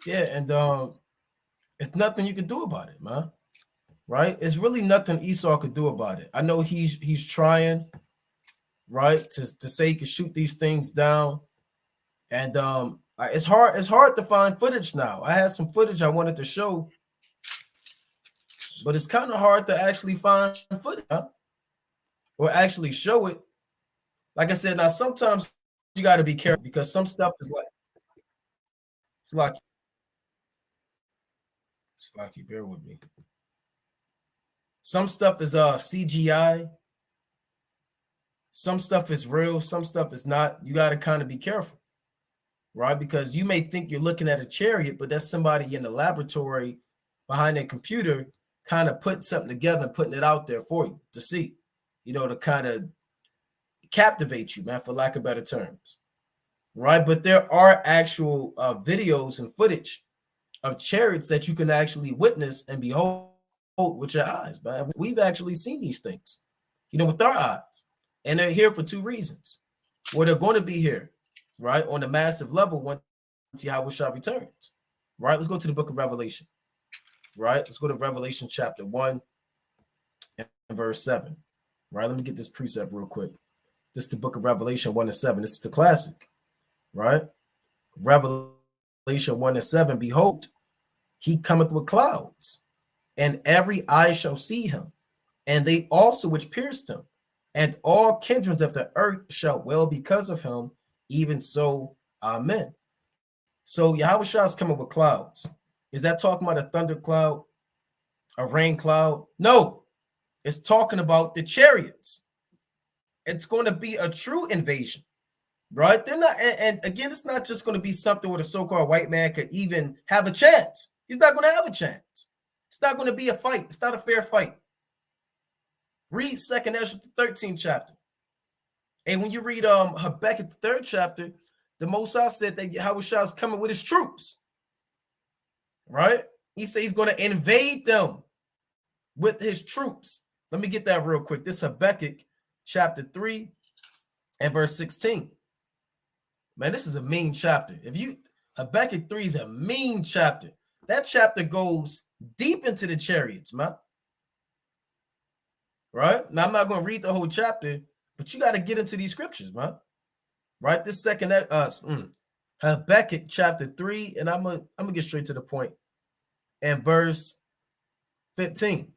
Yeah, and it's nothing you can do about it, man. Right? It's really nothing Esau could do about it. I know he's trying, right, to say he can shoot these things down. And it's hard to find footage now. I had some footage I wanted to show, but it's kind of hard to actually find footage, huh? Or actually show it. Like I said, now sometimes you got to be careful because some stuff is like it's lucky, bear with me. Some stuff is CGI. Some stuff is real, some stuff is not. You got to kind of be careful, right? Because you may think you're looking at a chariot, but that's somebody in the laboratory behind their computer kind of putting something together and putting it out there for you to see, to kind of captivate you, man, for lack of better terms, right? But there are actual videos and footage of chariots that you can actually witness and behold with your eyes, man. We've actually seen these things, with our eyes. And they're here for 2 reasons. Well, they're going to be here, right, on a massive level once Yahushua returns, right? Let's go to the book of Revelation, right? Let's go to Revelation chapter 1 and verse 7, right? Let me get this precept real quick. This is the book of Revelation 1 and 7. This is the classic, right? Revelation Revelation 1 and 7, behold, he cometh with clouds, and every eye shall see him, and they also which pierced him, and all kindreds of the earth shall wail because of him, even so, amen. So Yahweh Shah is coming with clouds. Is that talking about a thunder cloud, a rain cloud? No, it's talking about the chariots. It's going to be a true invasion, right? They're not, and again, it's not just going to be something where the so-called white man could even have a chance. He's not going to have a chance. It's not going to be a fight. It's not a fair fight. Read 2nd Ezra, the 13th chapter. And when you read Habakkuk, the 3rd chapter, the Most High said that Yahweh Shah is coming with his troops, right? He said he's going to invade them with his troops. Let me get that real quick. This Habakkuk chapter 3 and verse 16. Man, this is a mean chapter. Habakkuk 3 is a mean chapter. That chapter goes deep into the chariots, man. Right? Now, I'm not going to read the whole chapter, but you got to get into these scriptures, man. Right? This second Habakkuk chapter 3, and I'm gonna get straight to the point. And verse 15.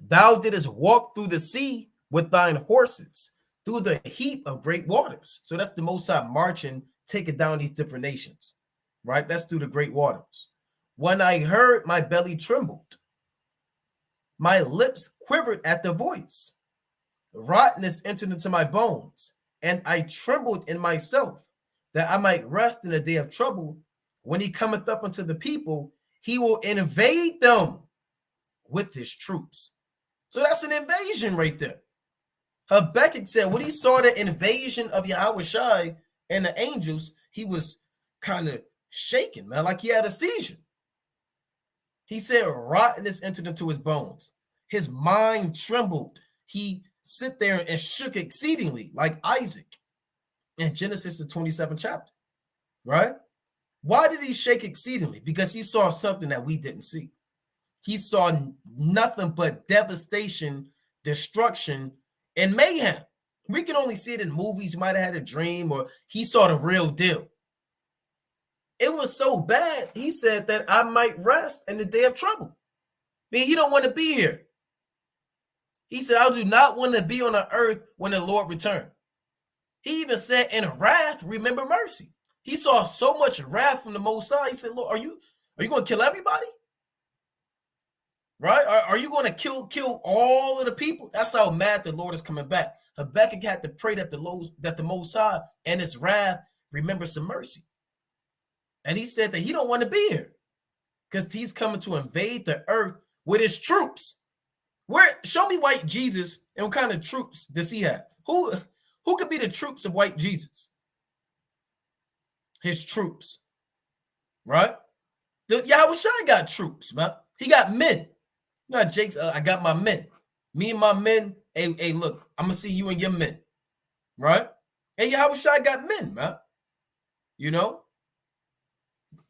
Thou didst walk through the sea with thine horses, through the heap of great waters. So that's the Most High marching, taking down these different nations. Right? That's through the great waters. When I heard, my belly trembled. My lips quivered at the voice. Rottenness entered into my bones, and I trembled in myself, that I might rest in the day of trouble. When he cometh up unto the people, he will invade them with his troops. So that's an invasion right there. Habakkuk said when he saw the invasion of Yahweh Shai and the angels, he was kind of shaken, man, like he had a seizure. He said rottenness entered into his bones. His mind trembled. He sit there and shook exceedingly, like Isaac in Genesis, the 27th chapter, right? Why did he shake exceedingly? Because he saw something that we didn't see. He saw nothing but devastation, destruction, and mayhem. We can only see it in movies. You might have had a dream, or he saw the real deal. It was so bad, he said that I might rest in the day of trouble. I mean, he don't want to be here. He said, I do not want to be on the earth when the Lord returns. He even said, in wrath, remember mercy. He saw so much wrath from the Most High. He said, Lord, are you going to kill everybody? Right? Are you going to kill all of the people? That's how mad the Lord is coming back. Habakkuk had to pray that the Most High and his wrath remember some mercy. And he said that he don't want to be here because he's coming to invade the earth with his troops. Show me white Jesus and what kind of troops does he have? Who could be the troops of white Jesus? His troops, right? Yahweh Shai got troops, man. He got men. You know, Jake's, I got my men. Me and my men. Hey, look, I'm gonna see you and your men, right? And Yahweh Shai got men, man. You know,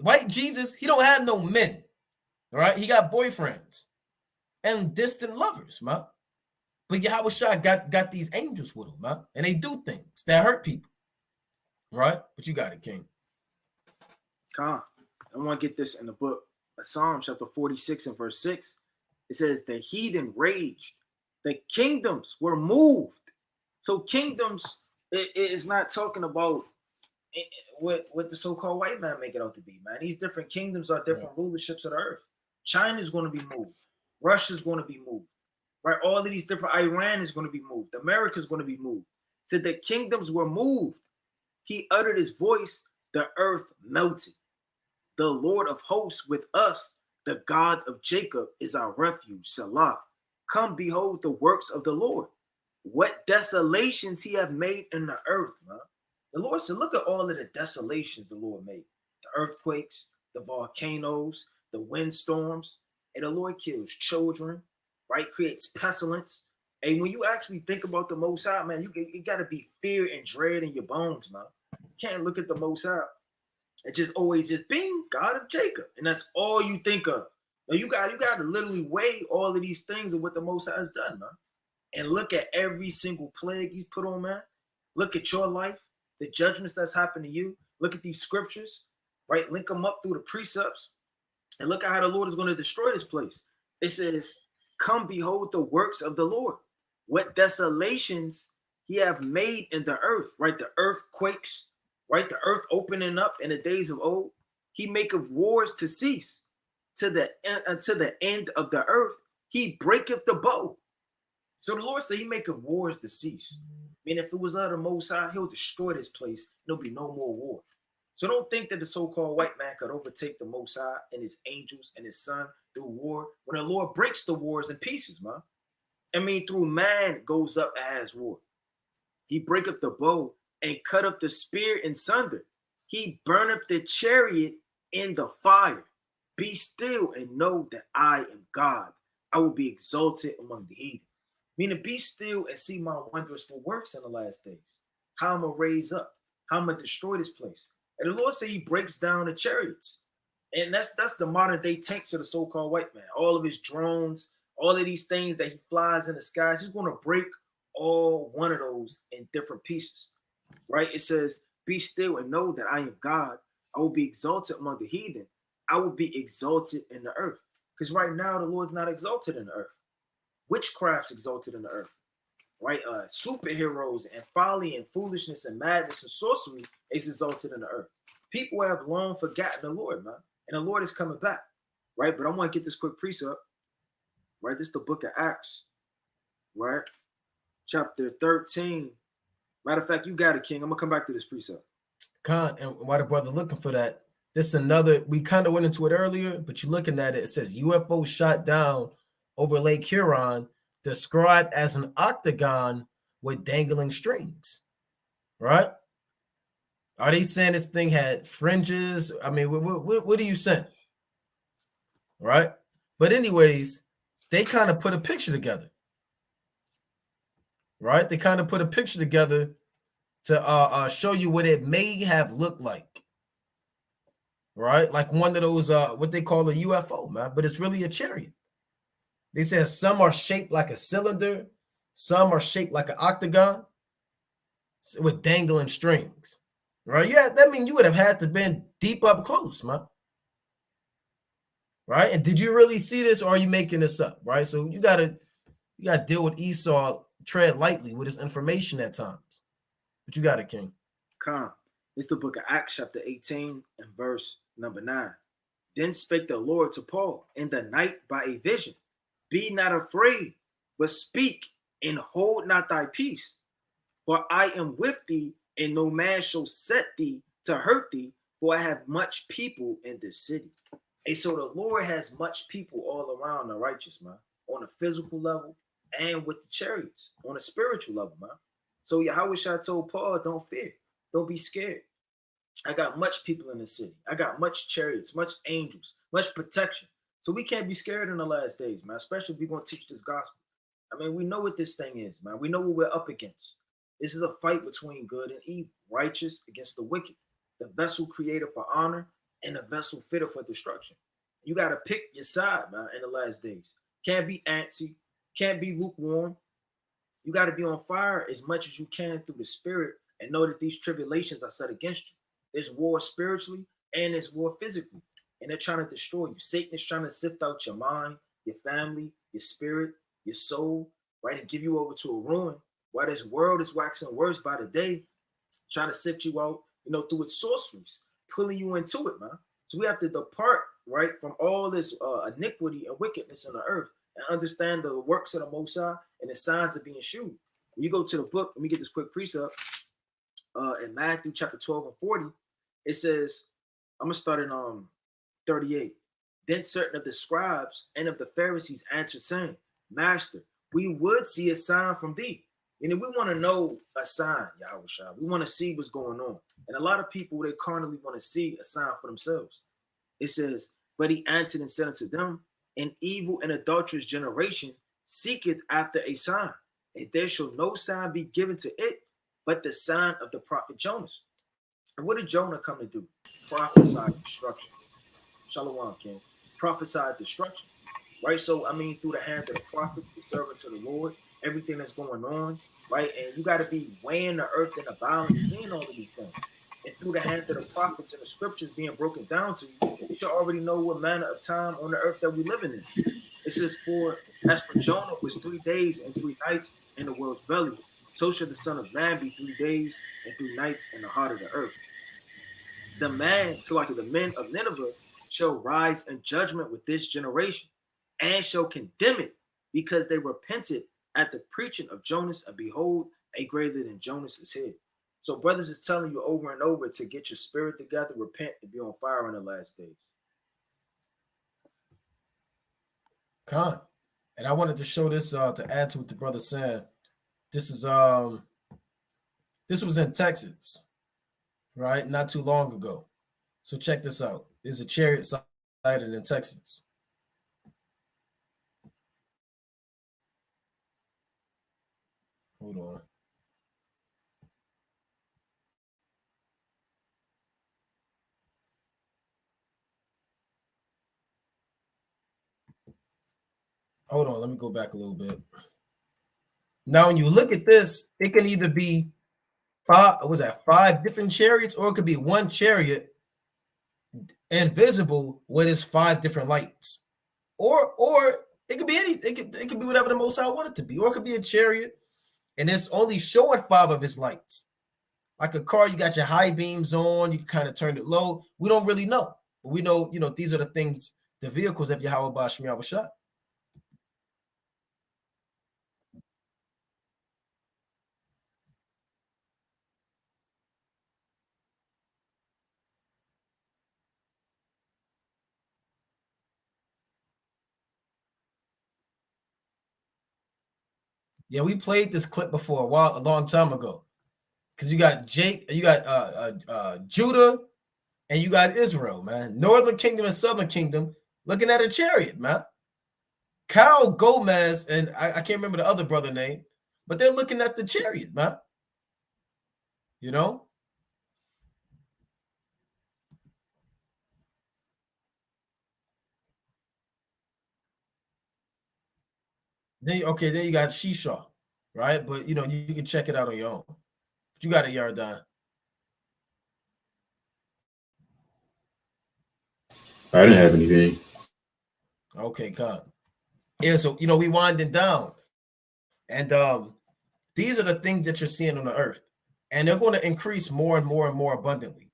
white Jesus, he don't have no men, all right? He got boyfriends and distant lovers, man. But Yahweh Shai got these angels with him, man. And they do things that hurt people, right? But you got it, King. I want to get this in the book of Psalms, chapter 46 and verse 6. It says, the heathen raged, the kingdoms were moved. So kingdoms, it is not talking about what the so-called white man make it out to be, man. These different kingdoms are different rulerships of the earth. China's going to be moved. Russia's going to be moved. Right? All of these different, Iran is going to be moved. America's going to be moved. So the kingdoms were moved. He uttered his voice, the earth melted. The Lord of hosts with us, the God of Jacob is our refuge, Salah. Come behold the works of the Lord. What desolations he have made in the earth, man. The Lord said, look at all of the desolations the Lord made. The earthquakes, the volcanoes, the windstorms. And the Lord kills children, right? Creates pestilence. And when you actually think about the Most High, man, you got to be fear and dread in your bones, man. You can't look at the Most High. It just always just being God of Jacob. And that's all you think of. Now you got to literally weigh all of these things of what the Most High has done, man. And look at every single plague he's put on, man. Look at your life, the judgments that's happened to you. Look at these scriptures. right? Link them up through the precepts and look at how the Lord is going to destroy this place. It says, come behold the works of the Lord, what desolations he have made in the earth, right? The earthquakes, right? The earth opening up in the days of old. He maketh wars to cease to the end of the earth. He breaketh the bow. So the Lord said he maketh wars to cease. I mean, if it was of the Most High, he'll destroy this place. There'll be no more war. So don't think that the so-called white man could overtake the Most High and his angels and his son through war. When the Lord breaks the wars in pieces, man. I mean, through man goes up and has war. He breaketh the bow and cutteth the spear in sunder. He burneth the chariot in the fire. Be still and know that I am God. I will be exalted among the heathen. Meaning, be still and see my wondrous works in the last days. How I'm going to raise up. How I'm going to destroy this place. And the Lord said he breaks down the chariots. And that's the modern day tanks of the so-called white man. All of his drones, all of these things that he flies in the skies, he's going to break all one of those in different pieces, right? It says, be still and know that I am God. I will be exalted among the heathen. I will be exalted in the earth. Because right now, the Lord's not exalted in the earth. Witchcraft's exalted in the earth, right? Superheroes and folly and foolishness and madness and sorcery is exalted in the earth. People have long forgotten the Lord, man. And the Lord is coming back, right? But I want to get this quick precept, right? This is the book of Acts, right? Chapter 13. Matter of fact, you got it, King. I'm going to come back to this precept. Con, and while the brother looking for that, this is another, we kind of went into it earlier, but you're looking at it, it says UFO shot down over Lake Huron, described as an octagon with dangling strings, right? Are they saying this thing had fringes? I mean, what are you saying? Right? But anyways, they kind of put a picture together, right? They kind of put a picture together to show you what it may have looked like, right? Like one of those, what they call a UFO, man, but it's really a chariot. They said some are shaped like a cylinder, some are shaped like an octagon with dangling strings, right? Yeah, that means you would have had to been deep up close, man. Right? And did you really see this, or are you making this up? Right? So you gotta deal with Esau, tread lightly with his information at times. But you got it, King. Come. It's the book of Acts, chapter 18, and verse number 9. Then spake the Lord to Paul in the night by a vision. Be not afraid, but speak and hold not thy peace. For I am with thee, and no man shall set thee to hurt thee, for I have much people in this city. And so the Lord has much people all around the righteous, man, on a physical level and with the chariots, on a spiritual level, man. So Yahushua told Paul, don't fear, don't be scared. I got much people in the city. I got much chariots, much angels, much protection. So we can't be scared in the last days, man, especially if we're going to teach this gospel. I mean, we know what this thing is, man. We know what we're up against. This is a fight between good and evil, righteous against the wicked, the vessel created for honor and the vessel fitted for destruction. You got to pick your side, man, in the last days. Can't be antsy, can't be lukewarm. You got to be on fire as much as you can through the spirit and know that these tribulations are set against you. There's war spiritually and there's war physically. And they're trying to destroy you. Satan is trying to sift out your mind, your family, your spirit, your soul, right? And give you over to a ruin. While this world is waxing worse by the day, trying to sift you out, through its sorceries, pulling you into it, man. So we have to depart, right, from all this iniquity and wickedness in the earth and understand the works of the Most High and the signs of being shewed. When you go to the book, let me get this quick precept. In Matthew chapter 12 and 40, it says, I'm going to start in 38. Then certain of the scribes and of the Pharisees answered, saying, Master, we would see a sign from thee. We want to know a sign, Yahushua. We want to see what's going on. And a lot of people, they carnally want to see a sign for themselves. It says, but he answered and said unto them, an evil and adulterous generation seeketh after a sign, and there shall no sign be given to it, but the sign of the prophet Jonas. And what did Jonah come to do? Prophesy destruction. Shalom, King. Prophesy destruction. Right? So, through the hand of the prophets, the servants of the Lord, everything that's going on, right? And you got to be weighing the earth and the balance, seeing all of these things. and through the hands of the prophets and the scriptures being broken down to you, you should already know what manner of time on the earth that we're living in. It says, for as for Jonah was 3 days and 3 nights in the world's belly, so shall the Son of Man be 3 days and 3 nights in the heart of the earth. The men of Nineveh shall rise in judgment with this generation, and shall condemn it, because they repented at the preaching of Jonas, and behold, a greater than Jonas is here. So brothers is telling you over and over to get your spirit together, repent, and be on fire in the last days. Con. And I wanted to show this to add to what the brother said. This is this was in Texas, right? Not too long ago. So check this out. There's a chariot sighted in Texas. Hold on. Hold on, let me go back a little bit. Now, when you look at this, it can either be five different chariots, or it could be one chariot invisible with its 5 different lights. Or it could be it could be whatever the Most High want it to be, or it could be a chariot and it's only showing 5 of its lights. Like a car, you got your high beams on, you can kind of turn it low. We don't really know, but we know, these are the things, the vehicles of Yahweh Bashmi Awashad. Yeah, we played this clip before a long time ago. Because you got Judah, and you got Israel, man. Northern Kingdom and Southern Kingdom looking at a chariot, man. Kyle Gomez, and I can't remember the other brother name, but they're looking at the chariot, man. You know? Then you got Shisha, right? But you can check it out on your own. But you got a Yardan. I didn't have anything. Okay, come. Yeah, so we winding down. And these are the things that you're seeing on the earth. And they're going to increase more and more and more abundantly.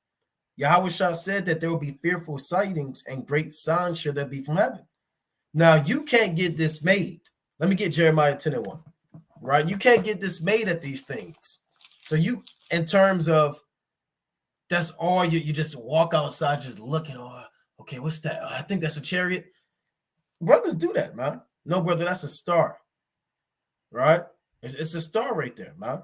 Yahweh Shah said that there will be fearful sightings and great signs shall there be from heaven. Now, you can't get this made. Let me get Jeremiah 10:1. Right? You can't get this made at these things. So you, in terms of, that's all you just walk outside just looking, okay, what's that? I think that's a chariot. Brothers do that, man. No, brother, that's a star. Right? It's a star right there, man.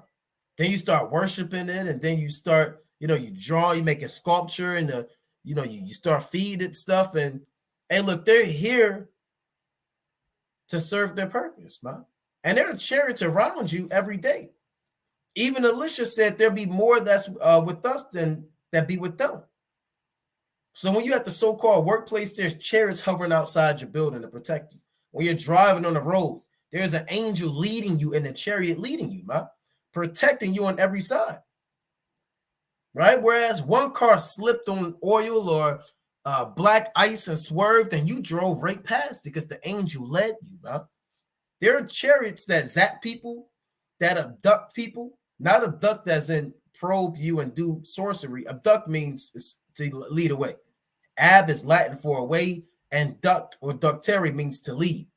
Then you start worshiping it, and then you start, you draw, you make a sculpture, and you start feed it stuff, and hey, look, they're here to serve their purpose, man. And there are chariots around you every day. Even Elisha said there'll be more that's with us than that be with them. So when you're at the so-called workplace, there's chariots hovering outside your building to protect you. When you're driving on the road, there's an angel leading you and a chariot leading you, man, protecting you on every side. Right? Whereas one car slipped on oil or black ice and swerved, and you drove right past it because the angel led you, man. There are chariots that zap people, that abduct people, not abduct as in probe you and do sorcery. Abduct means to lead away. Ab is Latin for away, and duct or ductare means to lead,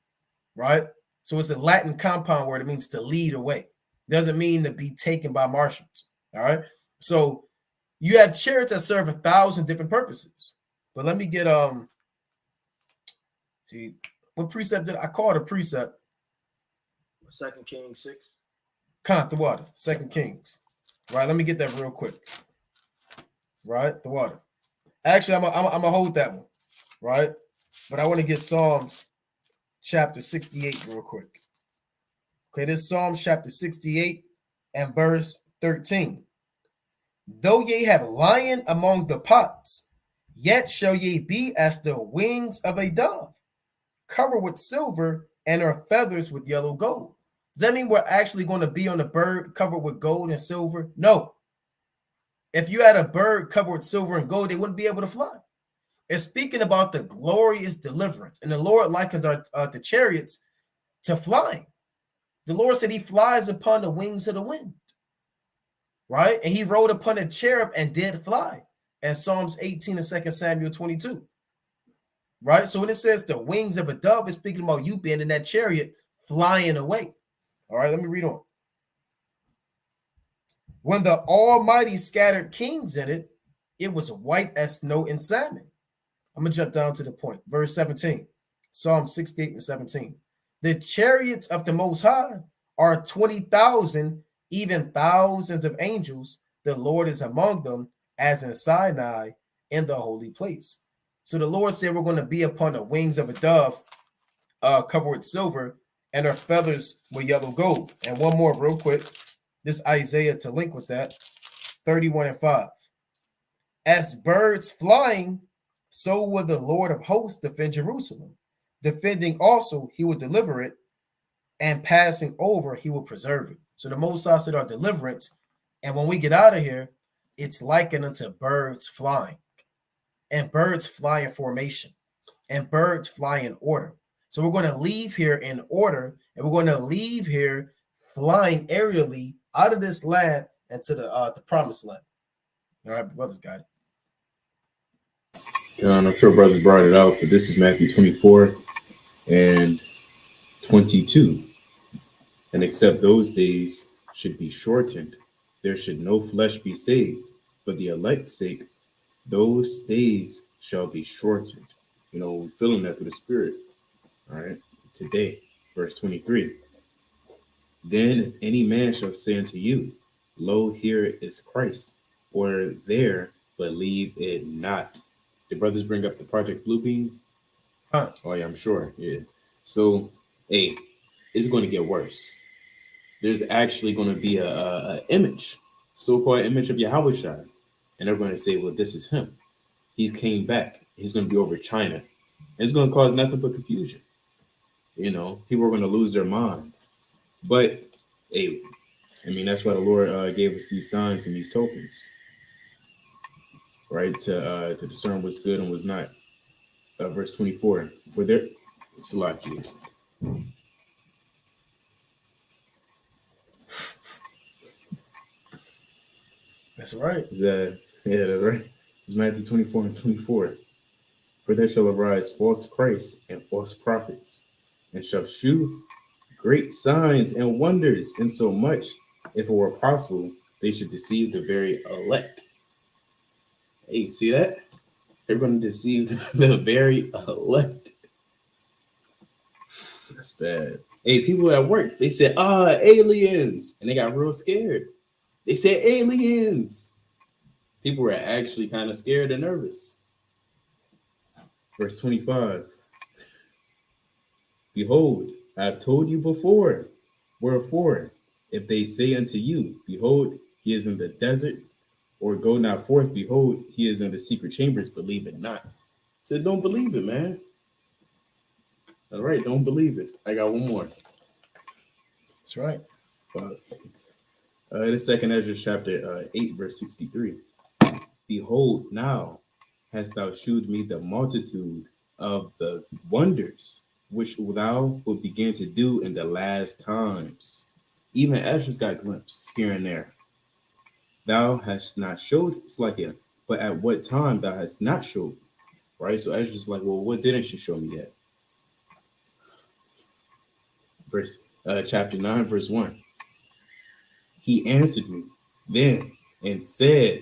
right? So it's a Latin compound word. It means to lead away. Doesn't mean to be taken by Martians, all right? So you have chariots that serve 1,000 different purposes. But let me get, see, what precept did I call it a precept? 2 Kings 6. The water, 2 Kings. Right, let me get that real quick. Right, the water. Actually, I'm gonna hold that one, right? But I want to get Psalms chapter 68 real quick. Okay, this Psalms chapter 68 and verse 13. Though ye have lion among the pots, yet shall ye be as the wings of a dove, covered with silver, and her feathers with yellow gold. Does that mean we're actually going to be on a bird covered with gold and silver? No. If you had a bird covered with silver and gold, they wouldn't be able to fly. It's speaking about the glorious deliverance. And the Lord likens the chariots to flying. The Lord said he flies upon the wings of the wind, right? And he rode upon a cherub and did fly. And Psalms 18 and 2 Samuel 22, right? So when it says the wings of a dove, it's speaking about you being in that chariot flying away. All right, let me read on. When the Almighty scattered kings in it, it was white as snow and salmon. I'm going to jump down to the point. Verse 17, Psalm 68 and 17. The chariots of the Most High are 20,000, even thousands of angels. The Lord is among them, as in Sinai, in the holy place. So the Lord said we're going to be upon the wings of a dove, covered with silver, and her feathers with yellow gold. And one more real quick. This Isaiah to link with that, 31 and 5. As birds flying, so will the Lord of hosts defend Jerusalem. Defending also, he will deliver it, and passing over, he will preserve it. So the Most High said our deliverance. And when we get out of here, it's likened unto birds flying. And birds fly in formation. And birds fly in order. So we're going to leave here in order, and we're going to leave here flying aerially out of this land and to the promised land. All right, brothers got it. I'm sure brothers brought it out, but this is Matthew 24 and 22. And except those days should be shortened, there should no flesh be saved. For the elect's sake, those days shall be shortened. You know, we're feeling that through the Spirit. All right, today, verse 23. Then if any man shall say unto you, lo, here is Christ, or there, believe it not. The brothers bring up the Project Bluebeam. Oh yeah, I'm sure. Yeah. So, hey, it's going to get worse. There's actually going to be a image, so-called image of Yahushua, and they're going to say, well, this is him. He's came back. He's going to be over China. It's going to cause nothing but confusion. You know, people are going to lose their mind. But, hey, I mean, that's why the Lord gave us these signs and these tokens, right? To discern what's good and what's not. Verse 24. For there, Salaki. That's right. Yeah, that's right. It's Matthew 24 and 24. For there shall arise false Christs and false prophets, and shall shew great signs and wonders, insomuch, if it were possible, they should deceive the very elect. Hey, see that? They're going to deceive the very elect. That's bad. Hey, people at work, they said, aliens. And they got real scared. They said aliens. People were actually kind of scared and nervous. Verse 25. Behold, I have told you before. Wherefore, if they say unto you, behold, he is in the desert, or go not forth, behold, he is in the secret chambers, believe it not. Said, don't believe it, man. All right, don't believe it. I got one more. That's right. The second Ezra chapter 8, verse 63. Behold, now hast thou shewed me the multitude of the wonders which thou wilt begin to do in the last times. Even Ezra's got a glimpse here and there. Thou hast not showed, it's like, yeah, but at what time thou hast not showed, right? So Ezra's like, well, what didn't you show me yet? Chapter 9, verse 1. He answered me then and said,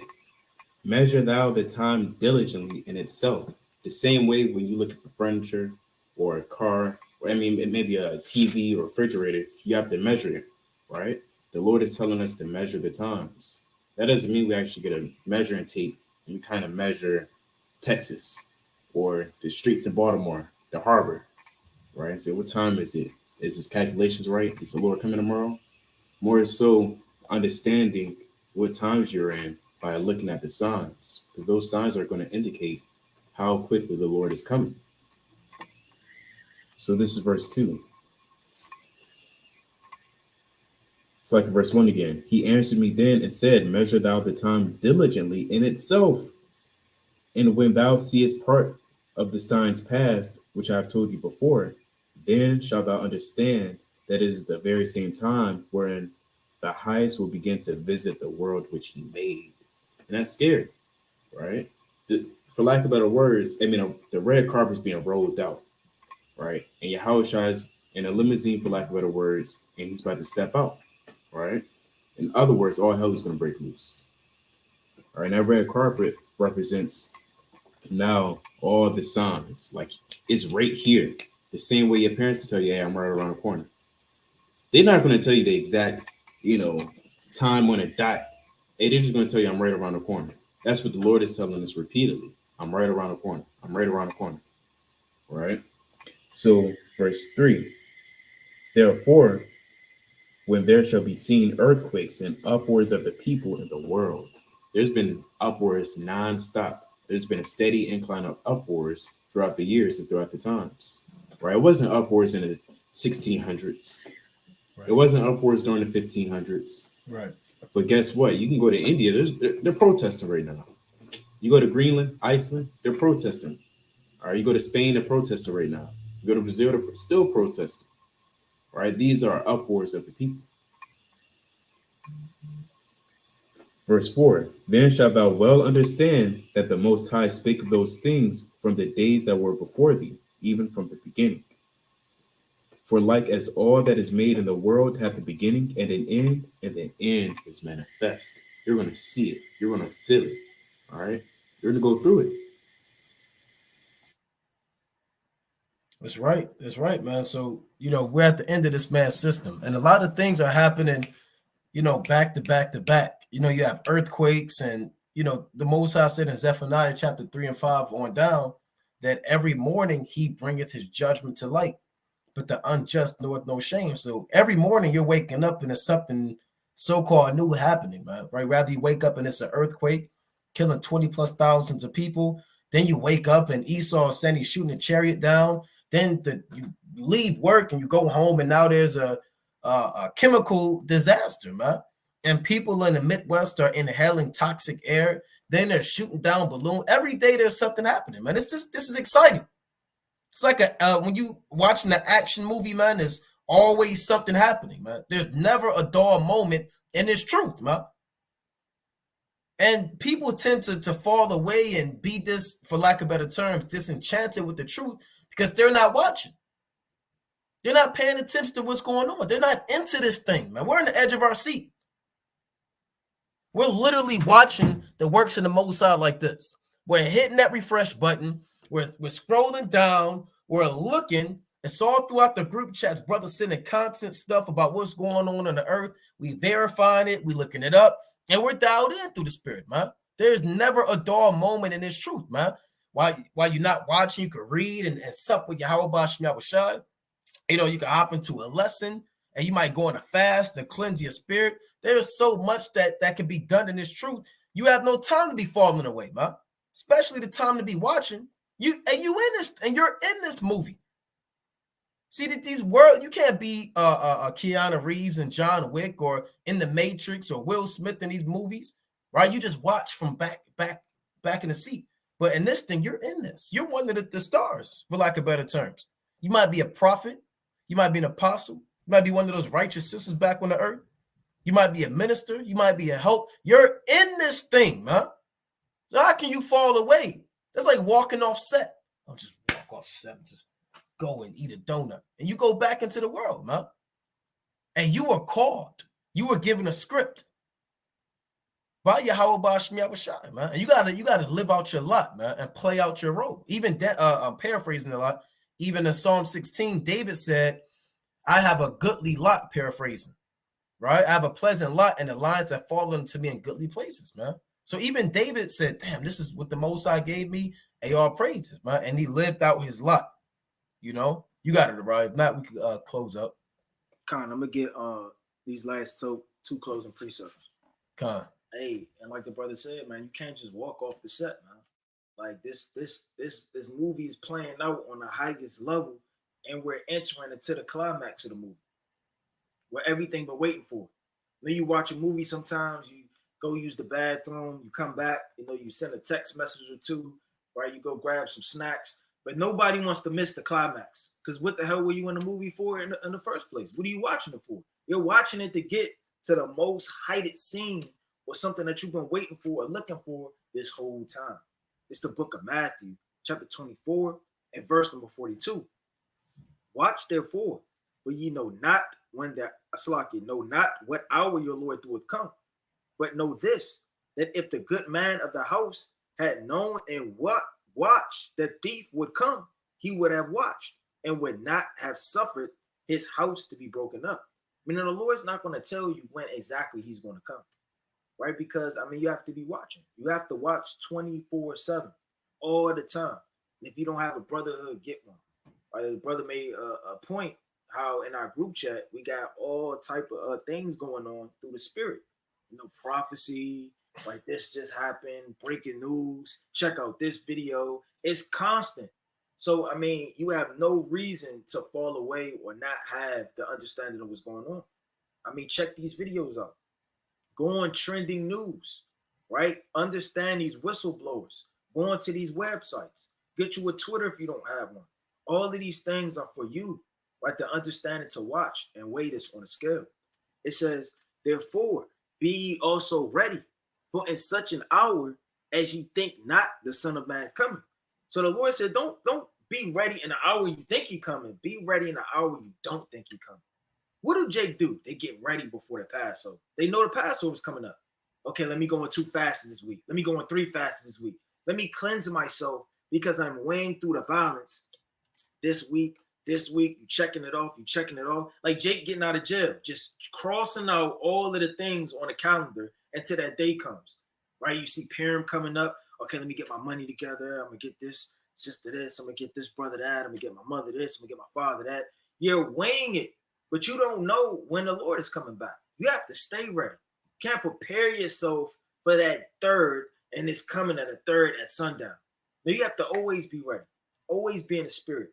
measure thou the time diligently in itself. The same way when you look at the furniture or a car, or I mean, it may be a TV or refrigerator, you have to measure it, right? The Lord is telling us to measure the times. That doesn't mean we actually get a measuring tape and we kind of measure Texas or the streets in Baltimore, the harbor, right? So what time is it? Is his calculations right? Is the Lord coming tomorrow? More so understanding what times you're in by looking at the signs, because those signs are going to indicate how quickly the Lord is coming. So this is verse 2. It's like verse 1 again. He answered me then and said, measure thou the time diligently in itself. And when thou seest part of the signs past, which I have told you before, then shalt thou understand that it is the very same time wherein the highest will begin to visit the world which he made. And that's scary, right? For lack of better words, I mean, the red carpet is being rolled out, right? And Yahushua is in a limousine, for lack of better words, and he's about to step out, right? In other words, all hell is going to break loose. All right, and that red carpet represents now all the signs, like it's right here. The same way your parents tell you, hey, I'm right around the corner. They're not going to tell you the exact, time on a dot. Hey, they're just going to tell you I'm right around the corner. That's what the Lord is telling us repeatedly. I'm right around the corner. I'm right around the corner. All right. So verse 3, therefore, when there shall be seen earthquakes and upwards of the people in the world, there's been upwards nonstop. There's been a steady incline of upwards throughout the years and throughout the times, right? It wasn't upwards in the 1600s. Right. It wasn't upwards during the 1500s. Right. But guess what? You can go to India. They're protesting right now. You go to Greenland, Iceland, they're protesting. All right. You go to Spain, they're protesting right now. You go to Brazil, they're still protesting. All right. These are upwards of the people. Verse 4, then shalt thou well understand that the Most High spake of those things from the days that were before thee, even from the beginning. For like as all that is made in the world hath a beginning and an end, and the end is manifest. You're going to see it. You're going to feel it. All right? You're going to go through it. That's right. That's right, man. So, we're at the end of this man's system, and a lot of things are happening, back to back to back. You have earthquakes, and, the Most High said in Zephaniah chapter 3 and 5 on down that every morning he bringeth his judgment to light, but the unjust knoweth no shame. So every morning you're waking up and there's something so-called new happening, man, right? Rather you wake up and it's an earthquake killing 20 plus thousands of people. Then you wake up and Esau said he's shooting a chariot down. Then you leave work and you go home and now there's a chemical disaster, man. And people in the Midwest are inhaling toxic air. Then they're shooting down balloons. Every day there's something happening, man. This is exciting. It's like when you watching an action movie, man, there's always something happening, man. There's never a dull moment in this truth, man. And people tend to fall away and be for lack of better terms, disenchanted with the truth because they're not watching. They're not paying attention to what's going on. They're not into this thing, man. We're on the edge of our seat. We're literally watching the works of the Most High like this. We're hitting that refresh button. We're scrolling down. We're looking. It's all throughout the group chats. Brothers sending constant stuff about what's going on the earth. We verifying it. We looking it up. And we're dialed in through the spirit, man. There's never a dull moment in this truth, man. While you're not watching, you can read and sup with Yahweh Shai. You can hop into a lesson and you might go on a fast to cleanse your spirit. There's so much that can be done in this truth. You have no time to be falling away, man. Especially the time to be watching. You're in this movie. See that these world, you can't be Keanu Reeves and John Wick or in the Matrix or Will Smith in these movies, right? You just watch from back in the seat. But in this thing, you're in this. You're one of the stars, for lack of better terms. You might be a prophet. You might be an apostle. You might be one of those righteous sisters back on the earth. You might be a minister. You might be a help. You're in this thing, man. So how can you fall away? That's like walking off set. I'll just walk off set, just go and eat a donut. And you go back into the world, man. And you were called. You were given a script by Yahweh Shai, man. And you gotta live out your lot, man, and play out your role. Even I'm paraphrasing a lot. Even in Psalm 16, David said, I have a goodly lot, paraphrasing, right? I have a pleasant lot, and the lines have fallen to me in goodly places, man. So even David said, damn, this is what the Most High gave me. All praises, man. And he lived out his lot. You got it, right? If not, we could close up. Con, I'm going to get these last two closing precepts. Con. Hey, and like the brother said, man, you can't just walk off the set, man. Like this movie is playing out on the highest level, and we're entering into the climax of the movie. We're everything but waiting for. Then you watch a movie sometimes, you go use the bathroom, you come back, you send a text message or two, right? You go grab some snacks, but nobody wants to miss the climax. Because what the hell were you in the movie for in the first place? What are you watching it for? You're watching it to get to the most heighted scene or something that you've been waiting for or looking for this whole time. It's the book of Matthew, chapter 24 and verse number 42. Watch therefore, for ye know not when that know not what hour your Lord doeth come. But know this, that if the good man of the house had known in what watch the thief would come, he would have watched and would not have suffered his house to be broken up. Meaning the Lord's not going to tell you when exactly he's going to come, right? Because, you have to be watching. You have to watch 24/7 all the time. And if you don't have a brotherhood, get one. Right? The brother made a point how in our group chat, we got all type of things going on through the spirit. Prophecy, like this just happened, breaking news, check out this video. It's constant. So, you have no reason to fall away or not have the understanding of what's going on. Check these videos out. Go on trending news, right? Understand these whistleblowers. Go onto these websites. Get you a Twitter if you don't have one. All of these things are for you, right? To understand and to watch and weigh this on a scale. It says, therefore, be ye also ready, for in such an hour as you think not the Son of Man coming. So the Lord said, don't be ready in the hour you think he coming. Be ready in the hour you don't think he coming. What do Jake do? They get ready before the Passover. They know the Passover is coming up. Okay, let me go on 2 fasts this week. Let me go on 3 fasts this week. Let me cleanse myself because I'm weighing through the balance this week, you checking it off, like Jake getting out of jail, just crossing out all of the things on the calendar until that day comes, right? You see Purim coming up. Okay, let me get my money together. I'm gonna get this sister this. I'm gonna get this brother that. I'm gonna get my mother this. I'm gonna get my father that. You're weighing it, but you don't know when the Lord is coming back. You have to stay ready. You can't prepare yourself for that third, and it's coming at a third at sundown. Now you have to always be ready, always be in the spirit.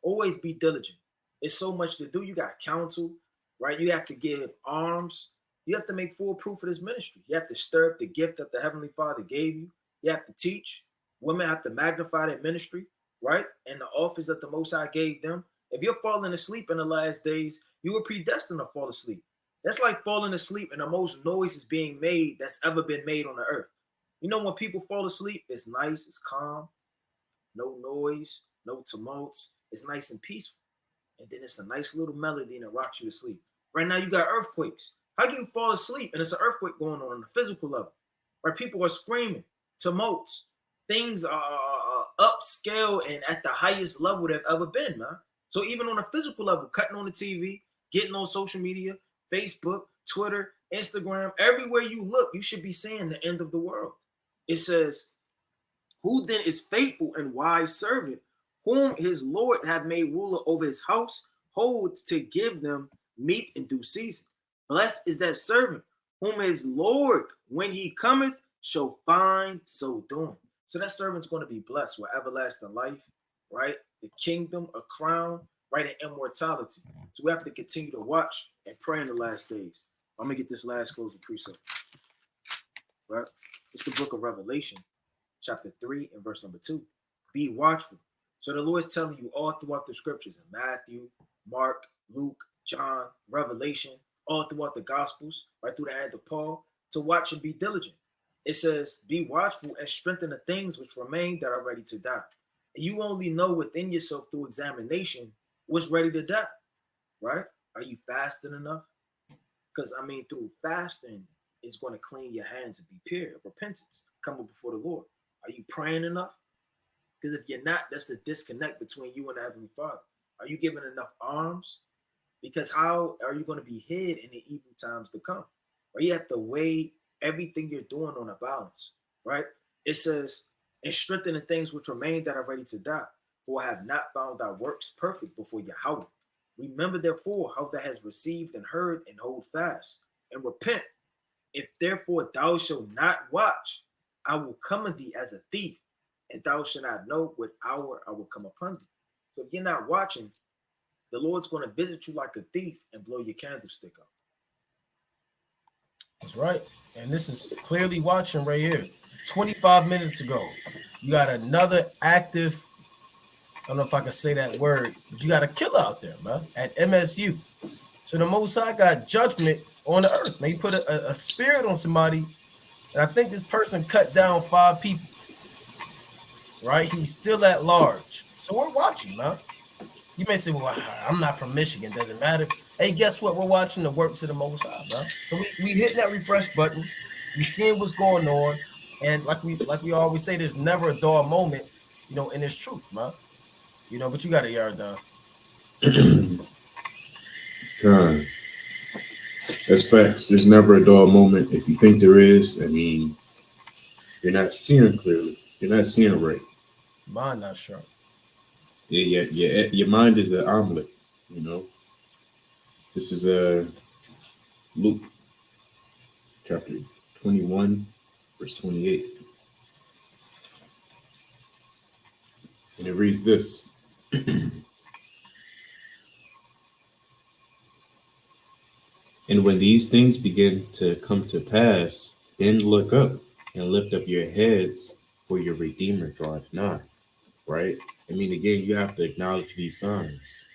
Always be diligent. It's so much to do. You got counsel, right? You have to give alms. You have to make full proof of this ministry. You have to stir up the gift that the Heavenly Father gave you. You have to teach. Women have to magnify their ministry, right? And the office that the Most High gave them. If you're falling asleep in the last days, you were predestined to fall asleep. That's like falling asleep and the most noise is being made that's ever been made on the earth. When people fall asleep, it's nice, it's calm, no noise, no tumults. It's nice and peaceful. And then it's a nice little melody and it rocks you to sleep. Right now you got earthquakes. How can you fall asleep and it's an earthquake going on the physical level? Right? People are screaming, tumults. Things are upscale and at the highest level they've ever been, man. So even on a physical level, cutting on the TV, getting on social media, Facebook, Twitter, Instagram, everywhere you look, you should be seeing the end of the world. It says, who then is faithful and wise servant, whom his Lord hath made ruler over his house, holds to give them meat in due season. Blessed is that servant, whom his Lord, when he cometh, shall find so doing. So that servant's going to be blessed with everlasting life, right? The kingdom, a crown, right? And immortality. So we have to continue to watch and pray in the last days. I'm going to get this last closing precept, right? It's the book of Revelation, chapter 3 and verse number 2. Be watchful. So the Lord's telling you all throughout the scriptures in Matthew, Mark, Luke, John, Revelation, all throughout the Gospels, right through the hand of Paul, to watch and be diligent. It says, be watchful and strengthen the things which remain that are ready to die. And you only know within yourself through examination what's ready to die, right? Are you fasting enough? Because, through fasting, it's going to clean your hands and be pure of repentance, coming before the Lord. Are you praying enough? Because if you're not, that's the disconnect between you and the Heavenly Father. Are you giving enough alms? Because how are you going to be hid in the evil times to come? Or you have to weigh everything you're doing on a balance, right? It says, and strengthen the things which remain that are ready to die, for I have not found thy works perfect before Yahweh. Remember therefore how thou hast received and heard, and hold fast, and repent. If therefore thou shalt not watch, I will come on thee as a thief, and thou shalt not know what hour I will come upon thee. So if you're not watching, the Lord's going to visit you like a thief and blow your candlestick up. That's right. And this is clearly watching right here. 25 minutes ago, you got another active, I don't know if I can say that word, but you got a killer out there, man, at MSU. So the Most High got judgment on the earth. Man, he put a spirit on somebody, and I think this person cut down 5 people, right? He's still at large. So we're watching, man. You may say, well, I'm not from Michigan. Doesn't matter. Hey, guess what? We're watching the works of the Most High, bro. So we hitting that refresh button. We seeing what's going on. And like we always say, there's never a dull moment, in this truth, man. But you got a yard down. God, that's facts. There's never a dull moment. If you think there is, I mean, you're not seeing clearly. You're not seeing right. Mine not sharp. Yeah. Your mind is an omelet. This is Luke chapter 21, verse 28. And it reads this. And when these things begin to come to pass, then look up and lift up your heads, for your Redeemer draweth nigh. Right? I mean, again, you have to acknowledge these signs.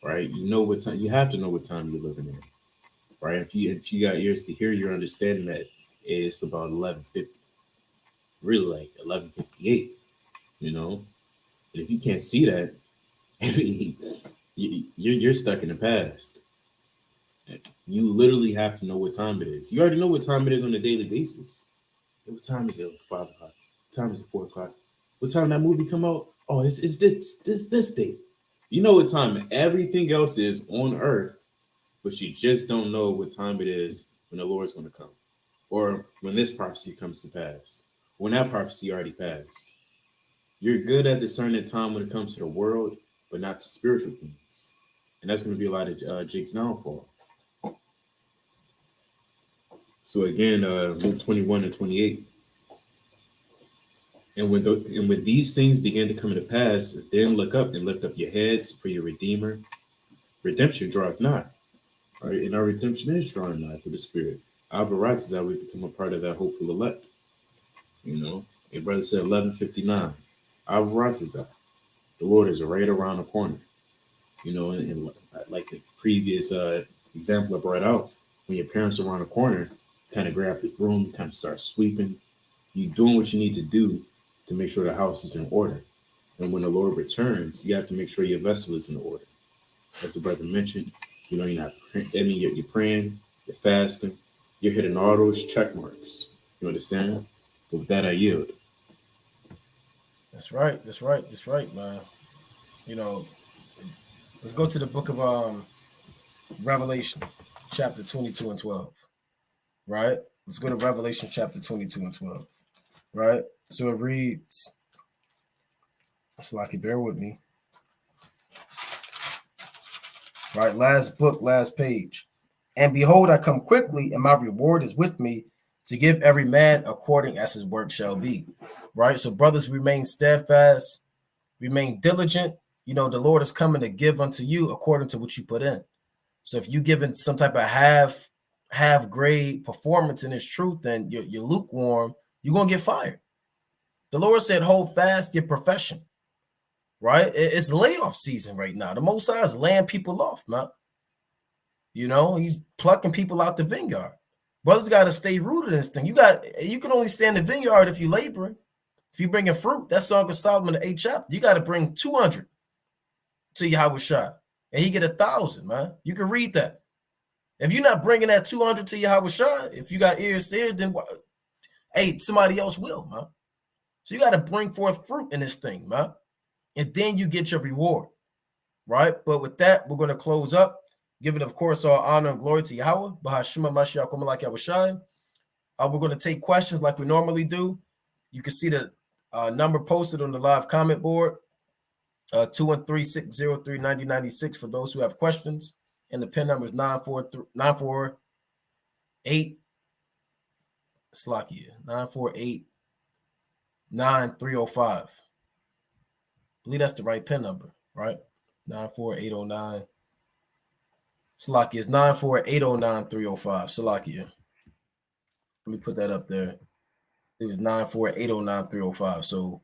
Right? You know what time. You have to know what time you're living in. Right? If you got ears to hear, you're understanding that it's about 11:50. Really, like 11:58. But if you can't see that, I mean, you're stuck in the past. You literally have to know what time it is. You already know what time it is on a daily basis. What time is it? 5 o'clock. What time is it? 4 o'clock. What time that movie come out? Oh, it's this date. You know what time everything else is on earth, but you just don't know what time it is when the Lord's going to come, or when this prophecy comes to pass, when that prophecy already passed. You're good at discerning time when it comes to the world, but not to spiritual things. And that's going to be a lot of Jake's downfall. So again, Luke 21 and 28. And when these things begin to come to pass, then look up and lift up your heads, for your Redeemer. Redemption draweth nigh. All right, and our redemption is drawing nigh through the Spirit. Our right is that we become a part of that hopeful elect. A brother said 11:59. Our right is that the Lord is right around the corner. And like the previous example I brought out, when your parents are around the corner, kind of grab the broom, kind of start sweeping. You doing what you need to do to make sure the house is in order. And when the Lord returns, you have to make sure your vessel is in order. As the brother mentioned, you're praying, you're fasting, you're hitting all those check marks. You understand? But with that, I yield. That's right, man. Let's go to the book of Revelation, chapter 22 and 12. Right? Let's go to Revelation chapter 22 and 12. Right? So it reads, Slaki, bear with me. Right? Last book, last page. And behold, I come quickly, and my reward is with me to give every man according as his work shall be. Right? So, brothers, remain steadfast, remain diligent. The Lord is coming to give unto you according to what you put in. So if you given some type of half grade performance in this truth, then you're lukewarm, you're gonna get fired. The Lord said, hold fast your profession. Right? It's layoff season right now. The Most High is laying people off, man. He's plucking people out the vineyard. Brothers got to stay rooted in this thing. You can only stay in the vineyard if you're laboring. If you're bringing fruit, that Song of Solomon, the 8th chapter, you got to bring 200 to Yahweh Shai, and he get 1,000, man. You can read that. If you're not bringing that 200 to Yahweh Shai, if you got ears to hear, then hey, somebody else will, man. So you got to bring forth fruit in this thing, man, and then you get your reward, right? But with that, we're going to close up, giving, of course, all honor and glory to Yahweh. Bahashima Mashiach Komalak Yahweh Shai. We're going to take questions like we normally do. You can see the number posted on the live comment board, 213-603-9096 for those who have questions. And the pin number is 948 Slakia, 948-9305. I believe that's the right pin number, right? 94809. Slakia is 94809-305. Salakia. Let me put that up there. It was 94809-305. So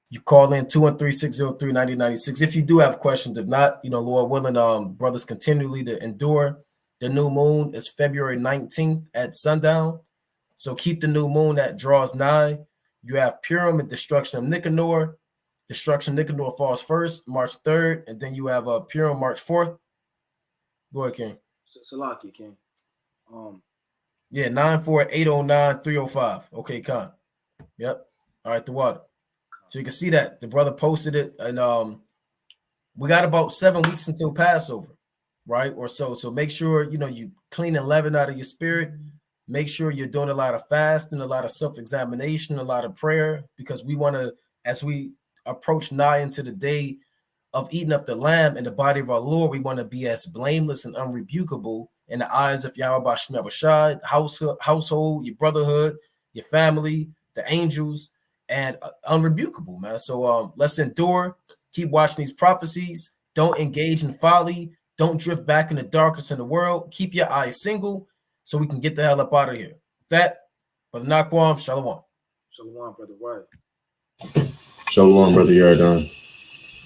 you call in 213-603-9096 if you do have questions. If not, Lord willing, brothers continually to endure. The new moon is February 19th at sundown. So keep the new moon that draws nigh. You have Purim and destruction of Nicanor. Destruction of Nicanor falls first, March 3rd, and then you have Purim March 4th. Go ahead, King. Salaki, King. Yeah, 94809-305. Okay, Con. Yep. All right, the water. So you can see that the brother posted it, and we got about 7 weeks until Passover, right? Or so. So make sure you clean and leaven out of your spirit. Make sure you're doing a lot of fasting, a lot of self-examination, a lot of prayer, because we want to, as we approach nigh into the day of eating up the lamb in the body of our Lord, we want to be as blameless and unrebukable in the eyes of Yahweh Shem Rashad, household, your brotherhood, your family, the angels, and unrebukable, man. So let's endure. Keep watching these prophecies. Don't engage in folly. Don't drift back in the darkness in the world. Keep your eyes single so we can get the hell up out of here. With that, Brother Nakwam, Shalom. Shalom, Brother White. Shalom, Brother Yardan.